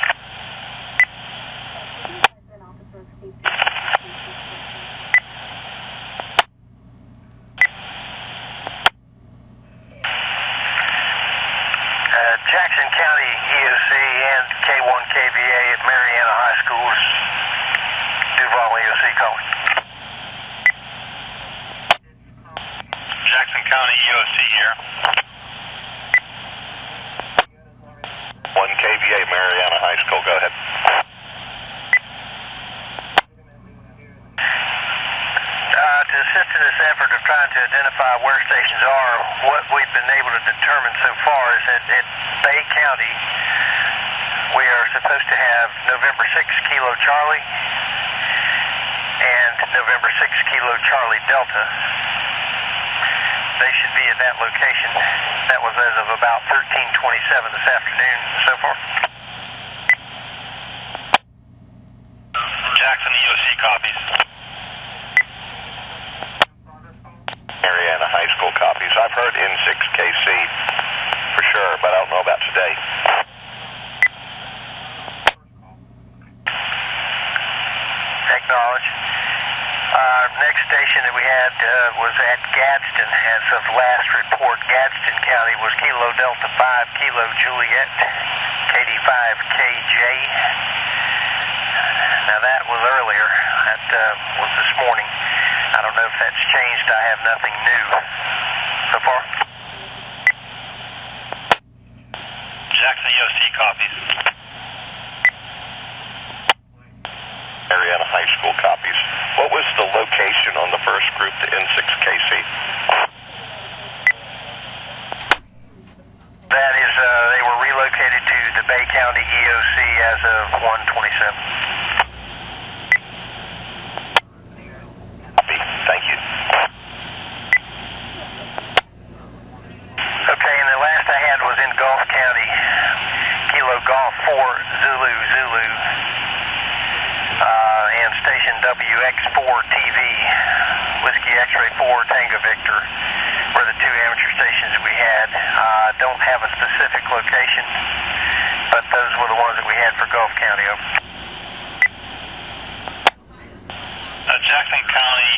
Jackson County EOC and K1KVA at Mariana High School's Duval EOC calling. Jackson County EOC here. 1 KVA Mariana High School, go ahead. To assist in this effort of trying to identify where stations are, what we've been able to determine so far is that at Bay County, we are supposed to have November 6 Kilo Charlie and November 6 Kilo Charlie Delta. They should be at that location. That was as of about 13:27 this afternoon so far. Jackson EOC copies. Mariana High School copies. I've heard N6KC for sure, but I don't know about today. Acknowledge. Next station that we had was at Gadsden. As of last report, Gadsden County was Kilo Delta 5 Kilo Juliet, KD5KJ. Now that was earlier. That was this morning. I don't know if that's changed. I have nothing new so far. Jackson EOC copies. Mariana High School copies. What was the location on the first group, the N6KC? That is, they were relocated to the Bay County EOC as of 1/27. Copy. Thank you. Okay, and the last I had was in Gulf County, Kilo Golf 4 Zulu Zulu, and station WX4TV, Whiskey X-Ray 4 Tango Victor, were the two amateur stations we had. Don't have a specific location, but those were the ones that we had for Gulf County. Over. Jackson County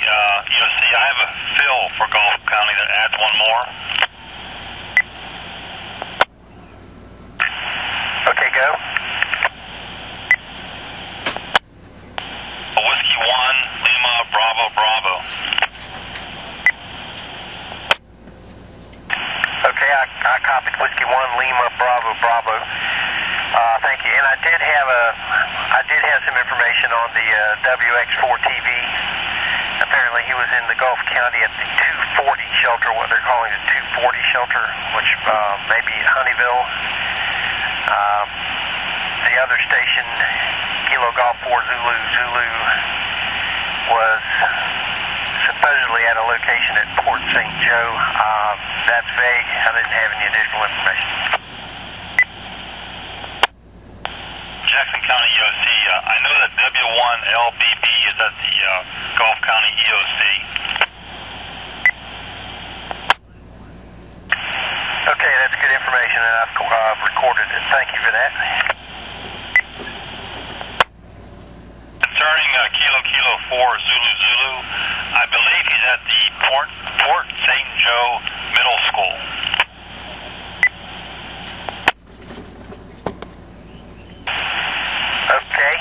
EOC, I have a fill for Gulf County that adds one more. Okay, go. Whiskey 1, Lima, Bravo, Bravo. Okay, I copied Whiskey 1, Lima, Bravo, Bravo. Thank you. And I did have some information on the WX4TV. Apparently he was in the Gulf County at the 240 shelter, what they're calling the 240 shelter, which may be Honeyville. The other station, Kilo Golf 4 Zulu Zulu, was supposedly at a location at Port St. Joe. That's vague. I didn't have any additional information. Jackson County EOC. I know that W1LBB is at the Gulf County EOC. Okay, that's good information, and I've recorded it. Thank you for that. Concerning Kilo 4 Zulu Zulu, I believe he's at the Port St. Joe Middle School. Okay,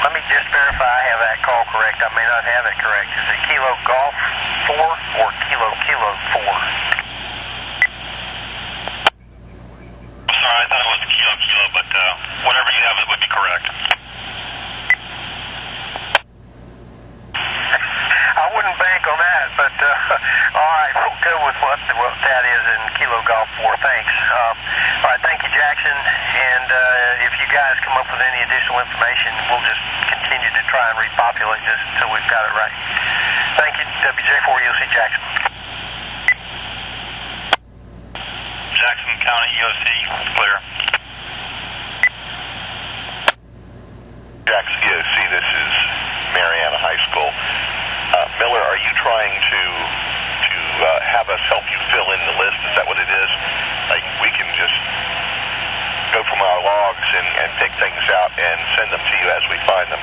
let me just verify I have that call correct. I may not have it correct. Is it Kilo Golf 4 or Kilo 4? Sorry, I thought it was Kilo, but whatever you have, it would be correct. I wouldn't bank on that, but all right, we'll go with what that is in Kilo Golf 4. Thanks. All right, thank you, Jackson. And if you guys come up with any additional information, we'll just continue to try and repopulate this until we've got it right. Thank you, WJ4 EOC Jackson. Jackson County EOC, clear. Jackson EOC, this is Mariana High School. Miller, are you trying to have us help you fill in the list? Is that what it is? Like, we can just go from our logs and pick things out and send them to you as we find them?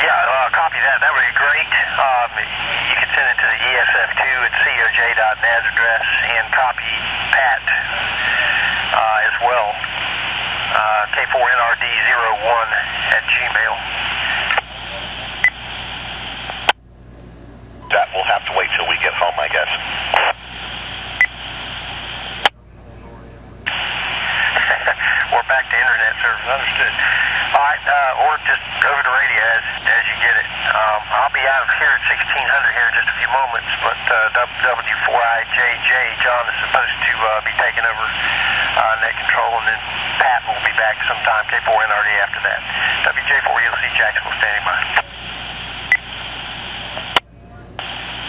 Yeah, copy that. That would be great. You can send it to the ESF2 at coj.net address and copy Pat as well. K4NRD01 at Gmail. That will have to wait till we get home, I guess. Or back to internet service. Understood. All right, or just over the radio as you get it. I'll be out of here at 1600 here in just a few moments, but W4IJJ, John, is supposed to be taking over net control, and then Pat will be back sometime, K4NRD after that. WJ4 EOC Jackson will standing by.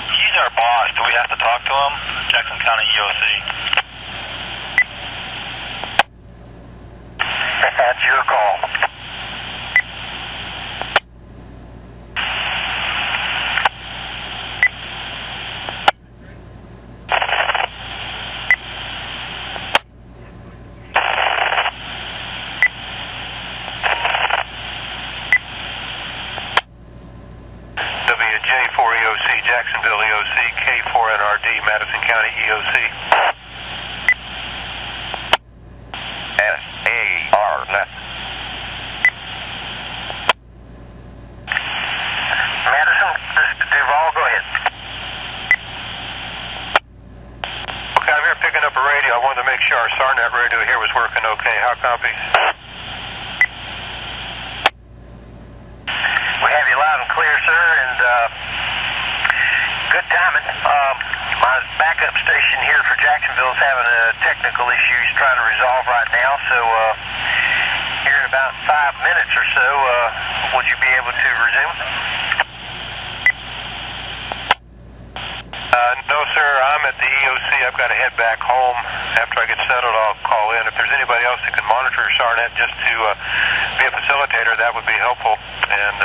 He's our boss. Do we have to talk to him? Jackson County EOC. That's your call. WJ4 EOC, Jacksonville EOC, K4NRD, Madison County EOC. SARNET. Madison, this is Duval. Go ahead. Okay, I'm here picking up a radio. I wanted to make sure our SARNET radio here was working okay. How copy? We have you loud and clear, sir, and good timing. My backup station here for Jacksonville is having a technical issue he's trying to resolve right now, so here in about 5 minutes or so, would you be able to resume? No, sir. I'm at the EOC. I've got to head back home. After I get settled, I'll call in. If there's anybody else that can monitor SARNET just to be a facilitator, that would be helpful. And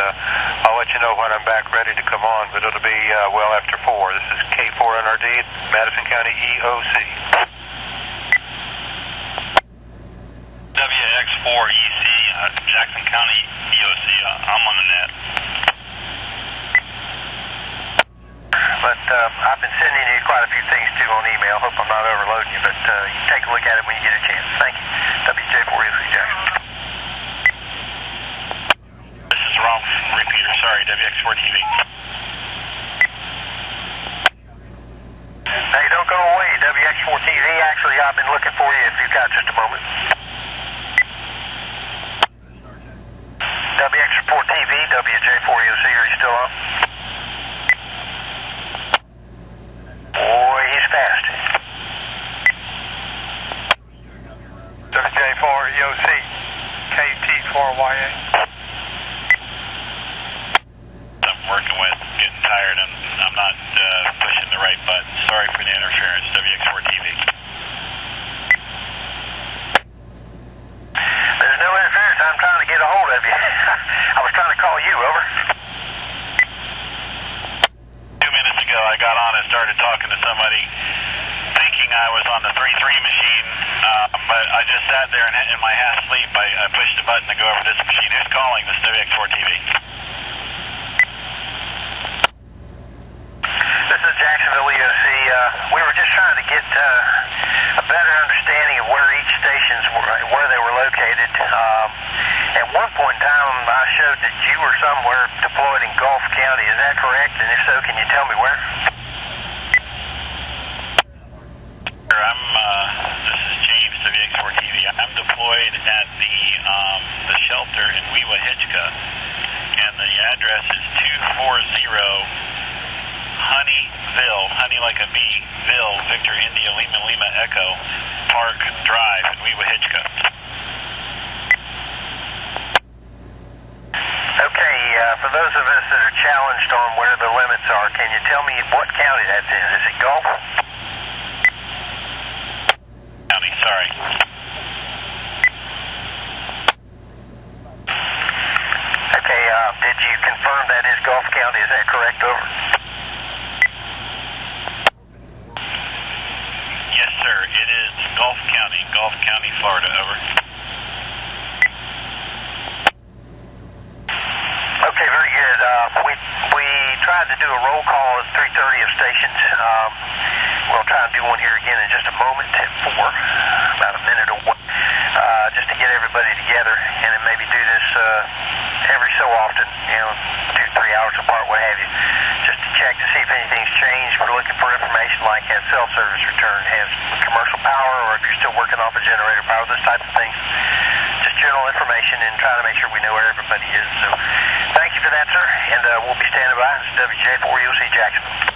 I'll let you know when I'm back ready to come on, but it'll be well after 4. This is K4NRD, Madison County EOC. WX4EC, Jackson County EOC. I'm on the net. But I've been sending you quite a few things, too, on email. Hope I'm not overloading you, but you can take a look at it when you get a chance. Thank you. WJ4 EOC Jackson. This is wrong repeater. Sorry, WX4 TV. Hey, don't go away, WX4 TV. Actually, I've been looking for you if you've got just a moment. WX4 TV, WJ4 EOC, are you still on? Boy, he's fast. WJ4 EOC, KT4YA. I'm working with, getting tired, and I'm not pushing the right button. Sorry for the interference. WX4 TV. recording machine, but I just sat there and in my half sleep, I pushed a button to go over this machine. Who's calling this WX4 TV? This is Jacksonville EOC. We were just trying to get a better understanding of where each stations where they were located. At one point in time, I showed that you were somewhere deployed in Gulf County. Is that correct? And if so, can you tell me where? This is James, WX4 TV. I'm deployed at the shelter in Weewahitchka, and the address is 240 Honeyville, honey like a bee, Ville, Victor, India, Lima, Lima, Echo, Park Drive in Weewahitchka. Okay, for those of us that are challenged on where the limits are, can you tell me what county that's in? Is it Gulf? County, sorry. Okay, did you confirm that is Gulf County? Is that correct? Over. Yes, sir. It is Gulf County, Florida. Over. Okay, very good. We tried to do a roll call at 3:30 of stations. We'll try and do one here again in just a moment at 4, about a minute or one, just to get everybody together, and then maybe do this every so often, 2-3 hours apart, what have you, just to check to see if anything's changed. We're looking for information like has cell service return, has commercial power, or if you're still working off of generator power, those types of things. Just general information and trying to make sure we know where everybody is. So thank you for that, sir, and we'll be standing by. This is WJ4EOC Jacksonville.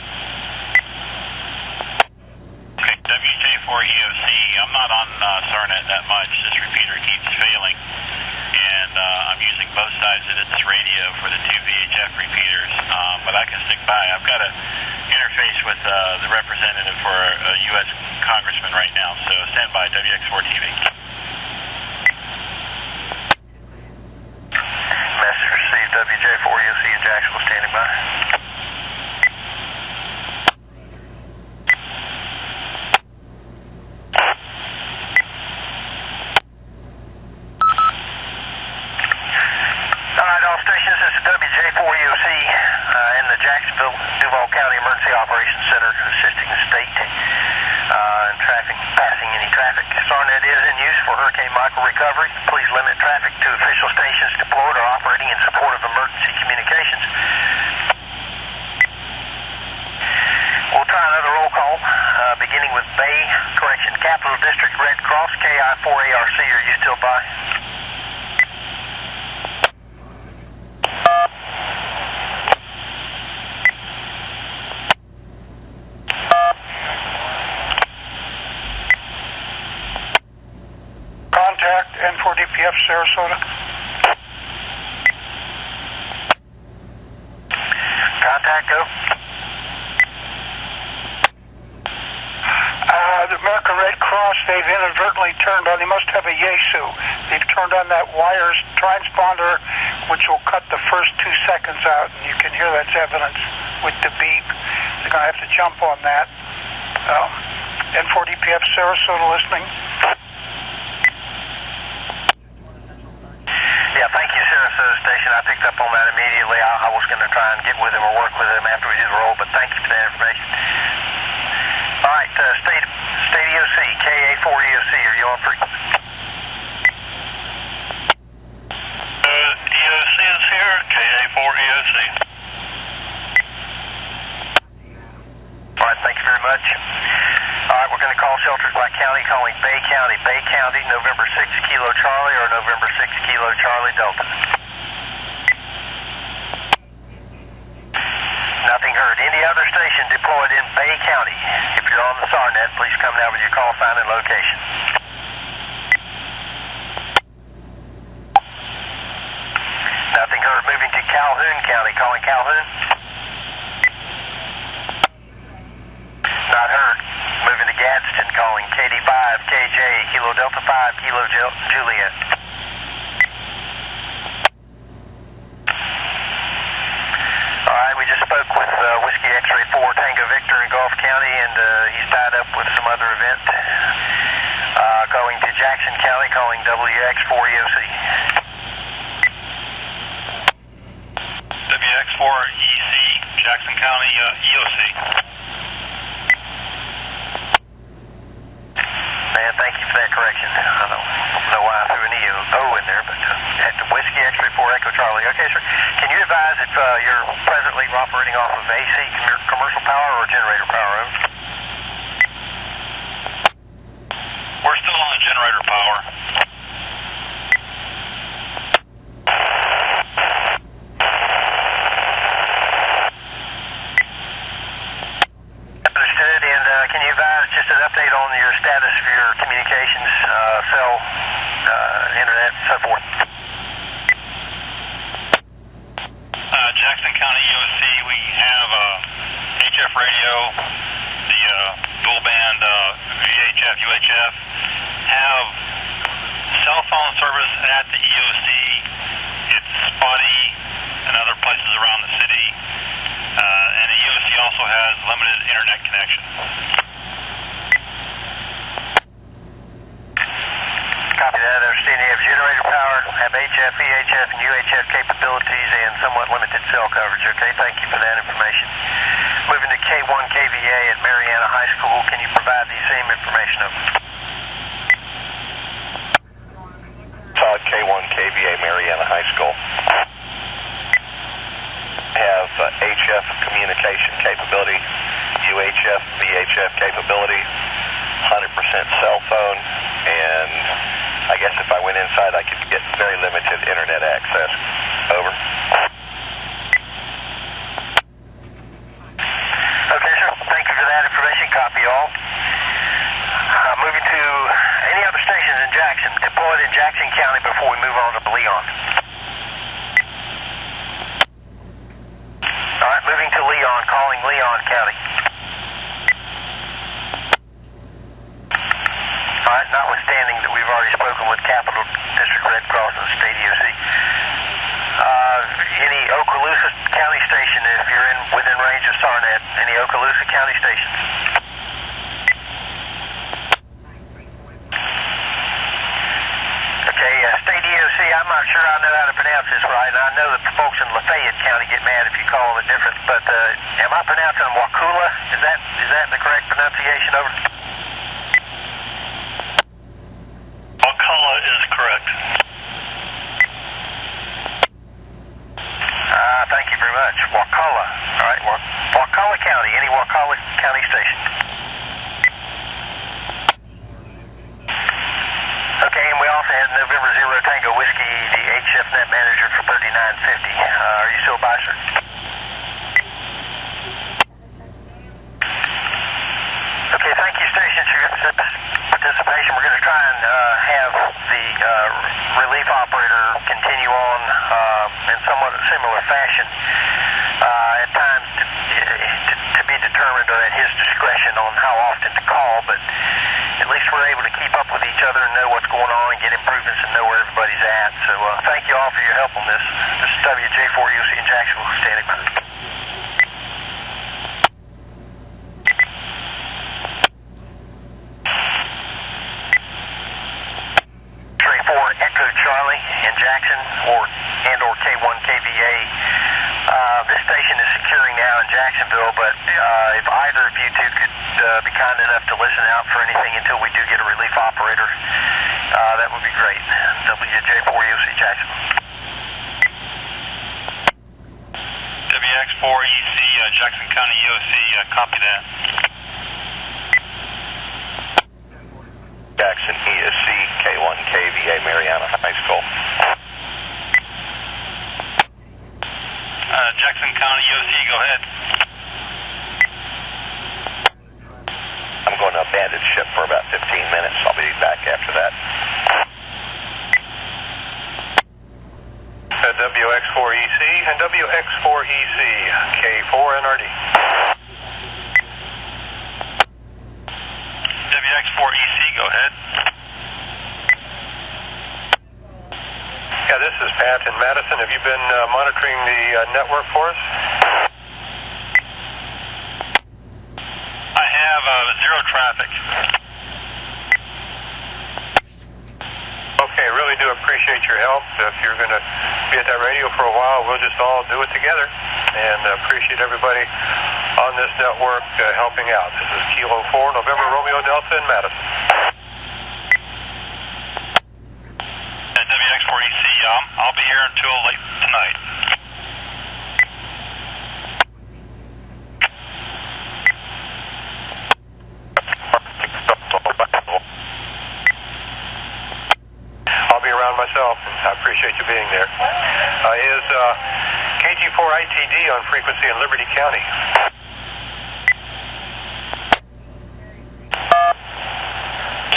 Okay, WJ4EOC, I'm not on SARNET that much. This repeater keeps failing, and I'm using both sides of this radio for the 2 VHF repeaters, but I can stick by. I've got to interface with the representative for a U.S. congressman right now, so stand by, WX4 TV. Message received, WJ4EOC in Jacksonville, standing by. WJ4EOC in the Jacksonville Duval County Emergency Operations Center, assisting the state in passing any traffic. SARNET is in use for Hurricane Michael recovery. Please limit traffic to official stations deployed or operating in support of emergency communications. We'll try another roll call, beginning with Capital District Red Cross, KI4ARC. Are you still by? Contact N4DPF Sarasota. Contact, go. The American Red Cross, they've inadvertently turned on, they must have a Yaesu. They've turned on that wires transponder, which will cut the first 2 seconds out, and you can hear that's evidence with the beep. They're going to have to jump on that. N4DPF Sarasota listening. Yeah, thank you, Sarasota Station. I picked up on that immediately. I was going to try and get with him or work with him after we do the roll, but thank you for that information. All right, State EOC, KA4EOC, are you on frequency? EOC is here, KA4EOC. All right, thank you very much. All right, we're going to call shelters by county, calling Bay County. Bay County, November 6 Kilo Charlie or November 6 Kilo Charlie Delta. Nothing heard. Any other station deployed in Bay County? If you're on the SARNET, please come down with your call sign and location. Nothing heard. Moving to Calhoun County, calling Calhoun. Not heard. Moving to Gadsden, calling KD5, KJ, Kilo Delta 5, Kilo Juliet. Alright, we just spoke with Whiskey X-Ray 4 Tango Victor in Gulf County, and he's tied up with some other event. Jackson County, calling WX4EOC. WX4EC, Jackson County, EOC. Man, thank you for that correction. I don't know why I threw an O in there, but Whiskey X-ray 4 Echo Charlie. Okay, sir. Can you advise if you're presently operating off of AC commercial power or generator power? We're still on the generator power. Understood. And can you advise just an update on your status for your communications, cell, internet, and so forth? Jackson County EOC, we have HF radio, the dual band VHF, UHF, have cell phone service at the EOC. It's spotty in other places around the city, and the EOC also has limited internet connection. Copy that. Understand you have generator power, have HF, VHF, and UHF capabilities, and somewhat limited cell coverage. Okay, thank you for that information. Moving to K1 KVA at Mariana High School, can you provide the same information over? Solid K1 KVA Mariana High School. Have HF communication capability, UHF, VHF capability, 100% cell phone, and I guess if I went inside I could get very limited internet access. Over. Okay, sir. Thank you for that information. Copy all. Moving to any other stations in Jackson, deployed in Jackson County before we move on to Leon. All right, moving to Leon, calling Leon County. All right, notwithstanding that we've already spoken with Capital District Red Cross and the State EOC. Any Okaloosa County station, if you're within range of SARNET, any Okaloosa County stations? Okay, State EOC, I'm not sure I know how to pronounce this right, and I know that the folks in Lafayette County get mad if you call them different, but am I pronouncing Wakula? Is that the correct pronunciation? Over? Wakala is correct. Thank you very much. Wakala. All right, Wakala County. Any Wakala County station? Okay, and we also had November Zero Tango Whiskey, the HF Net Manager for 3950. Are you still by, sir? Okay, thank you, stations, for your participation. We're going to try and have the relief operator continue on in somewhat similar fashion. At times to be determined at his discretion on how often to call, but at least we're able to keep up with each other and know what's going on and get improvements and know where everybody's at. So thank you all for your help on this. This is WJ4EOC in Jacksonville, standing by. Echo Charlie in Jackson or K1 KVA. This station is securing now in Jacksonville, but if either of you two could be kind enough to listen out for anything until we do get a relief operator, that would be great. WJ4EOC Jackson. WX4EC, Jackson County EOC, copy that. Jackson ESC, K1 KVA Mariana High School. Jackson County EOC, go ahead. I'm going to abandon ship for about 15 minutes. I'll be back after that. WX4EC and WX4EC, K4NRD. WX4EC, go ahead. Yeah, this is Pat in Madison. Have you been monitoring the network for us? I have zero traffic. appreciate your help. If you're going to be at that radio for a while, we'll just all do it together. And appreciate everybody on this network helping out. This is Kilo 4, November Romeo Delta in Madison. WX4EC, I'll be here until late tonight. I'll be around myself. I appreciate you being there. Is KG4ITD on frequency in Liberty County?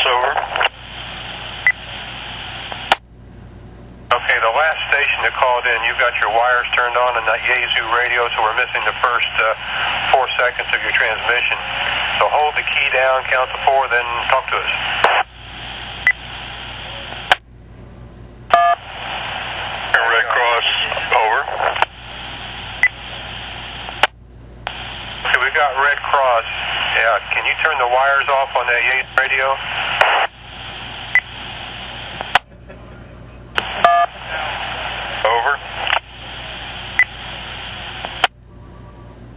Over. Okay, the last station that called in, you've got your wires turned on in that Yaesu radio, so we're missing the first 4 seconds of your transmission. So hold the key down, count to 4, then talk to us. Red Cross, over. Okay, we got Red Cross. Yeah, can you turn the wires off on that Yaesu radio? Over.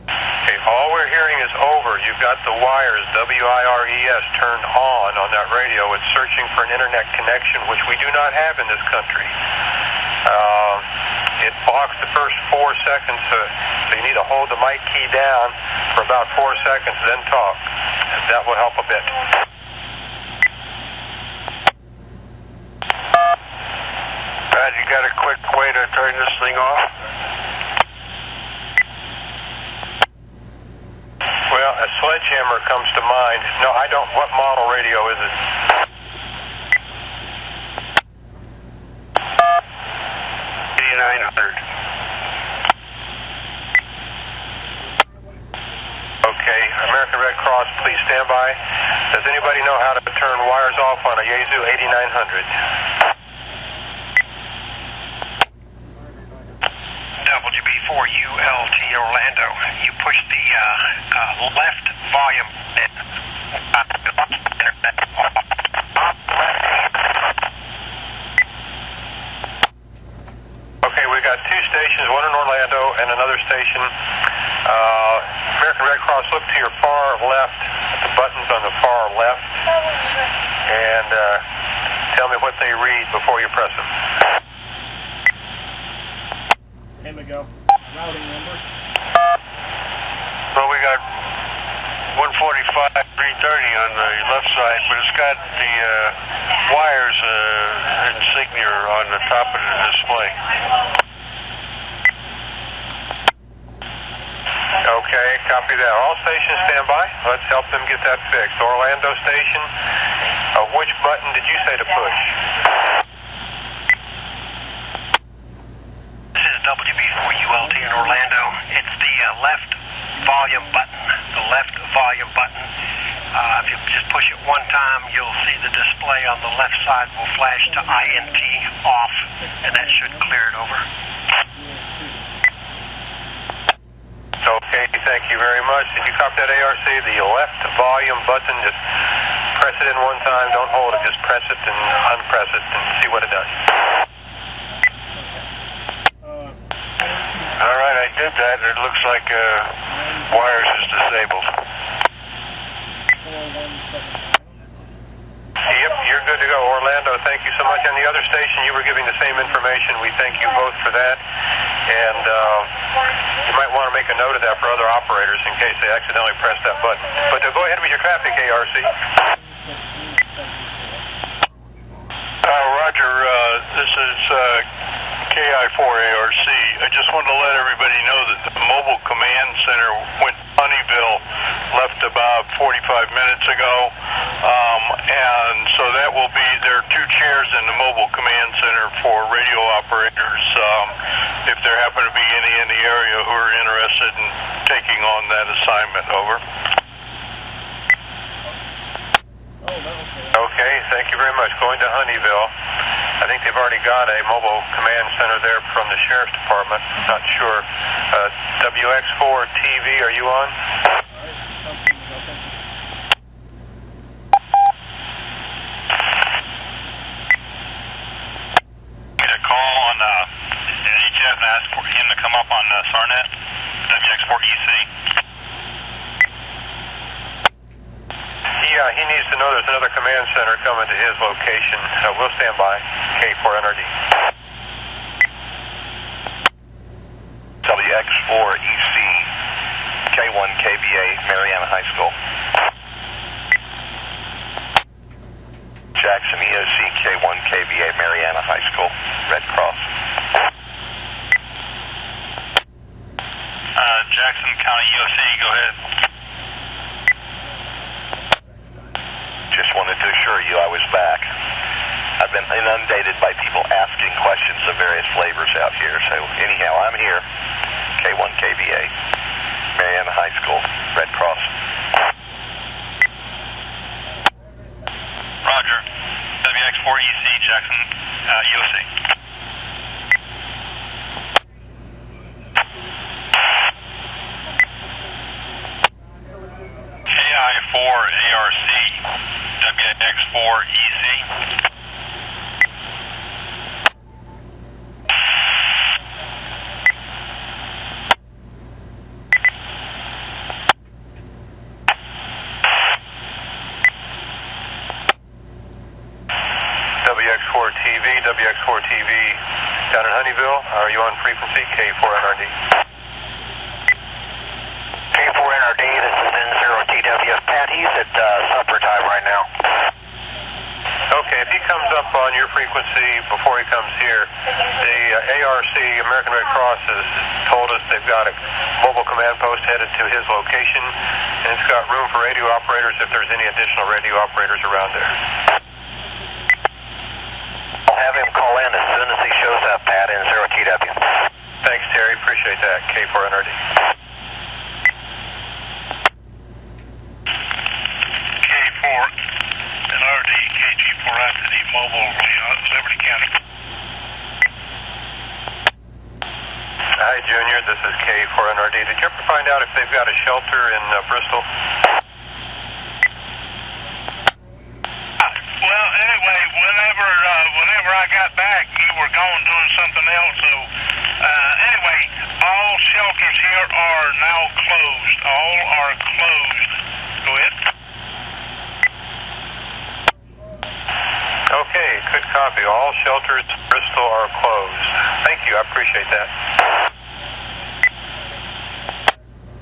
Okay, all we're hearing is over. You've got the wires, WIRES, turned on that radio. It's searching for an internet connection, which we do not have in this country. It blocks the first 4 seconds, so you need to hold the mic key down for about 4 seconds, then talk. That will help a bit. Brad, you got a quick way to turn this thing off? Well, a sledgehammer comes to mind. No, I don't. What model radio is it? Okay, American Red Cross, please stand by. Does anybody know how to turn wires off on a Yaesu 8900? WB4ULT Orlando. You push the left volume. Okay, we got 2 stations, one in Orlando and another station. American Red Cross, look to your far left, the buttons on the far left, and tell me what they read before you press them. Here we go. Routing number. Well, we got 145, 330 on the left side, but it's got the wires insignia on the top of the display. Okay, copy that. All stations stand by. Let's help them get that fixed. Orlando station, which button did you say to push? This is WB4ULT in Orlando. It's the left volume button. The left volume button. If you just push it one time, you'll see the display on the left side will flash to INT off, and that should clear it over. Okay, thank you very much. Did you copy that, ARC? The left volume button, just press it in one time. Don't hold it. Just press it and unpress it and see what it does. All right, I did that. It looks like wires is disabled. Yep, you're good to go. Orlando, thank you so much. On the other station, you were giving the same information. We thank you both for that. And you might want to make a note of that for other operators in case they accidentally press that button. But go ahead with your traffic, ARC. Roger, this is KI4ARC. I just wanted to let everybody know that the mobile command center went to Honeyville, left about 45 minutes ago. And so that will be, there are 2 chairs in the mobile command center for radio operators, if there happen to be any in the area who are interested in taking on that assignment. Over. Okay, thank you very much. Going to Honeyville. I think they've already got a mobile command center there from the Sheriff's Department. Not sure. WX4 TV, are you on? another command center coming to his location. We'll stand by. K4NRD. WX4EC, K1KBA, Mariana High School. Jackson EOC, K1KBA, Mariana High School, Red Cross. Jackson County EOC, go ahead. Just wanted to assure you I was back. I've been inundated by people asking questions of various flavors out here, so anyhow, I'm here. K1KBA, Mariana High School, Red Cross. Roger. WX4EC, Jackson EOC. KI4ARC, WX4EC. WX4TV, WX4TV down in Honeyville. Are you on frequency? K4NRD. K4NRD, this is N0TW. Pat, he's at supper time right now. Okay, if he comes up on your frequency before he comes here, the ARC, American Red Cross, has told us they've got a mobile command post headed to his location, and it's got room for radio operators if there's any additional radio operators around there. I'll have him call in as soon as he shows up, Pat, N0TW. Thanks, Terry. Appreciate that. K4NRD. K4NRD, KG4ITD, mobile, Liberty County. Hi, Junior. This is K4NRD. Did you ever find out if they've got a shelter in Bristol? Well, anyway, whenever I got back, you were gone doing something else. So, anyway, all shelters here are now closed. All are closed. Go ahead. Okay, good copy. All shelters in Bristol are closed. Thank you. I appreciate that.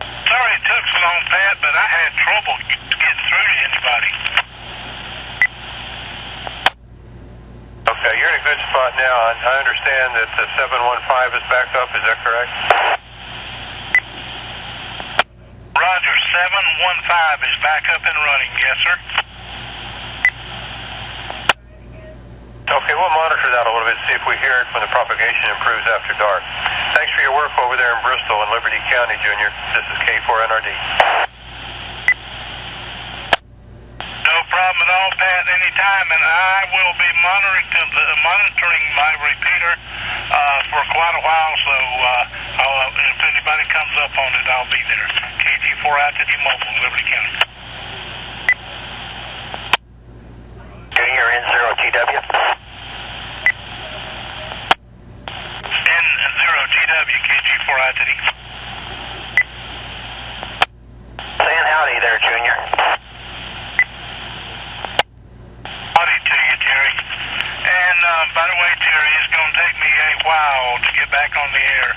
Sorry it took so long, Pat, but I had trouble getting through to anybody. Okay, you're in a good spot now. I understand that the 715 is back up. Is that correct? Roger, 715 is back up and running. Yes, sir. Okay, we'll monitor that a little bit, see if we hear it when the propagation improves after dark. Thanks for your work over there in Bristol and Liberty County, Junior. This is K4NRD. No problem at all, Pat, anytime, and I will be monitoring my repeater for quite a while, so if anybody comes up on it, I'll be there. KG4ITD Mobile, Liberty County. Junior N0TW. N0TW, KG4ITD. Saying howdy there, Junior. Howdy to you, Terry. And by the way, Terry, it's going to take me a while to get back on the air.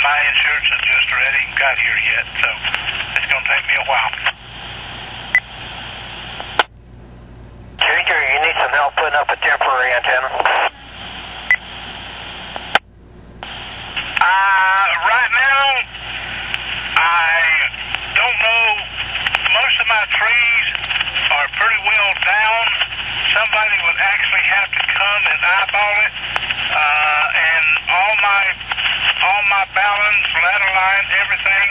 My insurance adjuster hasn't got here yet, so it's going to take me a while. Junior, you need some help putting up a temporary antenna? Right now, I don't know. Most of my trees are pretty well down. Somebody would actually have to come and eyeball it. And all my balance, ladder line, everything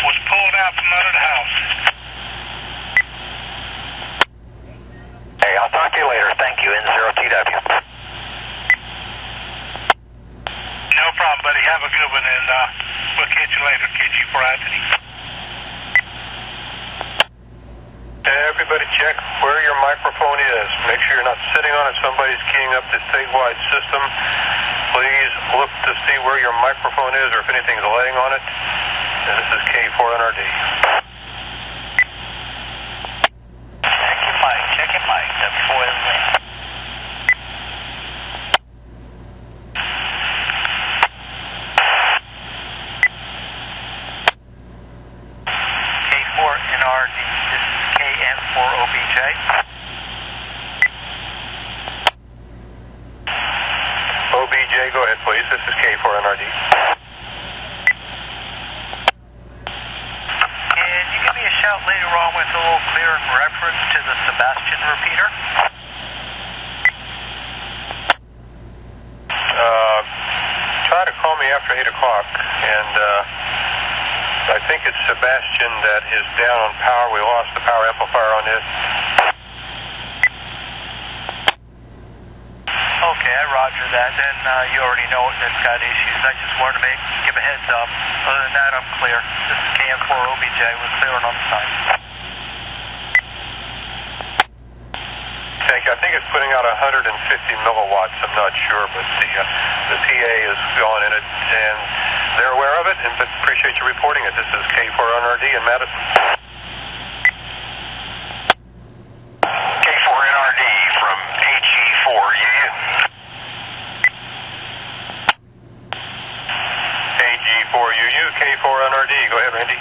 was pulled out from under the house. Hey, I'll talk to you later. Thank you, N0TW. No problem, buddy. Have a good one, and we'll catch you later, KG4ITD. Everybody check where your microphone is. Make sure you're not sitting on it. Somebody's keying up the statewide system. Please look to see where your microphone is or if anything's laying on it. And this is K4NRD. Thank you, Mike. K4NRD. Can you give me a shout later on with a little clear in reference to the Sebastian repeater? Try to call me after 8 o'clock, and I think it's Sebastian that is down on power. We lost the power amplifier on this. Okay, I roger that. Then you already know it's got issues. I just wanted to give a heads up. Other than that, I'm clear. This is KM4OBJ. We're clearing on the side. Thank you. I think it's putting out 150 milliwatts. I'm not sure, but the PA is gone in it, and they're aware of it, but appreciate you reporting it. This is K4NRD in Madison. K4NRD from AG4UU. AG4UU, K4NRD. Go ahead, Randy.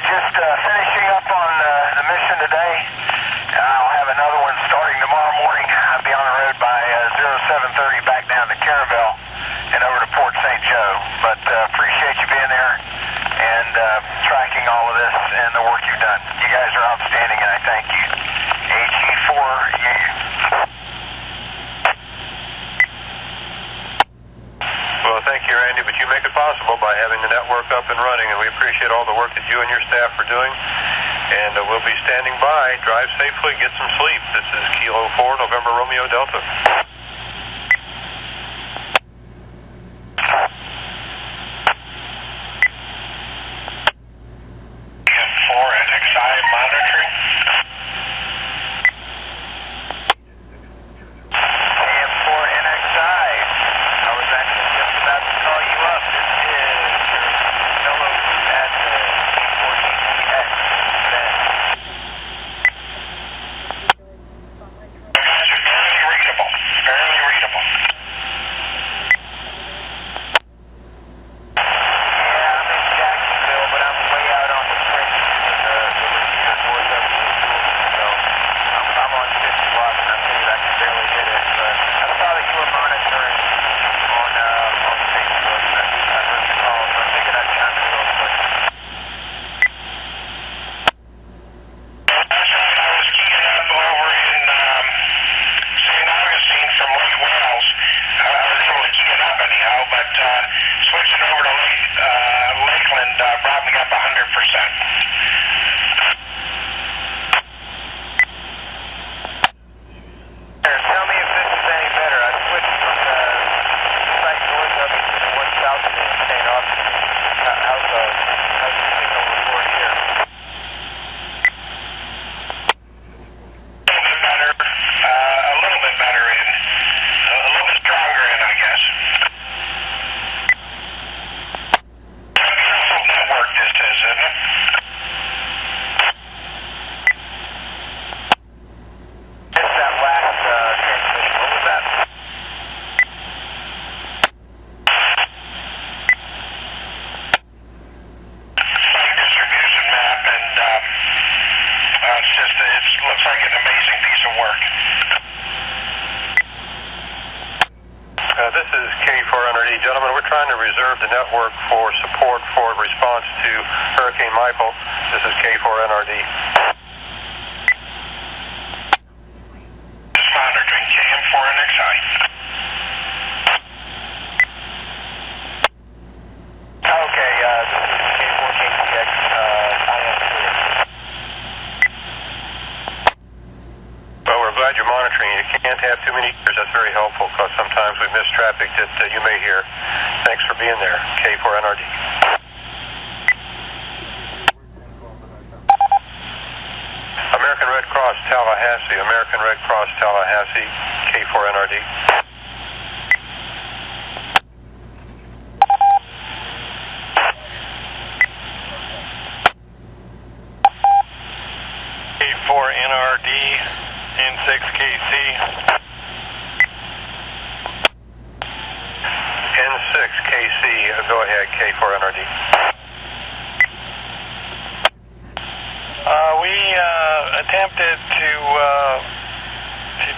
Just finishing up on the mission today. I'll have another one starting tomorrow morning. I'll be on the road by 0730 back down to Caravel and over to Port St. Joe. But appreciate you being there and tracking all of this and the work you've done. You guys are outstanding, and I thank you. AG4UU. Well, thank you, Randy, but you make it possible by having the network up and running, and we appreciate all the work that you and your staff are doing, and we'll be standing by. Drive safely, get some sleep. This is Kilo 4, November Romeo Delta. KM4NXI monitoring. KM4NXI. I was actually just about to call you up. This is your fellow at the T4TX. Barely readable. Yeah, I'm in Jacksonville, but I'm way out on the fringes of the repeater for WB. So I'm on 50 watts, and I figured I could barely hit it. But I saw that you were monitoring on Facebook, and I heard the call, so I figured I'd chime in real quick. I was keying up over in St. Augustine from Lake Wales. I was able to key it up anyhow, but switching over to Lakeland brought me up 100%. Tell me if this is any better. I switched from the site north of it to the one south of St. Augustine. How's the signal report here? A little bit better in. A little bit stronger in, I guess. Beautiful network this is, isn't it? Missed that last transmission. What was that? Site distribution map, and it looks like an amazing piece of work. This is K4NRD. Gentlemen, we're trying to reserve the network for support for response to Hurricane Michael. This is K4NRD. Just monitoring KM4NXI. Okay, this is K4KTX IM3. Well, we're glad you're monitoring. You can't have too many years. That's very helpful because sometimes we miss traffic that you may hear. Thanks for being there, K4NRD. American Red Cross Tallahassee, American Red Cross Tallahassee, K4NRD. K4NRD, N6KC. N6KC, go ahead, K4NRD. We attempted to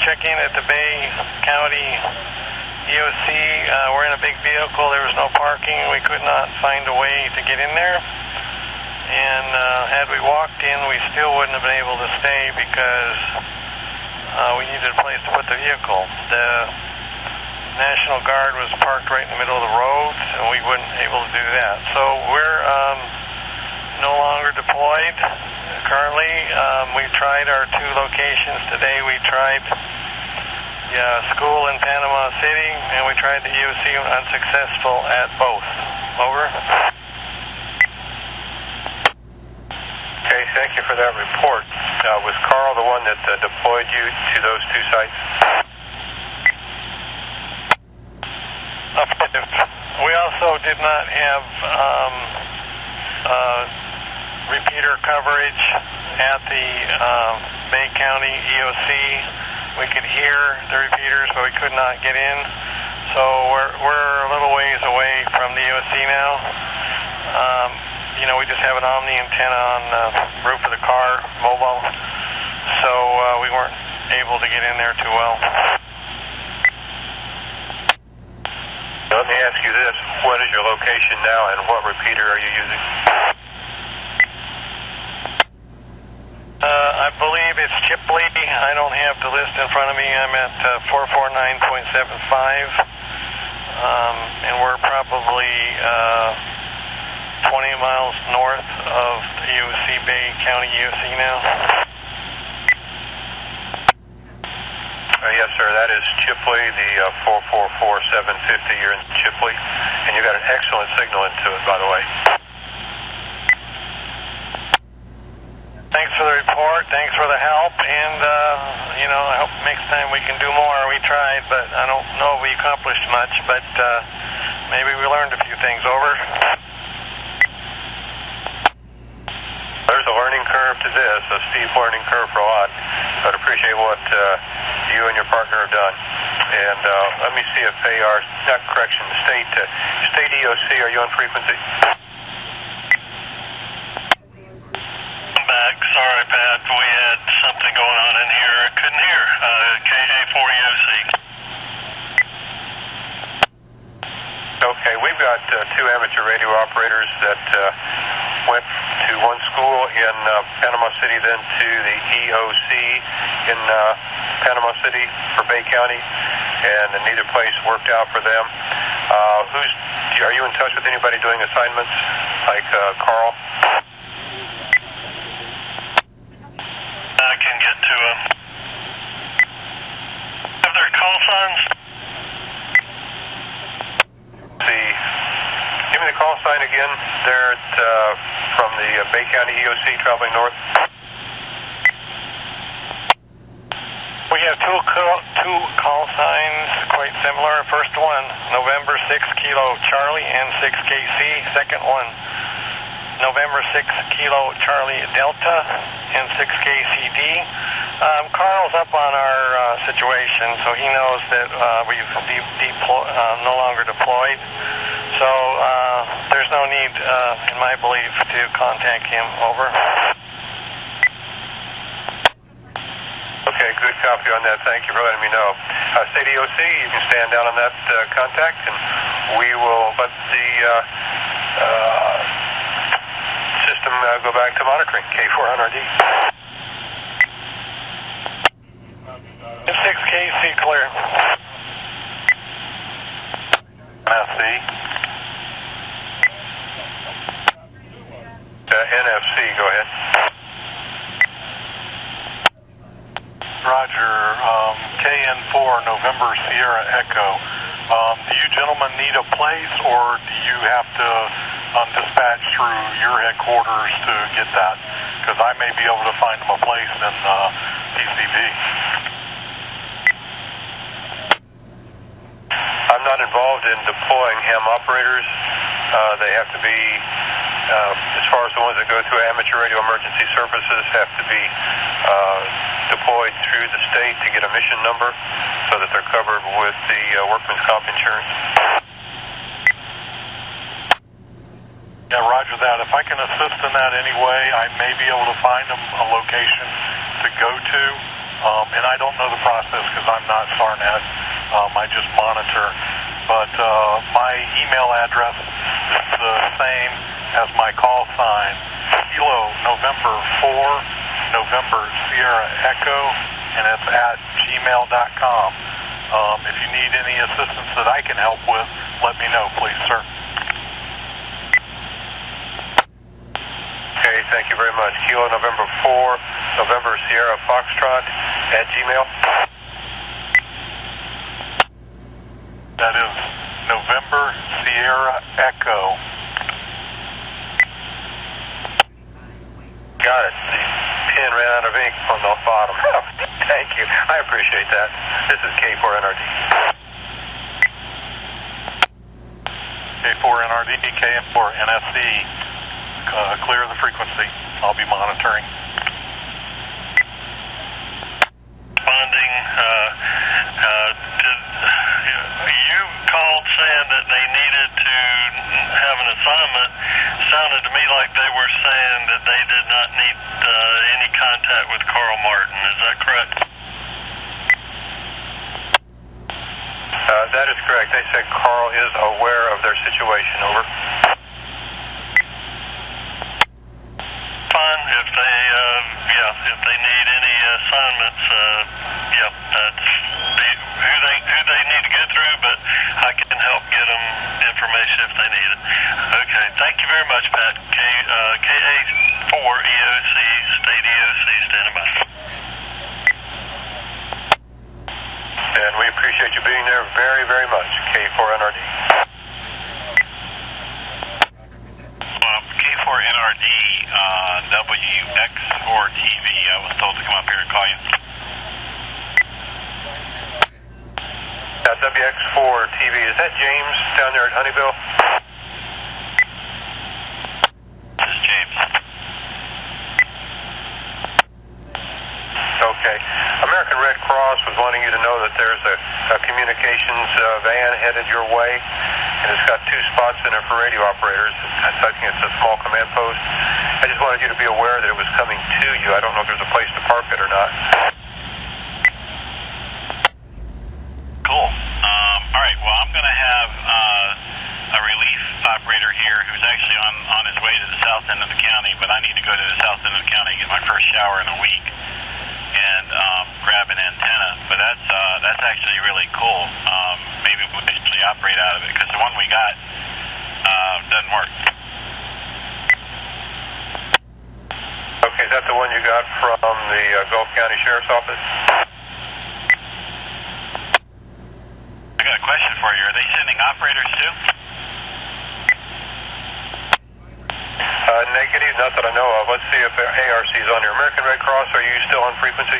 check in at the Bay County EOC, we're in a big vehicle. There was no parking. We could not find a way to get in there. And had we walked in, we still wouldn't have been able to stay because we needed a place to put the vehicle. The National Guard was parked right in the middle of the road, and we weren't able to do that. So we're no longer deployed currently. We tried our 2 locations today. We tried the school in Panama City, and we tried the EOC, unsuccessful at both. Over. Okay, thank you for that report. Was Carl the one that deployed you to those 2 sites? We also did not have repeater coverage at the Bay County EOC. We could hear the repeaters, but we could not get in. So we're a little ways away from the EOC now. We just have an Omni antenna on the roof of the car, mobile, so we weren't able to get in there too well. Let me ask you this. What is your location now, and what repeater are you using? I believe it's Chipley. I don't have the list in front of me. I'm at 449.75, and we're probably 20 miles north of the EOC, Bay County EOC now. Yes, sir. That is Chipley, the 444-750. You're in Chipley, and you got an excellent signal into it, by the way. Thanks for the report. Thanks for the help, and I hope next time we can do more. We tried, but I don't know if we accomplished much, but maybe we learned a few things. Over. There's a learning curve to this, a steep learning curve for a lot, but appreciate what you and your partner have done. And let me see if they are, state EOC, are you on frequency? I'm back. Sorry, Pat. We had something going on in here. I couldn't hear. KA4 EOC. Okay, we've got 2 amateur radio operators that went to one school in Panama City, then to the EOC in Panama City for Bay County, and neither place worked out for them. Are you in touch with anybody doing assignments like Carl? I can get to them. Have their call signs? Give me the call sign again. They're from the Bay County EOC traveling north. We have two call signs, quite similar. First one, November 6 Kilo Charlie and 6 KC. Second one, November 6 Kilo Charlie Delta and 6 KCD. Carl's up on our situation, so he knows that we've no longer deployed. So there's no need, in my belief, to contact him. Over. Okay, good copy on that. Thank you for letting me know. State EOC, you can stand down on that contact, and we will let the system go back to monitoring. K400D. 6KC clear. NFC. NFC, go ahead. Roger. KN4, November Sierra Echo. Do you gentlemen need a place, or do you have to dispatch through your headquarters to get that? Because I may be able to find them a place in PCB. I'm not involved in deploying ham operators. They have to be, as far as the ones that go through Amateur Radio Emergency Services, have to be deployed through the state to get a mission number so that they're covered with the workman's comp insurance. Yeah, roger that. If I can assist in that anyway, I may be able to find them a location to go to. And I don't know the process because I'm not SARNET. I just monitor. But my email address is the same as my call sign, Kilo November 4, November Sierra Echo, and it's at gmail.com. If you need any assistance that I can help with, let me know, please, sir. Okay, thank you very much. Kilo November 4, November Sierra Foxtrot at Gmail. That is November Sierra Echo. Got it. The pen ran out of ink on the bottom. Thank you. I appreciate that. This is K4NRD. K4NRD, KM4NSE. Clear the frequency. I'll be monitoring. Responding, you called saying that they needed to have an assignment. Sounded to me like they were saying that they did not need any contact with Carl Martin. Is that correct? That is correct. They said Carl is aware of their situation. Over. Fine. If they need any assignments, that's who they need to go through, but I can help get them information if they need it. Okay. Thank you very much, Pat. KA4 EOC, State EOC, standing by. And we appreciate you being there very, very much. K4NRD. K4NRD, WX4 TV. I was told to come up here and call you. WX4 TV. Is that James down there at Honeyville? This is James. Okay. American Red Cross was wanting you to know that there's a communications van headed your way, and it's got 2 spots in it for radio operators. I think it's a small command post. I just wanted you to be aware that it was coming to you. I don't know if there's a place to park it or not. Cool. All right. Well, I'm going to have a relief operator here who's actually on his way to the south end of the county, but I need to go to the south end of the county and get my first shower in a week and grab an antenna. But that's actually really cool. Maybe we'll actually operate out of it because the one we got doesn't work. Okay, is that the one you got from the Gulf County Sheriff's Office? I got a question for you. Are they sending operators too? Negative, not that I know of. Let's see if ARC is on here. American Red Cross, are you still on frequency?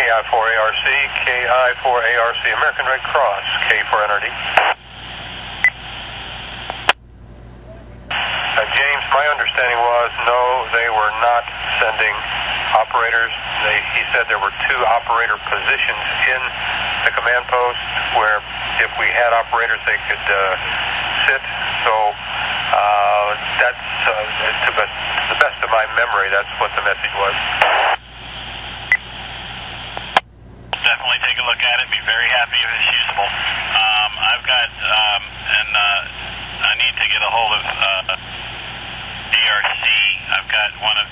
KI4ARC, KI4ARC, American Red Cross, K4NRD. James, my understanding was, no, they were not sending operators. He said there were 2 operator positions in the command post where if we had operators they could sit. So that's, to the best of my memory, that's what the message was. Definitely take a look at it. Be very happy if it's usable. I've got, I need to get a hold of ARC. I've got one of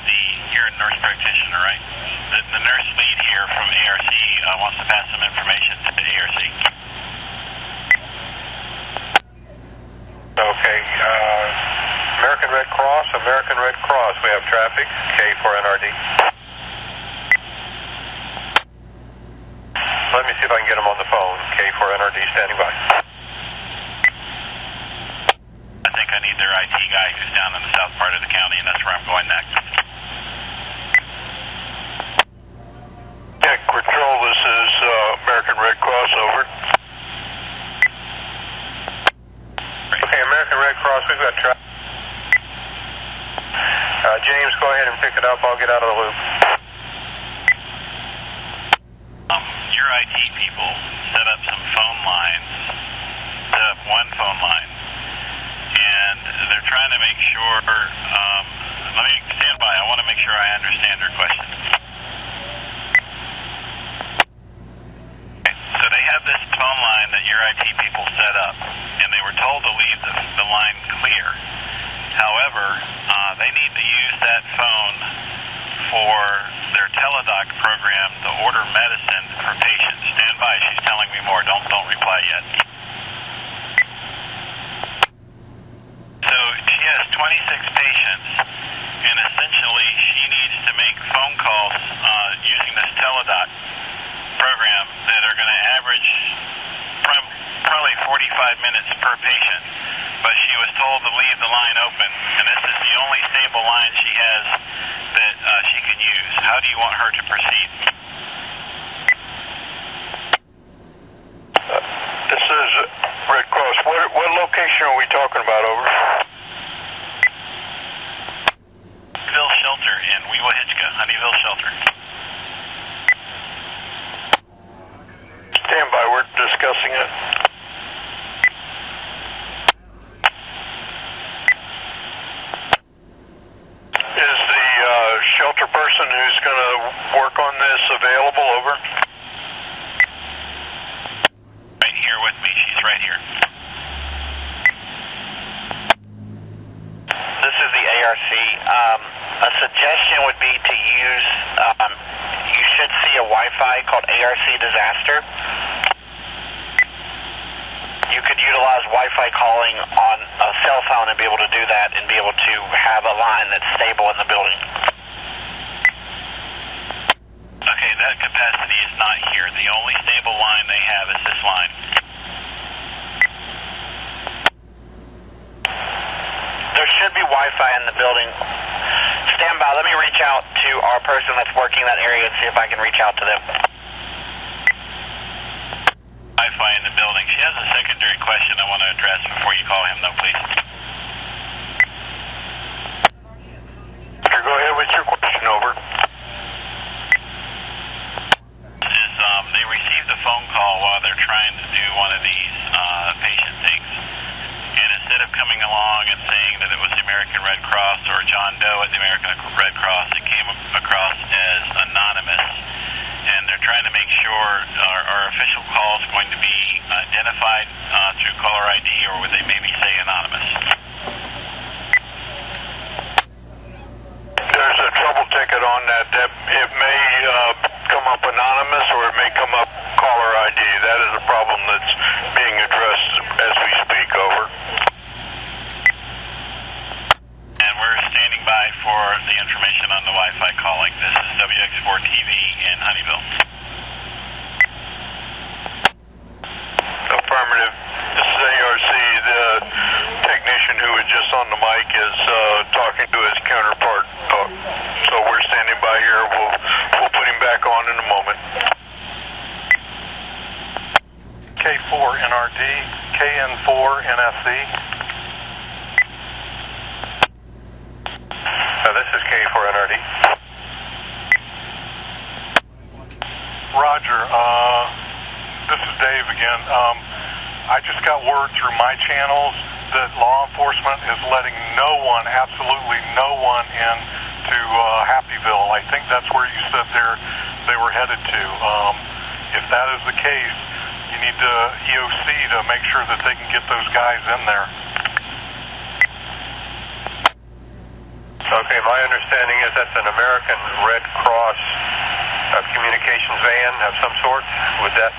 you're a nurse practitioner, right? The nurse lead here from ARC wants to pass some information to the ARC. Okay, American Red Cross, we have traffic, K4NRD. Let me see if I can get him on the phone, K4NRD standing by. I think I need their IT guy who's down in the south part of the county, and that's where I'm going next. Yeah, Control, this is American Red Cross, over. Okay, American Red Cross, we've got traffic. James, go ahead and pick it up. I'll get out of the loop. Your IT people set up some phone lines, set up one phone line, and they're trying to make sure, let me stand by, I want to make sure I understand her question. line clear. However, they need to use that phone for their teledoc program to order medicine for patients. Stand by. She's telling me more. Don't reply yet. So she has 26 patients, and essentially she needs to make phone calls using this teledoc program that are going to average probably 45 minutes per patient. But she was told to leave the line open, and this is the only stable line she has that she can use. How do you want her to proceed? This is Red Cross. What location are we talking about, over? Honeywell Shelter in Weewahitchka, Honeywell Shelter. Stand by, we're discussing it. Is the shelter person who's going to work on this available, over? Right here with me, she's right here. This is the ARC. A suggestion would be to use, you should see a Wi-Fi called ARC Disaster. You could utilize Wi-Fi calling on a cell phone and be able to do that and be able to have a line that's stable in the building. Okay, that capacity is not here. The only stable line they have is this line. There should be Wi-Fi in the building. Stand by. Let me reach out to our person that's working that area and see if I can reach out to them. Wi-Fi in the building. She has a secondary question I want to address before you call him, though, please. Go ahead with your question, over. They received a phone call while they're trying to do one of these patient things. And instead of coming along and saying that it was the American Red Cross or John Doe at the American Red Cross, it came across as anonymous. And they're trying to make sure our official call is going to be identified through caller ID, or would they maybe say anonymous? There's a trouble ticket on that. It may come up anonymous, or it may come up caller ID. That is a problem that's being addressed as we speak, over. And we're standing by for the information on the Wi-Fi calling. This is WX4 TV in Honeywell. Affirmative. This is ARC. The technician who was just on the mic is talking to his counterpart. So we're standing by here. We'll put him back on in a moment. K4 NRD, KN4 NSC. This is K4NRD. Roger. This is Dave again. I just got word through my channels that law enforcement is letting no one, absolutely no one, in to Happyville. I think that's where you said they were headed to. If that is the case, you need the EOC to make sure that they can get those guys in there. Okay, my understanding is that's an American Red Cross communications van of some sort. Would that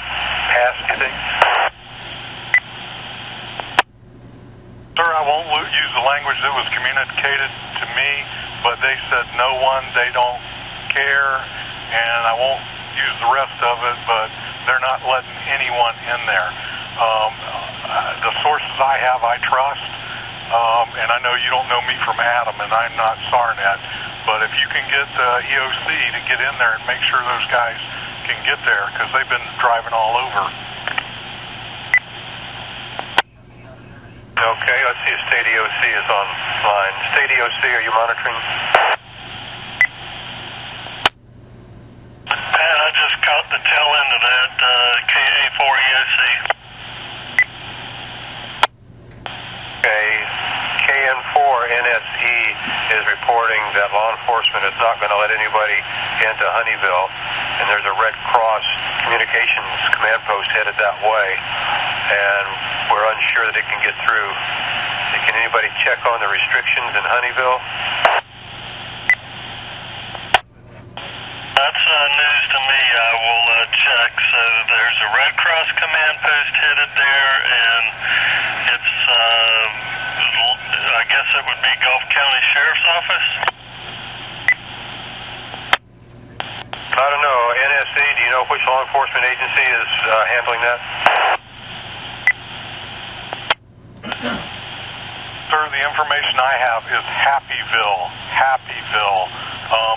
pass, do you think? Sir, I won't use the language that was communicated to me, but they said no one, they don't care, and I won't use the rest of it, but they're not letting anyone in there. The sources I have, I trust. And I know you don't know me from Adam, and I'm not SARNET, but if you can get the EOC to get in there and make sure those guys can get there, because they've been driving all over. Okay, let's see if State EOC is online. State EOC, are you monitoring? I just caught the tail end of that, KA4 EOC. Okay, KN4 NSE is reporting that law enforcement is not going to let anybody into Honeywell, and there's a Red Cross communications command post headed that way, and we're unsure that it can get through. Can anybody check on the restrictions in Honeyville? That's news to me. I will check. So there's a Red Cross command post headed there, and it's, I guess it would be Gulf County Sheriff's Office? I don't know. NSC, do you know which law enforcement agency is handling that? Sir, the information I have is Happyville,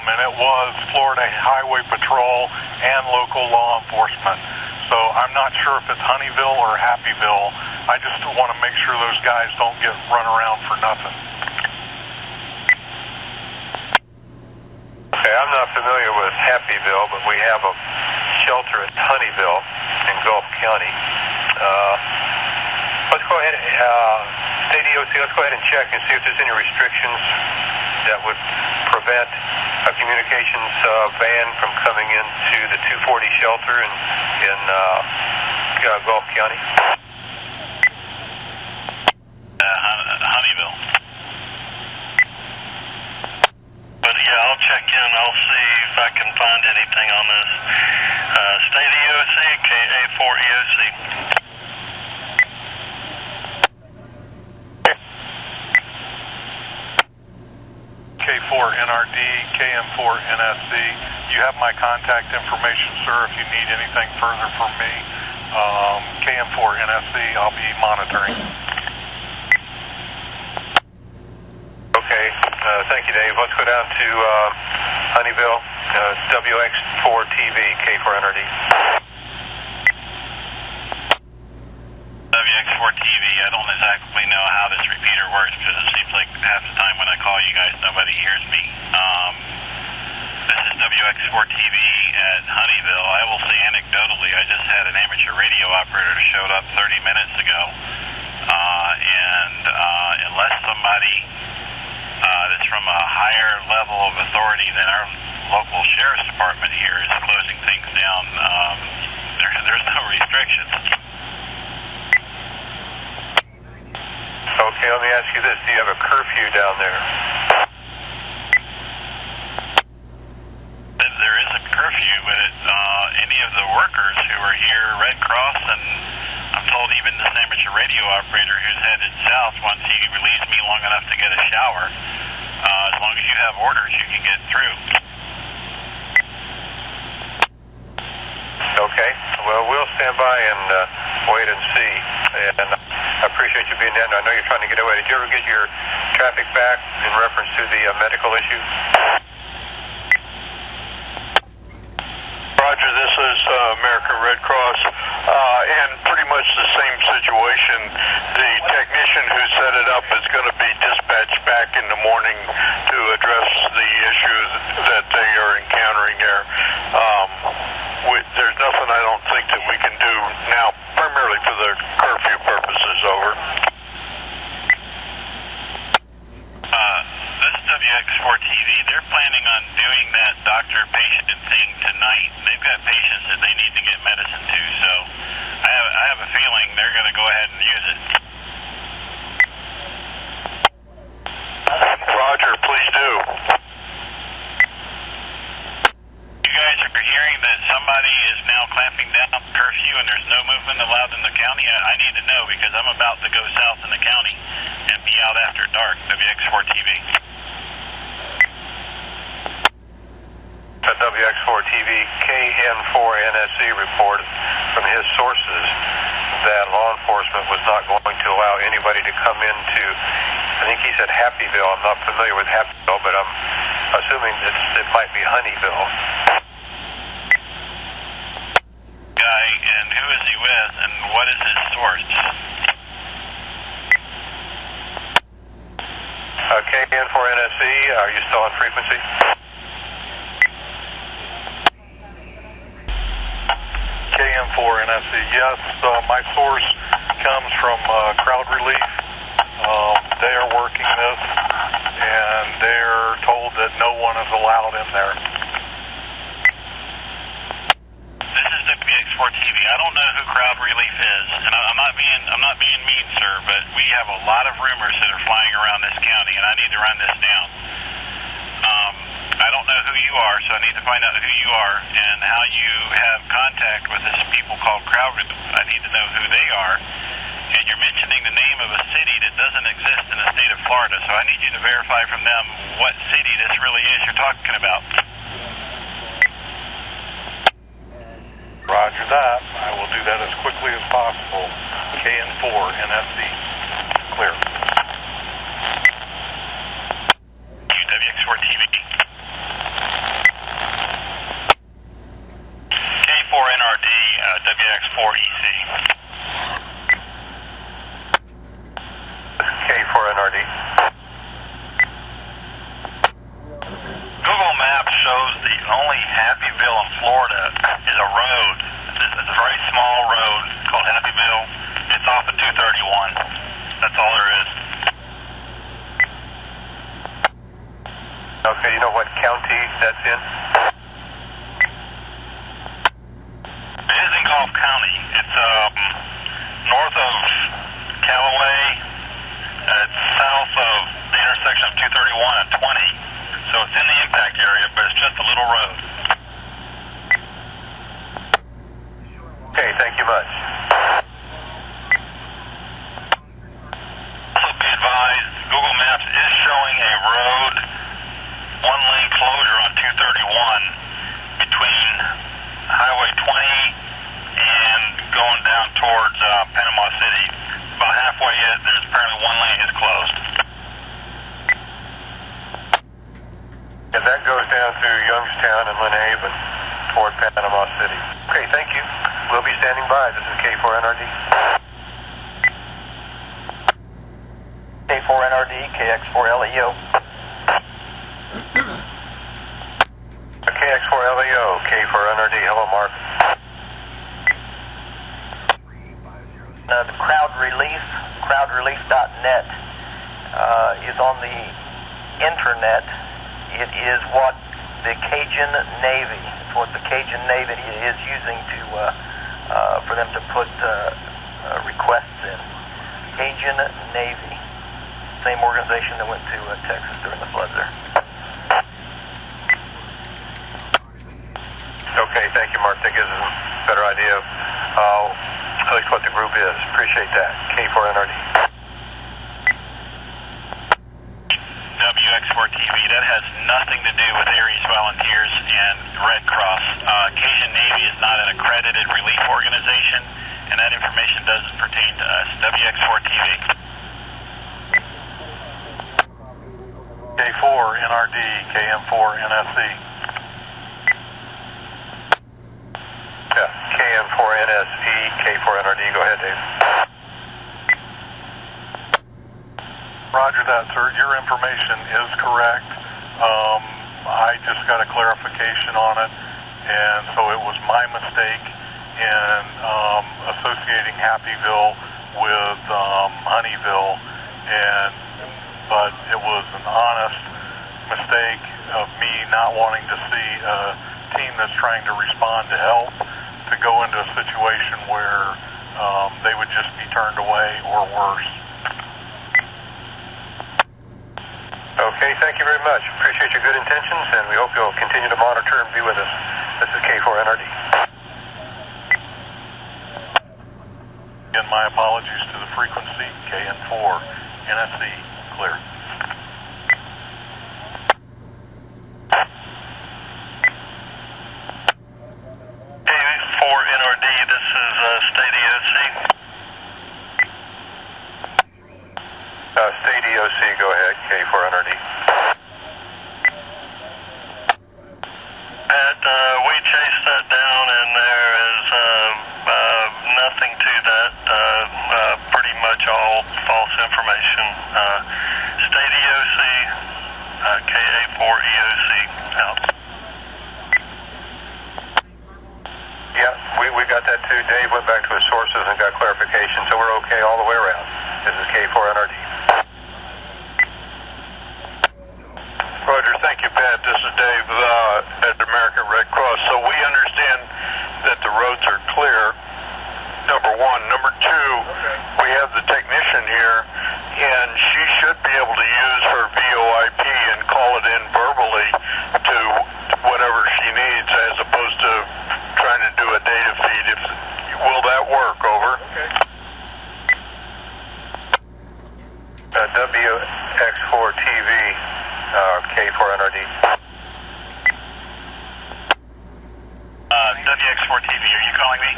and it was Florida Highway Patrol and local law enforcement. So I'm not sure if it's Honeyville or Happyville. I just want to make sure those guys don't get run around for nothing. Okay, I'm not familiar with Happyville, but we have a shelter at Honeyville in Gulf County. Let's go ahead, State EOC, let's go ahead and check and see if there's any restrictions that would prevent a communications van from coming into the 240 shelter in Gulf County. Honeyville. But yeah, I'll check in. I'll see if I can find anything on this. State EOC, KA4 EOC. K4 NRD, KM4 NSC. You have my contact information, sir, if you need anything further from me. KM4 NSC, I'll be monitoring. Okay, thank you, Dave. Let's go down to Honeyville, WX4 TV, K4 NRD. WX4 TV, I don't exactly know how this repeater works because it seems like half the time when I call you guys, nobody hears me. This is WX4 TV at Honeyville. I will say anecdotally, I just had an amateur radio operator that showed up 30 minutes ago. Unless somebody that's from a higher level of authority than our local sheriff's department here is closing things down, there's no restrictions. Okay, let me ask you this. Do you have a curfew down there? There is a curfew, but any of the workers who are here, Red Cross, and I'm told even this amateur radio operator who's headed south, once he relieves me long enough to get a shower, as long as you have orders, you can get through. Okay, well, we'll stand by and wait and see. And I appreciate you being down there. I know you're trying to get away. Did you ever get your traffic back in reference to the medical issue? Roger, this is American Red Cross, and pretty much the same situation. The technician who set it up is going to be dispatched back in the morning to address the issues that they are encountering there. There's nothing I don't think that we can do now, primarily for the curfew purposes. Over. This is WX4 TV. They're planning on doing that doctor-patient thing tonight. They've got patients that they need to get medicine to, so I have a feeling they're going to go ahead and use it. Roger, please do. You guys are hearing that somebody is now clamping down curfew and there's no movement allowed in the county? I need to know because I'm about to go south in the county and be out after dark. WX4 TV. WX4 TV, KN4 NSC reported from his sources that law enforcement was not going to allow anybody to come into, I think he said Happyville. I'm not familiar with Happyville, but I'm assuming it might be Honeyville. Guy, and who is he with, and what is his source? KN4 NSC, are you still on frequency? KM4 NSC, yes. My source comes from crowd relief. They are working this, and they're told that no one is allowed in there. This is WX4 WX4 TV. I don't know who Crowd Relief is, and I'm not being mean, sir, but we have a lot of rumors that are flying around this county, and I need to run this down. I don't know who you are, so I need to find out who you are and how you have contact with this people called Crowd Relief. I need to know who they are. And you're mentioning the name of a city that doesn't exist in the state of Florida, so I need you to verify from them what city this really is you're talking about. Roger that. I will do that as quickly as possible. KN4, NSC. Clear. WX4 TV. K4NRD, WX4 EC. K4NRD. Google Maps shows the only Happyville in Florida is a road. It's a very small road called Happyville. It's off of 231. That's all there is. Okay, you know what county that's in? It is in Gulf County. It's north of Callaway. It's south of the intersection of 231 and 20. So it's in the impact area, but it's just a little road. Okay, thank you much. Also be advised, Google Maps is showing a road, one-lane closure on 231 between Highway 20 and going down towards Panama City. About halfway in, there's apparently one lane is closed. And that goes down through Youngstown and Lynn Haven toward Panama City. Okay, thank you. We'll be standing by. This is K4NRD. K4NRD, KX4LEO. KX4LEO, K4NRD. Hello, Mark. The crowdrelief.net is on the internet. It is what the Cajun Navy, it's what the Cajun Navy is using to for them to put requests in. Cajun Navy, same organization that went to Texas during the floods there. Okay, thank you, Mark. That gives us a better idea of at least what the group is. Appreciate that. K4NRD. WX4 TV, that has nothing to do with Aries Volunteers and Red Cross. Cajun Navy is not an accredited relief organization, and that information doesn't pertain to us. WX4 TV. K4NRD, KM4NSC. Yeah, KM4NSE, K4NRD. Go ahead, Dave. Roger that, sir. Your information is correct. I just got a clarification on it, and so it was my mistake in associating Happyville with Honeyville, but it was an honest mistake of me not wanting to see a team that's trying to respond to help to go into a situation where they would just be turned away or worse. Okay, thank you very much. Appreciate your good intentions, and we hope you'll continue to monitor and be with us. This is K4NRD. Again, my apologies to the frequency. KN4, NSC, clear. K4NRD, this is State EOC. State EOC, go ahead. K4NRD. We chased that down, and there is nothing to that. Pretty much all false information. State EOC, KA4EOC, out. Yeah, we got that too. Dave went back to his sources and got clarification, so we're okay all the way around. This is K4NRD. Roger, thank you, Pat. This is Dave at American Red Cross. So we understand that the roads are clear. we have the technician here, and she should be able to use her VoIP and call it in verbally to whatever she needs, as opposed to trying to do a data feed. Will that work? Over. WX4 TV, K4NRD. WX4 TV, are you calling me?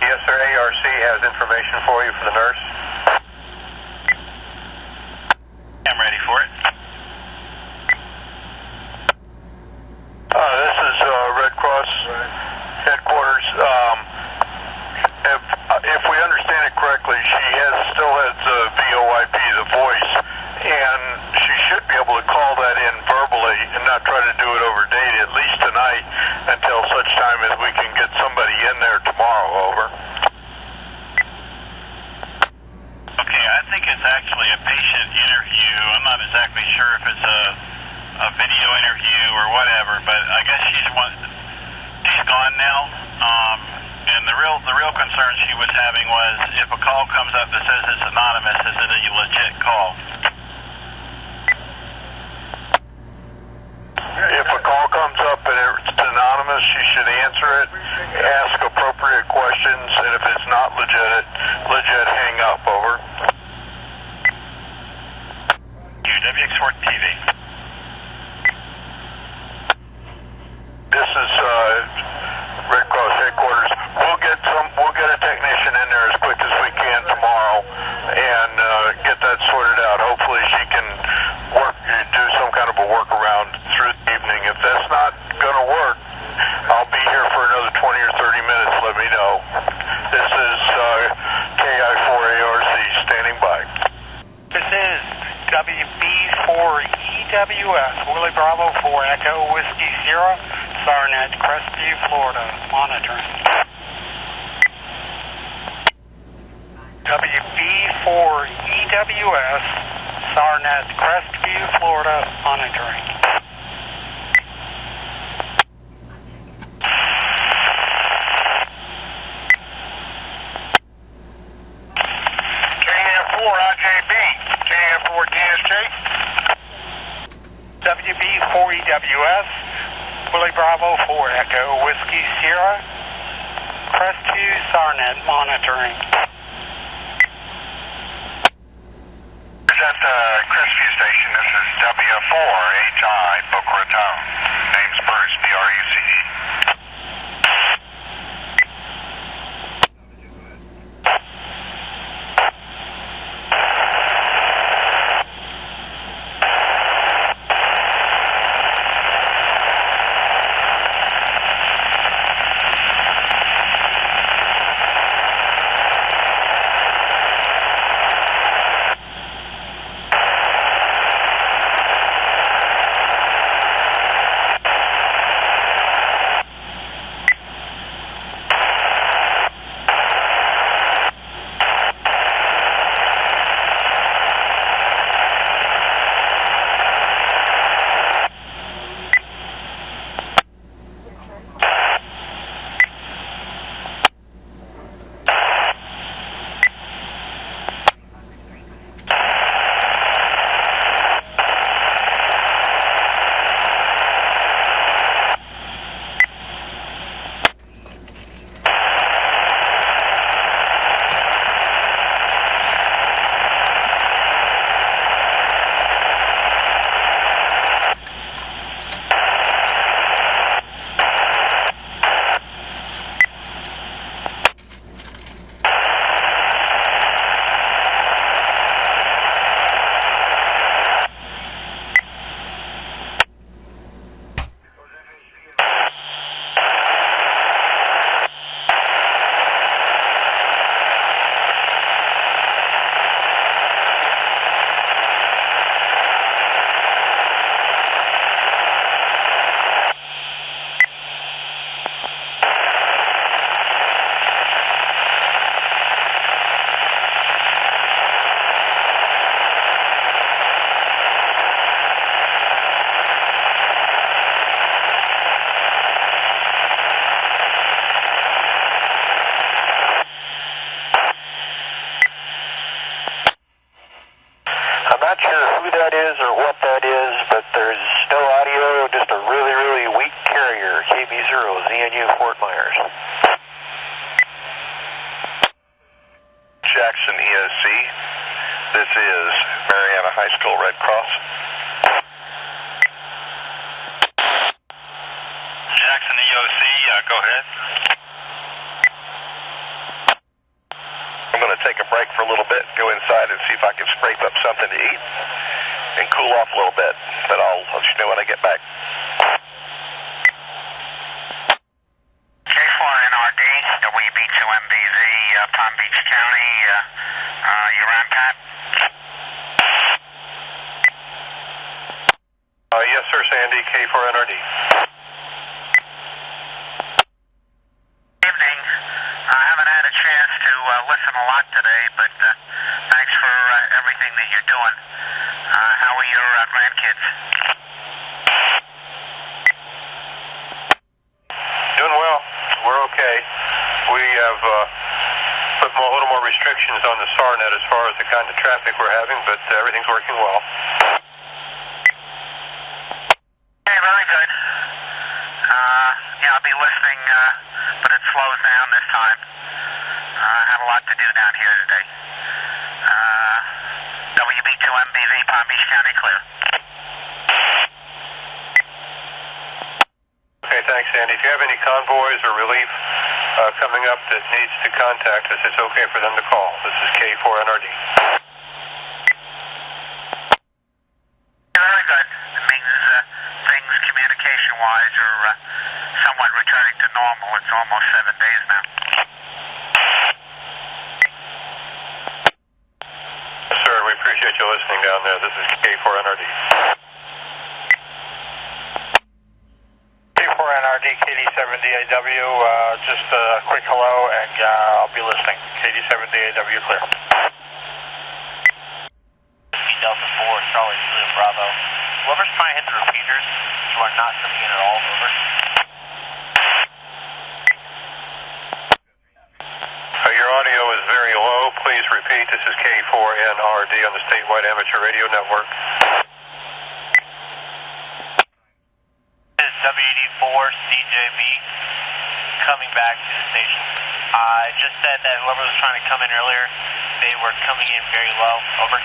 Yes, sir. ARC has information for you from the nurse. I'm ready for it. This is Red Cross headquarters. If we understand it correctly, she still has VoIP, the voice, and she should be able to call that in verbally and not try to do it over data, at least tonight, until such time as we can get somebody in there tomorrow. Over. Okay, I think it's actually a patient interview. I'm not exactly sure if it's a video interview or whatever, but I guess she's gone now. And the real concern she was having was, if a call comes up that says it's anonymous, is it a legit call? If a call comes up and it's anonymous, she should answer it, ask appropriate questions, and if it's not legit, hang up. Over. WX4 TV. This is Red Cross headquarters. We'll get a technician in there as quick as we can tomorrow and get that sorted out. Hopefully she can do some kind of a workaround through the evening. If that's not going to work, I'll be here for another 20 or 30 minutes. Let me know. This is KI4ARC standing by. This is WB4EWS, Willie Bravo 4 Echo Whiskey Sierra, Sarnet, Crestview, Florida, monitoring. WB4EWS, Sarnet, Crestview, Florida, monitoring. KF4 IJB, KF4 DSJ. WB4EWS, Willie Bravo 4 Echo Whiskey Sierra, Crestview, Sarnet, monitoring. Is at the Crestview station. This is W4HI Boca Raton. Name's Bruce, BRUCE. I'm not sure who that is or what that is, but there's no audio, just a really, really weak carrier, KB0, ZNU Fort Myers. Jackson EOC, this is Mariana High School Red Cross. Jackson EOC, go ahead. I'm going to take a break for a little bit, go inside and see if I can scrape up something to eat and cool off a little bit, but I'll let you know when I get back. K4NRD, WB2MBZ, Palm Beach County, you're on, Pat? Yes, sir, Sandy, K4NRD. Evening. I haven't had a chance to listen a lot today, but thanks for everything that you're doing. How are your grandkids? Doing well. We're okay. We have put a little more restrictions on the SARNET as far as the kind of traffic we're having, but everything's working well. Okay, very good. Yeah, I'll be listening, but it slows down this time. I have a lot to do down here today. WB2MBV, Palm Beach County, clear. Okay, thanks, Sandy. If you have any convoys or relief coming up that needs to contact us, it's okay for them to call. This is K4NRD. Very good. It means things communication-wise are somewhat returning to normal. It's almost 7 days now. Yes, sir. We appreciate you listening down there. This is K4NRD. K4NRD, KD7DAW, just a quick hello, and I'll be listening. KD7DAW, clear. Delta 4, Charlie 2, Bravo. Whoever's trying to hit the repeaters, you are not coming in at all, over. Your audio is very low. Please repeat. This is K4NRD on the Statewide Amateur Radio Network. This is WD4CJB coming back to the station. I just said that whoever was trying to come in earlier, they were coming in very low. Over.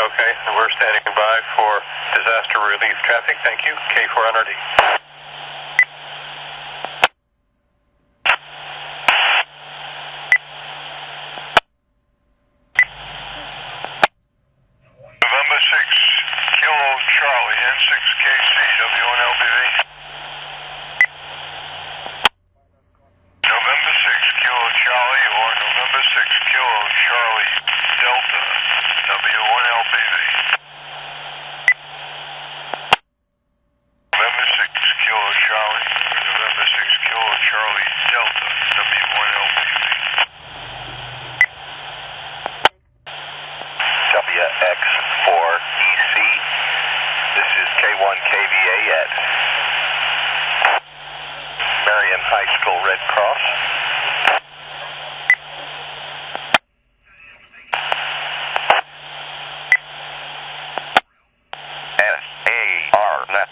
Okay, we're standing by for disaster relief traffic. Thank you. K4NRD. November 6, Kilo Charlie, N6KC, W1LBV. November 6, Kilo Charlie, or November 6, Kilo Charlie, Delta, W1LBV. November 6, Kilo Charlie, November 6, Kilo Charlie, Delta, W1LBV. WX4EC. This is K1KVA at Marion High School Red Cross. SARNET.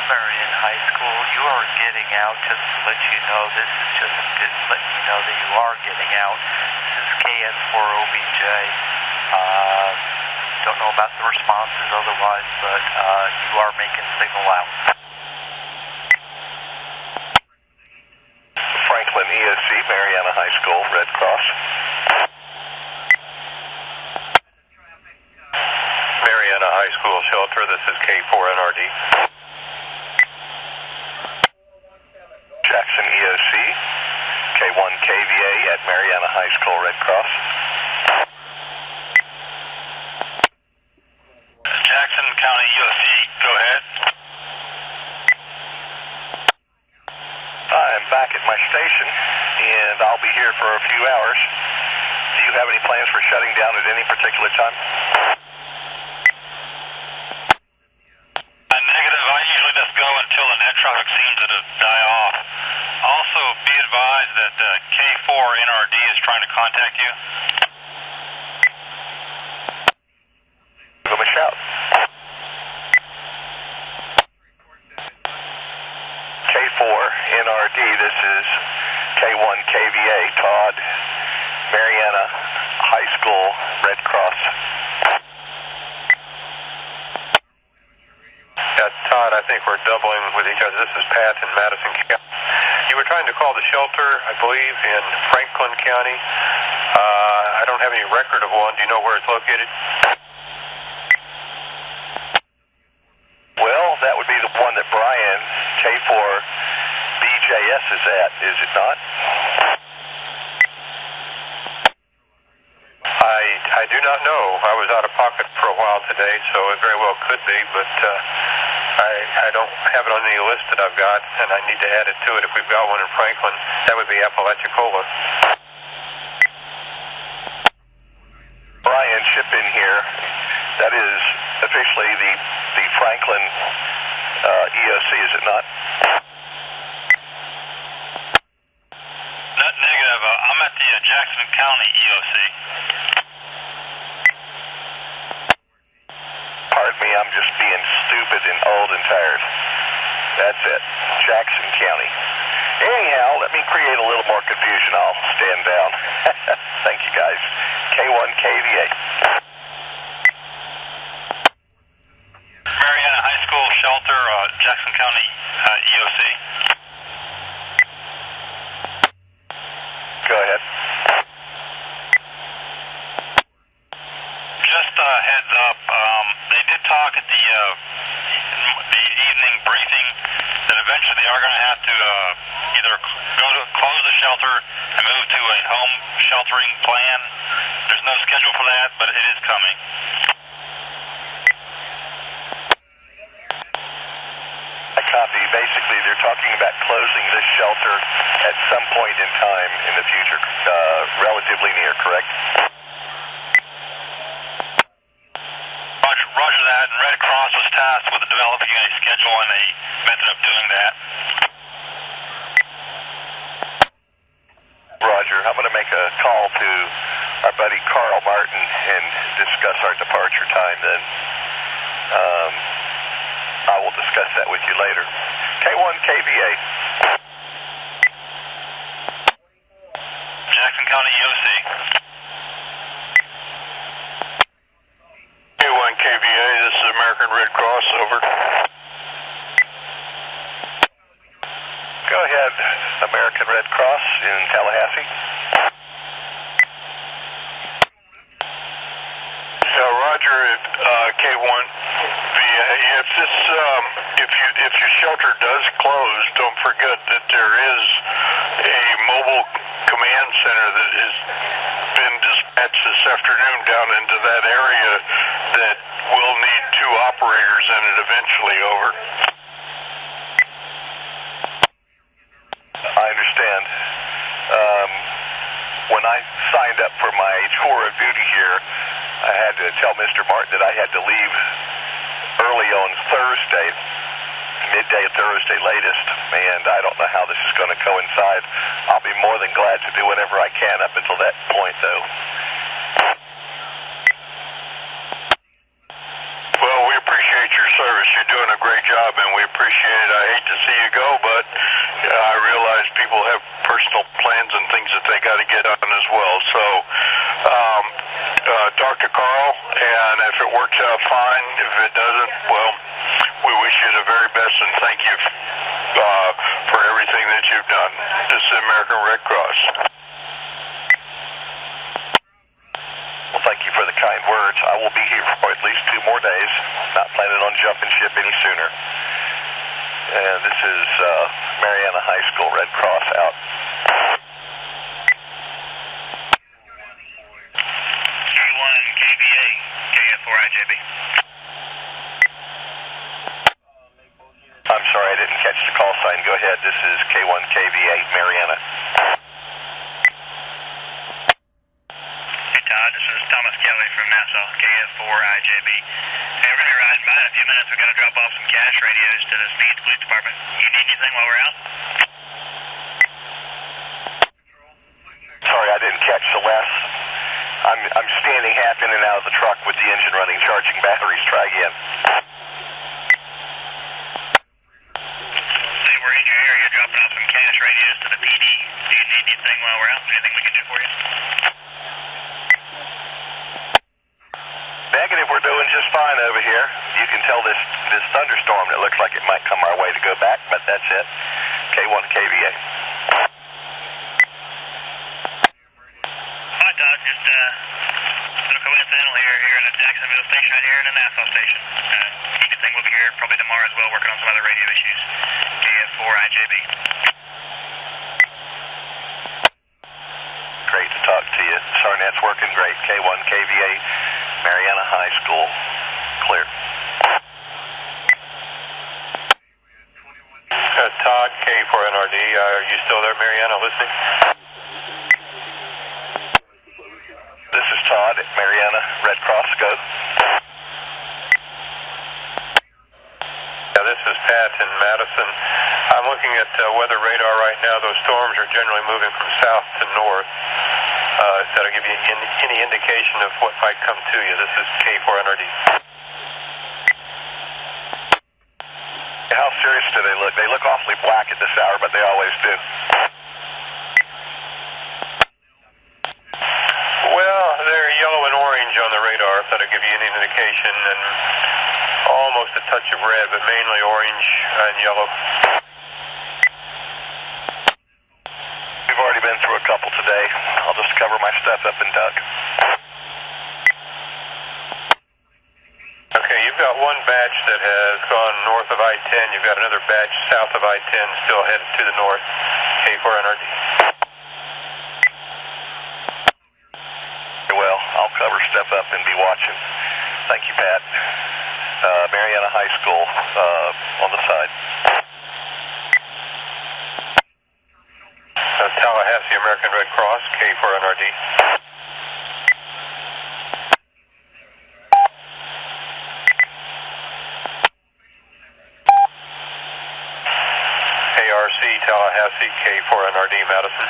Marion High School, you are getting out. Just to let you know, this is just letting you know that you are getting out. This is KN4OBJ. Don't know about the responses otherwise, but you are making signal out. Franklin EOC, Mariana High School, Red Cross. Mariana High School Shelter, this is K4NRD. Jackson EOC, K1KVA at Mariana High School, Red Cross. Jackson County EOC, go ahead. I'm back at my station. and I'll be here for a few hours. Do you have any plans for shutting down at any particular time? Negative. I usually just go until the net traffic seems to die off. Also, be advised that K4 NRD is trying to contact you. Give them a shout. K4 NRD, this is K1 KVA, Todd, Mariana High School, Red Cross. Yeah, Todd, I think we're doubling with each other. This is Pat in Madison County. You were trying to call the shelter, I believe, in Franklin County. I don't have any record of one. Do you know where it's located? Well, that would be the one that Brian, K4 BJS, is at, is it not? I do not know. I was out of pocket for a while today, so it very well could be, but I don't have it on any list that I've got, and I need to add it to it. If we've got one in Franklin, that would be Apalachicola. Brian, ship in here. That is officially the Franklin EOC, is it not? Not negative. I'm at the Jackson County EOC. Pardon me, I'm just being stupid and old and tired. That's it. Jackson County. Anyhow, let me create a little more confusion. I'll stand down. Thank you, guys. K1 KVA. Mariana High School Shelter, Jackson County EOC. Go ahead. Just a heads up, they did talk at the evening briefing that eventually they are going to have to either close the shelter and move to a home sheltering plan. There's no schedule for that, but it is coming. I copy. Basically, they're talking about closing this shelter at some point in time in the future, relatively near, correct? Roger that, and Red Cross was tasked with developing a schedule and a method of doing that. Roger. I'm going to make a call to our buddy Carl Martin and discuss our departure time then. I will discuss that with you later. K1 KVA. Jackson County EOC. K1 KVA, this is American Red Cross, over. Go ahead, American Red Cross in Tallahassee. Roger, K1 VA. If your shelter does close, don't forget that there is a mobile command center that has been dispatched this afternoon down into that area that will need 2 operators in it eventually, over. I understand. When I signed up for my tour of duty here, I had to tell Mr. Martin that I had to leave early on Thursday, midday Thursday latest, and I don't know how this is going to coincide. I'll be more than glad to do whatever I can up until that point, though. Well, we appreciate your service. You're doing a great job, and we appreciate it. I hate to see you go, but I realize people have personal plans and things that they got to get on as well. So, talk to Carl, and if it works out, fine. If it doesn't, well, we wish you the very best, and thank you for everything that you've done. This is American Red Cross. Well, thank you for the kind words. I will be here for at least 2 more days. Not planning on jumping ship any sooner. And this is Mariana High School Red Cross out. K1 KVA, KF4IJB. I'm sorry, I didn't catch the call sign. Go ahead. This is K1 KVA, Mariana. from Nassau, KF4IJB. Hey, we're going to be riding by in a few minutes. We've got to drop off some cash radios to the Speed Police Department. You need anything while we're out? Sorry, I didn't catch the last. I'm standing half in and out of the truck with the engine running, charging batteries. Try again. Say we're in your area, dropping off some cash radios to the PD. Do you need anything while we're out? Anything we can do for you? Negative, we're doing just fine over here. You can tell this thunderstorm that looks like it might come our way to go back, but that's it. K1 KVA. Hi, Todd. Just a little coincidental here in the Jacksonville station right here in the Nassau station. Anything will be here probably tomorrow as well, working on some other radio issues. KF4IJB. Great to talk to you. SARNET's working great. K1 KVA, Mariana High School. Clear. Todd, K4NRD. Are you still there, Mariana, listening? This is Todd at Mariana, Red Cross, go. Yeah, this is Pat in Madison. I'm looking at weather radar right now. Those storms are generally moving from south to north. That'll give you any indication of what might come to you. This is K4NRD. How serious do they look? They look awfully black at this hour, but they always do. Well, they're yellow and orange on the radar, if that'll give you any indication, and almost a touch of red, but mainly orange and yellow. We've already been through a couple today. I'll just cover my stuff up and duck. Okay, you've got one batch that has gone north of I-10. You've got another batch south of I-10 still headed to the north. K4NRD. Well, I'll cover stuff up and be watching. Thank you, Pat. Mariana High School on the side. Tallahassee American Red Cross, K4NRD. ARC Tallahassee, K4NRD, Madison.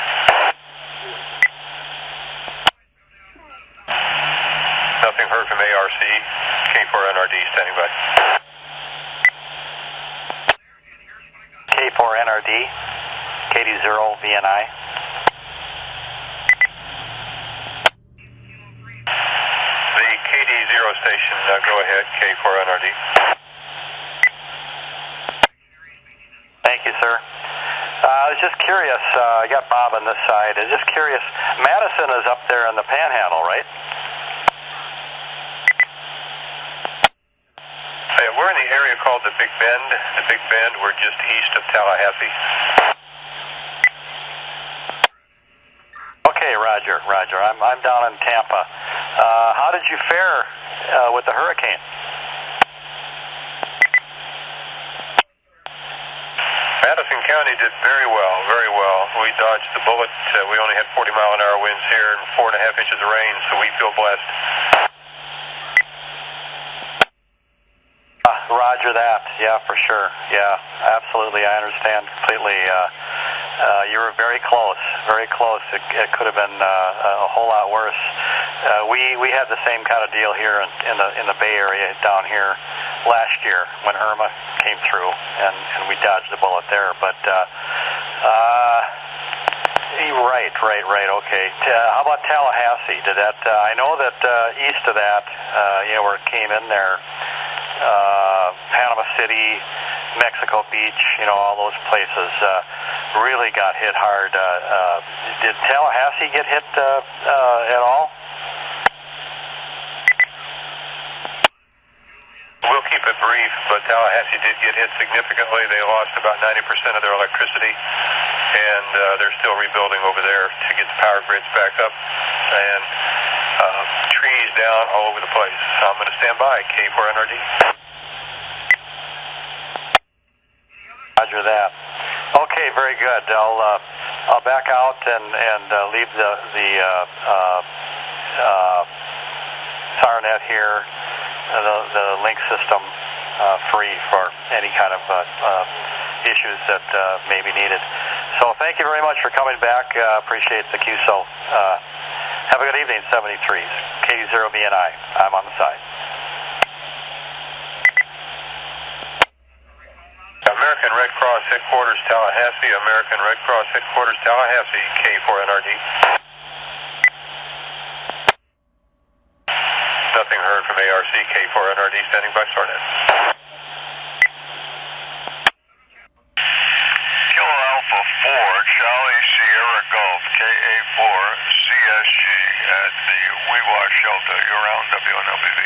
Nothing heard from ARC, K4NRD, standing by. K4NRD, KD0 VNI. The KD0 station, go ahead, K4NRD. Thank you, sir. I was just curious, I got Bob on this side. I was just curious, Madison is up there in the panhandle, right? We're in the area called the Big Bend. The Big Bend, we're just east of Tallahassee. Okay, Roger. I'm down in Tampa. How did you fare with the hurricane? Madison County did very well, very well. We dodged the bullet. We only had 40-mile-an-hour winds here and 4.5 inches of rain, so we feel blessed. Roger that. Yeah, for sure. Yeah, absolutely. I understand completely. You were very close. Very close. It could have been a whole lot worse. We had the same kind of deal here in the Bay Area down here last year when Irma came through, and we dodged the bullet there. But right. Okay. How about Tallahassee? Did that? I know that east of that, where it came in there. Panama City, Mexico Beach, all those places really got hit hard. Did Tallahassee get hit at all? We'll keep it brief, but Tallahassee did get hit significantly. They lost about 90% of their electricity, and they're still rebuilding over there to get the power grids back up, and trees down all over the place. So I'm going to stand by, K4NRD. Roger that. Okay, very good. I'll back out and leave the SARNET here, the link system free for any kind of issues that may be needed. So thank you very much for coming back. Appreciate the QSO. Have a good evening, 73s. KD0BNI. I'm on the side. American Red Cross Headquarters, Tallahassee. American Red Cross Headquarters, Tallahassee. K4NRD. Nothing heard from ARC. K4NRD standing by SARNET. Kilo Alpha 4, Charlie Sierra Golf, KA4, CSG at the Weewa shelter. You're around WNLBV.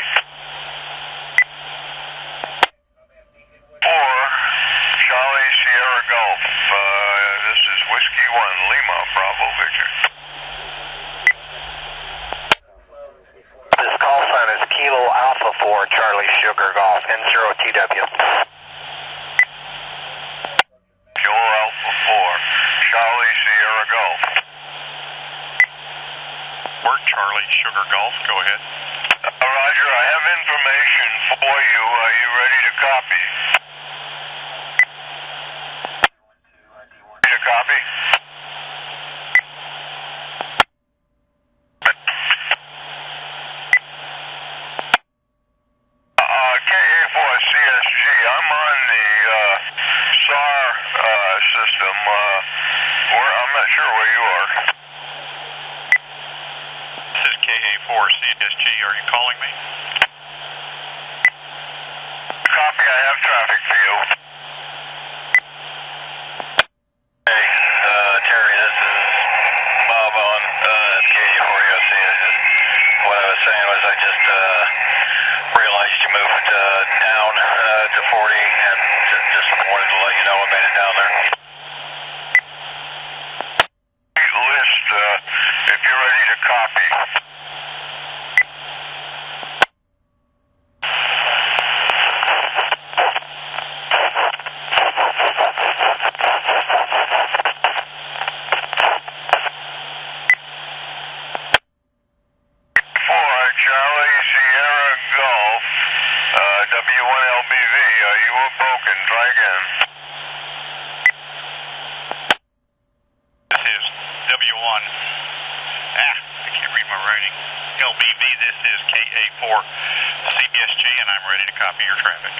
4, Charlie Sierra Golf. This is Whiskey 1, Lima, Bravo, Victor. This call sign is Kilo Alpha 4, Charlie Sugar Golf, N0TW. Kilo Alpha 4, Charlie Sierra Golf. We're Charlie Sugar Golf, go ahead. Roger, I have information for you. Are you ready to copy? Ready to copy? KA4CSG, I'm on the SAR system. I'm not sure where you are. This is KA4CSG. Are you calling me? Copy, I have traffic for you. Hey, Terry, this is Bob on KA4SC. What I was saying was I just realized you moved down to 40 and just wanted to let you know I made it down there. List, if you're ready to copy. Charlie Sierra Golf, W1LBV, you were broken, try again. This is W1. I can't read my writing. LBV, this is KA4CSG, and I'm ready to copy your traffic.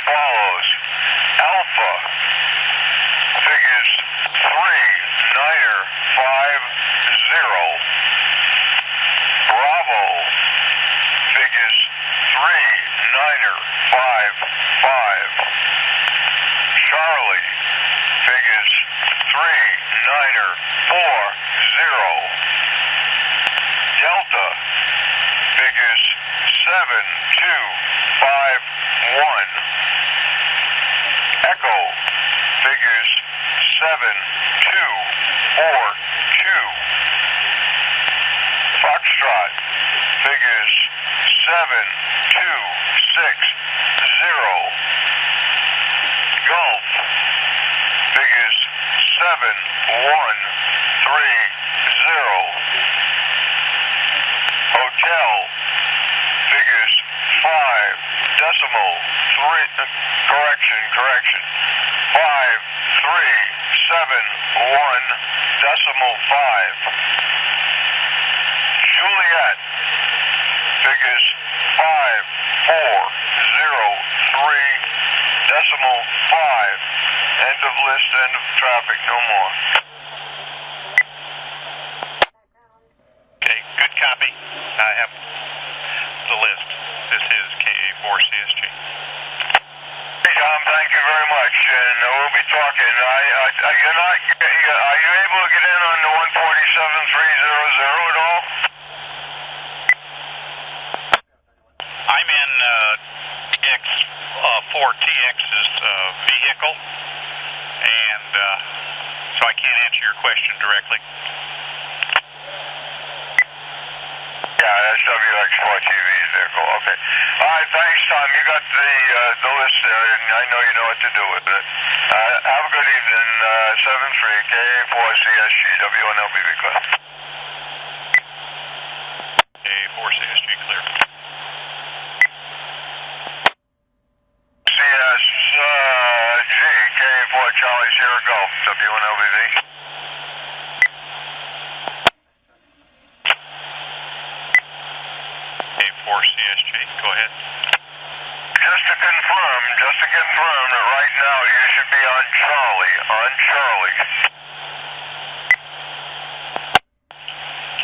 Follows. Alpha, figures 3, Niner, 5, 0. Bravo, figures 3, Niner, 5, 5. Charlie, figures 3, Niner, 4, 0. Delta, figures 7, 2, 5, 1. Echo, figures 7, 2, 4, 2. Foxtrot, figures 7, 2, 6, 0. Golf, figures 7, 1, 3, 0. Hotel, figures 5, decimal, 3, correction, 5, 3, 7, 1, decimal 5. Juliet, figures 5, 4, 0, 3, decimal 5. End of list, end of traffic, no more. Okay, good copy. I have the list. This is KA4CSG. Hey, Tom, thank you very much, and we'll be talking. Are you able to get in on the 147.300 at all? I'm in X4TX's vehicle, and so I can't answer your question directly. Yeah, that's WX4TV's vehicle. Okay. All right, thanks, Tom. You got the list there, and I know you know what to do with it. Have a good evening. 7-3 KA4CSG W1LBV class. CSG clear. CSG, K4 Charlie Sierra Golf, W1LBV. K4 CSG, go ahead. Just to confirm that right now you should be on Charlie.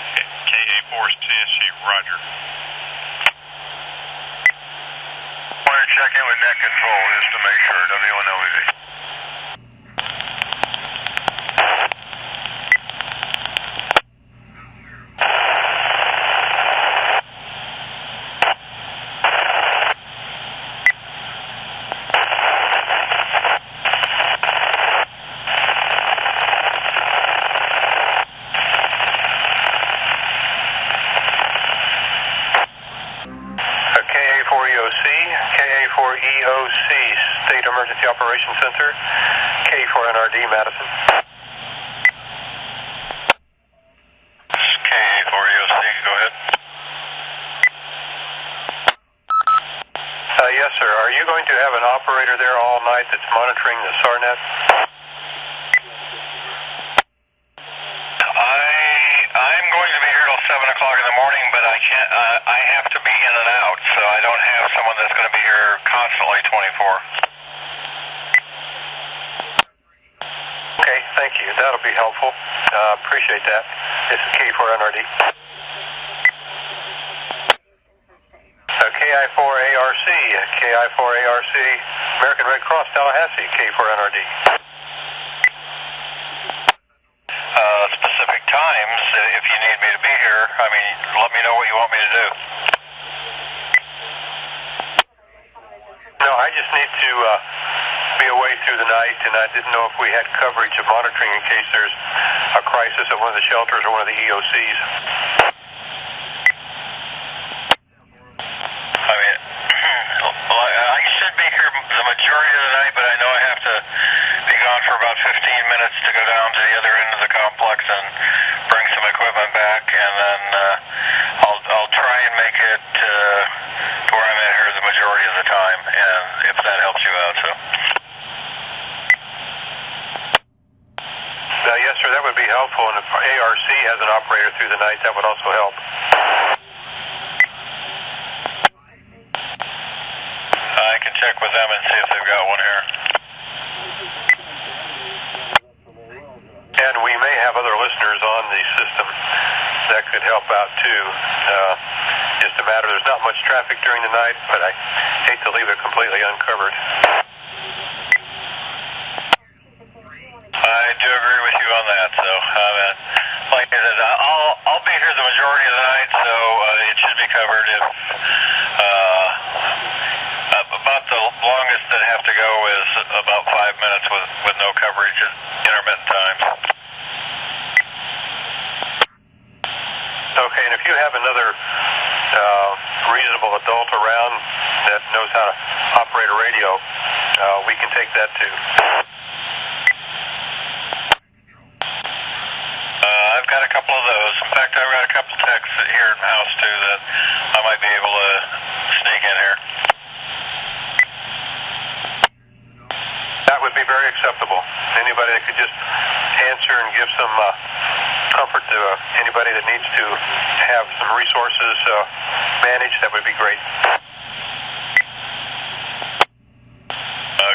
Okay, KA4 CSG, roger. Want to check in with net control just to make sure, W1LBV. KA4EOC, State Emergency Operations Center, K4NRD, Madison. KA4EOC, go ahead. Yes, sir. Are you going to have an operator there all night that's monitoring the SARNET? I'm going to be here till 7 o'clock in the morning, but I can't. I have to be in and out, so I don't have someone that's going to be here constantly 24. Okay, thank you. That'll be helpful. Appreciate that. This is K4NRD. KI4ARC, KI4ARC, American Red Cross, Tallahassee, K4NRD. Specific times, if you need me to be here, I mean, let me know what you want me to do. No, I just need to be away through the night, and I didn't know if we had coverage of monitoring in case there's a crisis at one of the shelters or one of the EOCs. I mean, I should be here the majority of the night, but I know I have to be gone for about 15 minutes to go down to the other end of the complex and bring some equipment back, and then I'll try and make it to where I'm at here the majority of the time, and if that helps you out, so. Yes, sir, that would be helpful, and if ARC has an operator through the night, that would also help. I can check with them and see if they've got one here. And we may have other listeners on the system that could help out too. Just a matter, there's not much traffic during the night, but I hate to leave it completely uncovered. I do agree with you on that, so like I said, I'll be here the majority of the night, so it should be covered. If about the longest that have to go is about 5 minutes with no coverage at intermittent times. Okay, and if you have another reasonable adult around that knows how to operate a radio, we can take that too. I've got a couple of those. In fact, I've got a couple techs here in the house too that I might be able to sneak in here. That would be very acceptable. Anybody that could just answer and give some comfort to anybody that needs to have some resources managed, that would be great.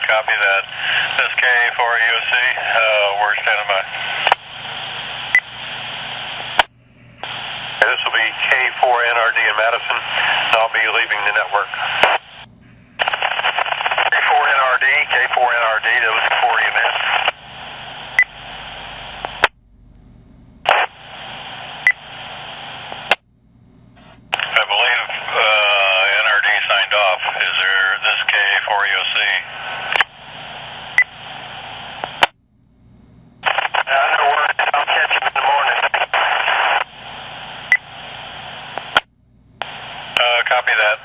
Copy that. This is KA4EOC. We're standing by. This will be K4NRD in Madison, and I'll be leaving the network. K4NRD, those are 40 minutes. I believe NRD signed off. Is there this KA4EOC? No worries. I'll catch him in the morning. Copy that.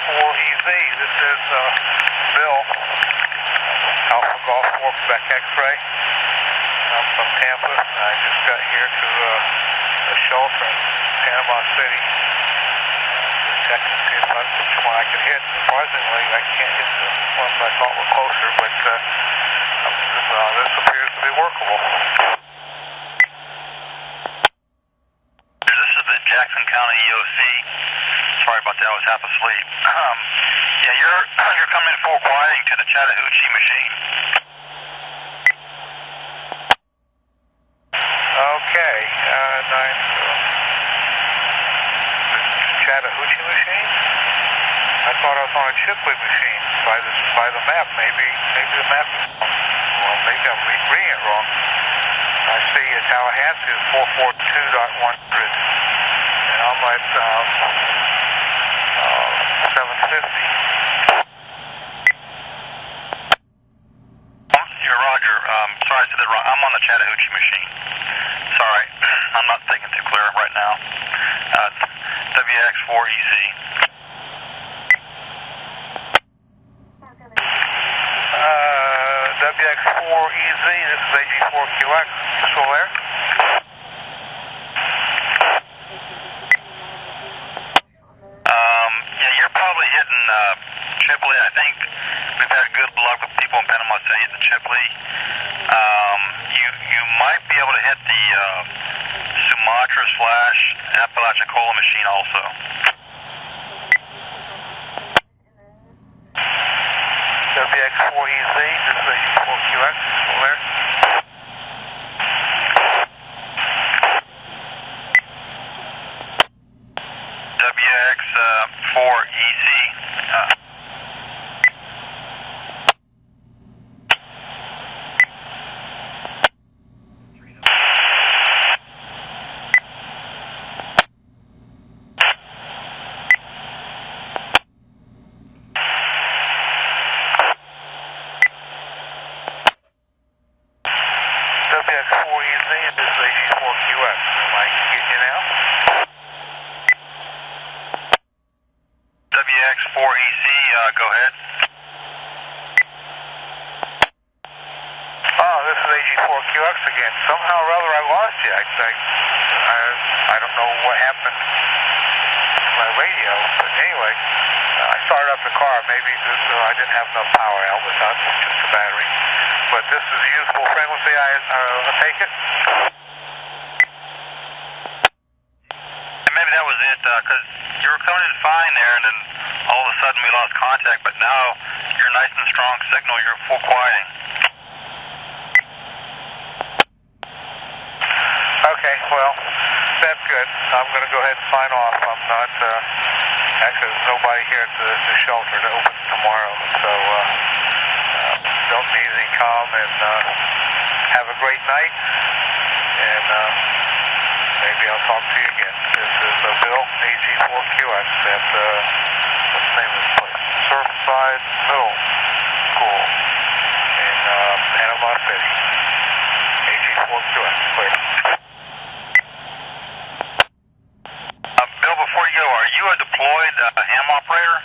WX4EZ, this is Bill, Alpha Golf 4 Quebec X-Ray. I'm from Tampa. I just got here to a shelter in Panama City. Check and see if which one I can hit. Surprisingly, I can't hit the ones I thought were closer, but this appears to be workable. This is the Jackson County EOC. Sorry about that, I was half asleep. Yeah, you're coming in full quieting to the Chattahoochee machine. Okay, Chattahoochee machine? I thought I was on a Chipley machine by the map. Maybe the map is wrong. Well, maybe I'm reading it wrong. I see Tallahassee is 442.100, and I'm at 750. Yeah, Roger. Sorry I said that wrong. I'm on the Chattahoochee machine. Sorry, I'm not thinking too clear right now. WX4EZ. WX4EZ, this is AG4QX. You still there? Yeah, you're probably hitting Chipley. I think we've had good luck with people in Panama City at the Chipley. You might be able to hit the Sumatra/Apalachicola machine also. WX4EZ, this is AG4QX. Still there? WX4EZ. WX4EZ, this is AG4QX. Am I getting you now? WX4EZ, go ahead. Oh, this is AG4QX again. Somehow or other I lost you. I don't know what happened to my radio, but anyway, I started up the car. Maybe I didn't have enough power out with us, just a battery. But this is a usable frequency. I take it. And maybe that was it, because you were coming in fine there, and then all of a sudden we lost contact, but now you're nice and strong signal, you're full quieting. Okay, well, that's good. I'm going to go ahead and sign off. I'm not, actually there's nobody here at the shelter that opens tomorrow, so don't need any calm, and have a great night, and maybe I'll talk to you again. This is Bill, AG4QX, at, what's the name of this place? Surfside Middle School in Panama City. AG4QX, clear. Bill, before you go, are you a deployed ham operator?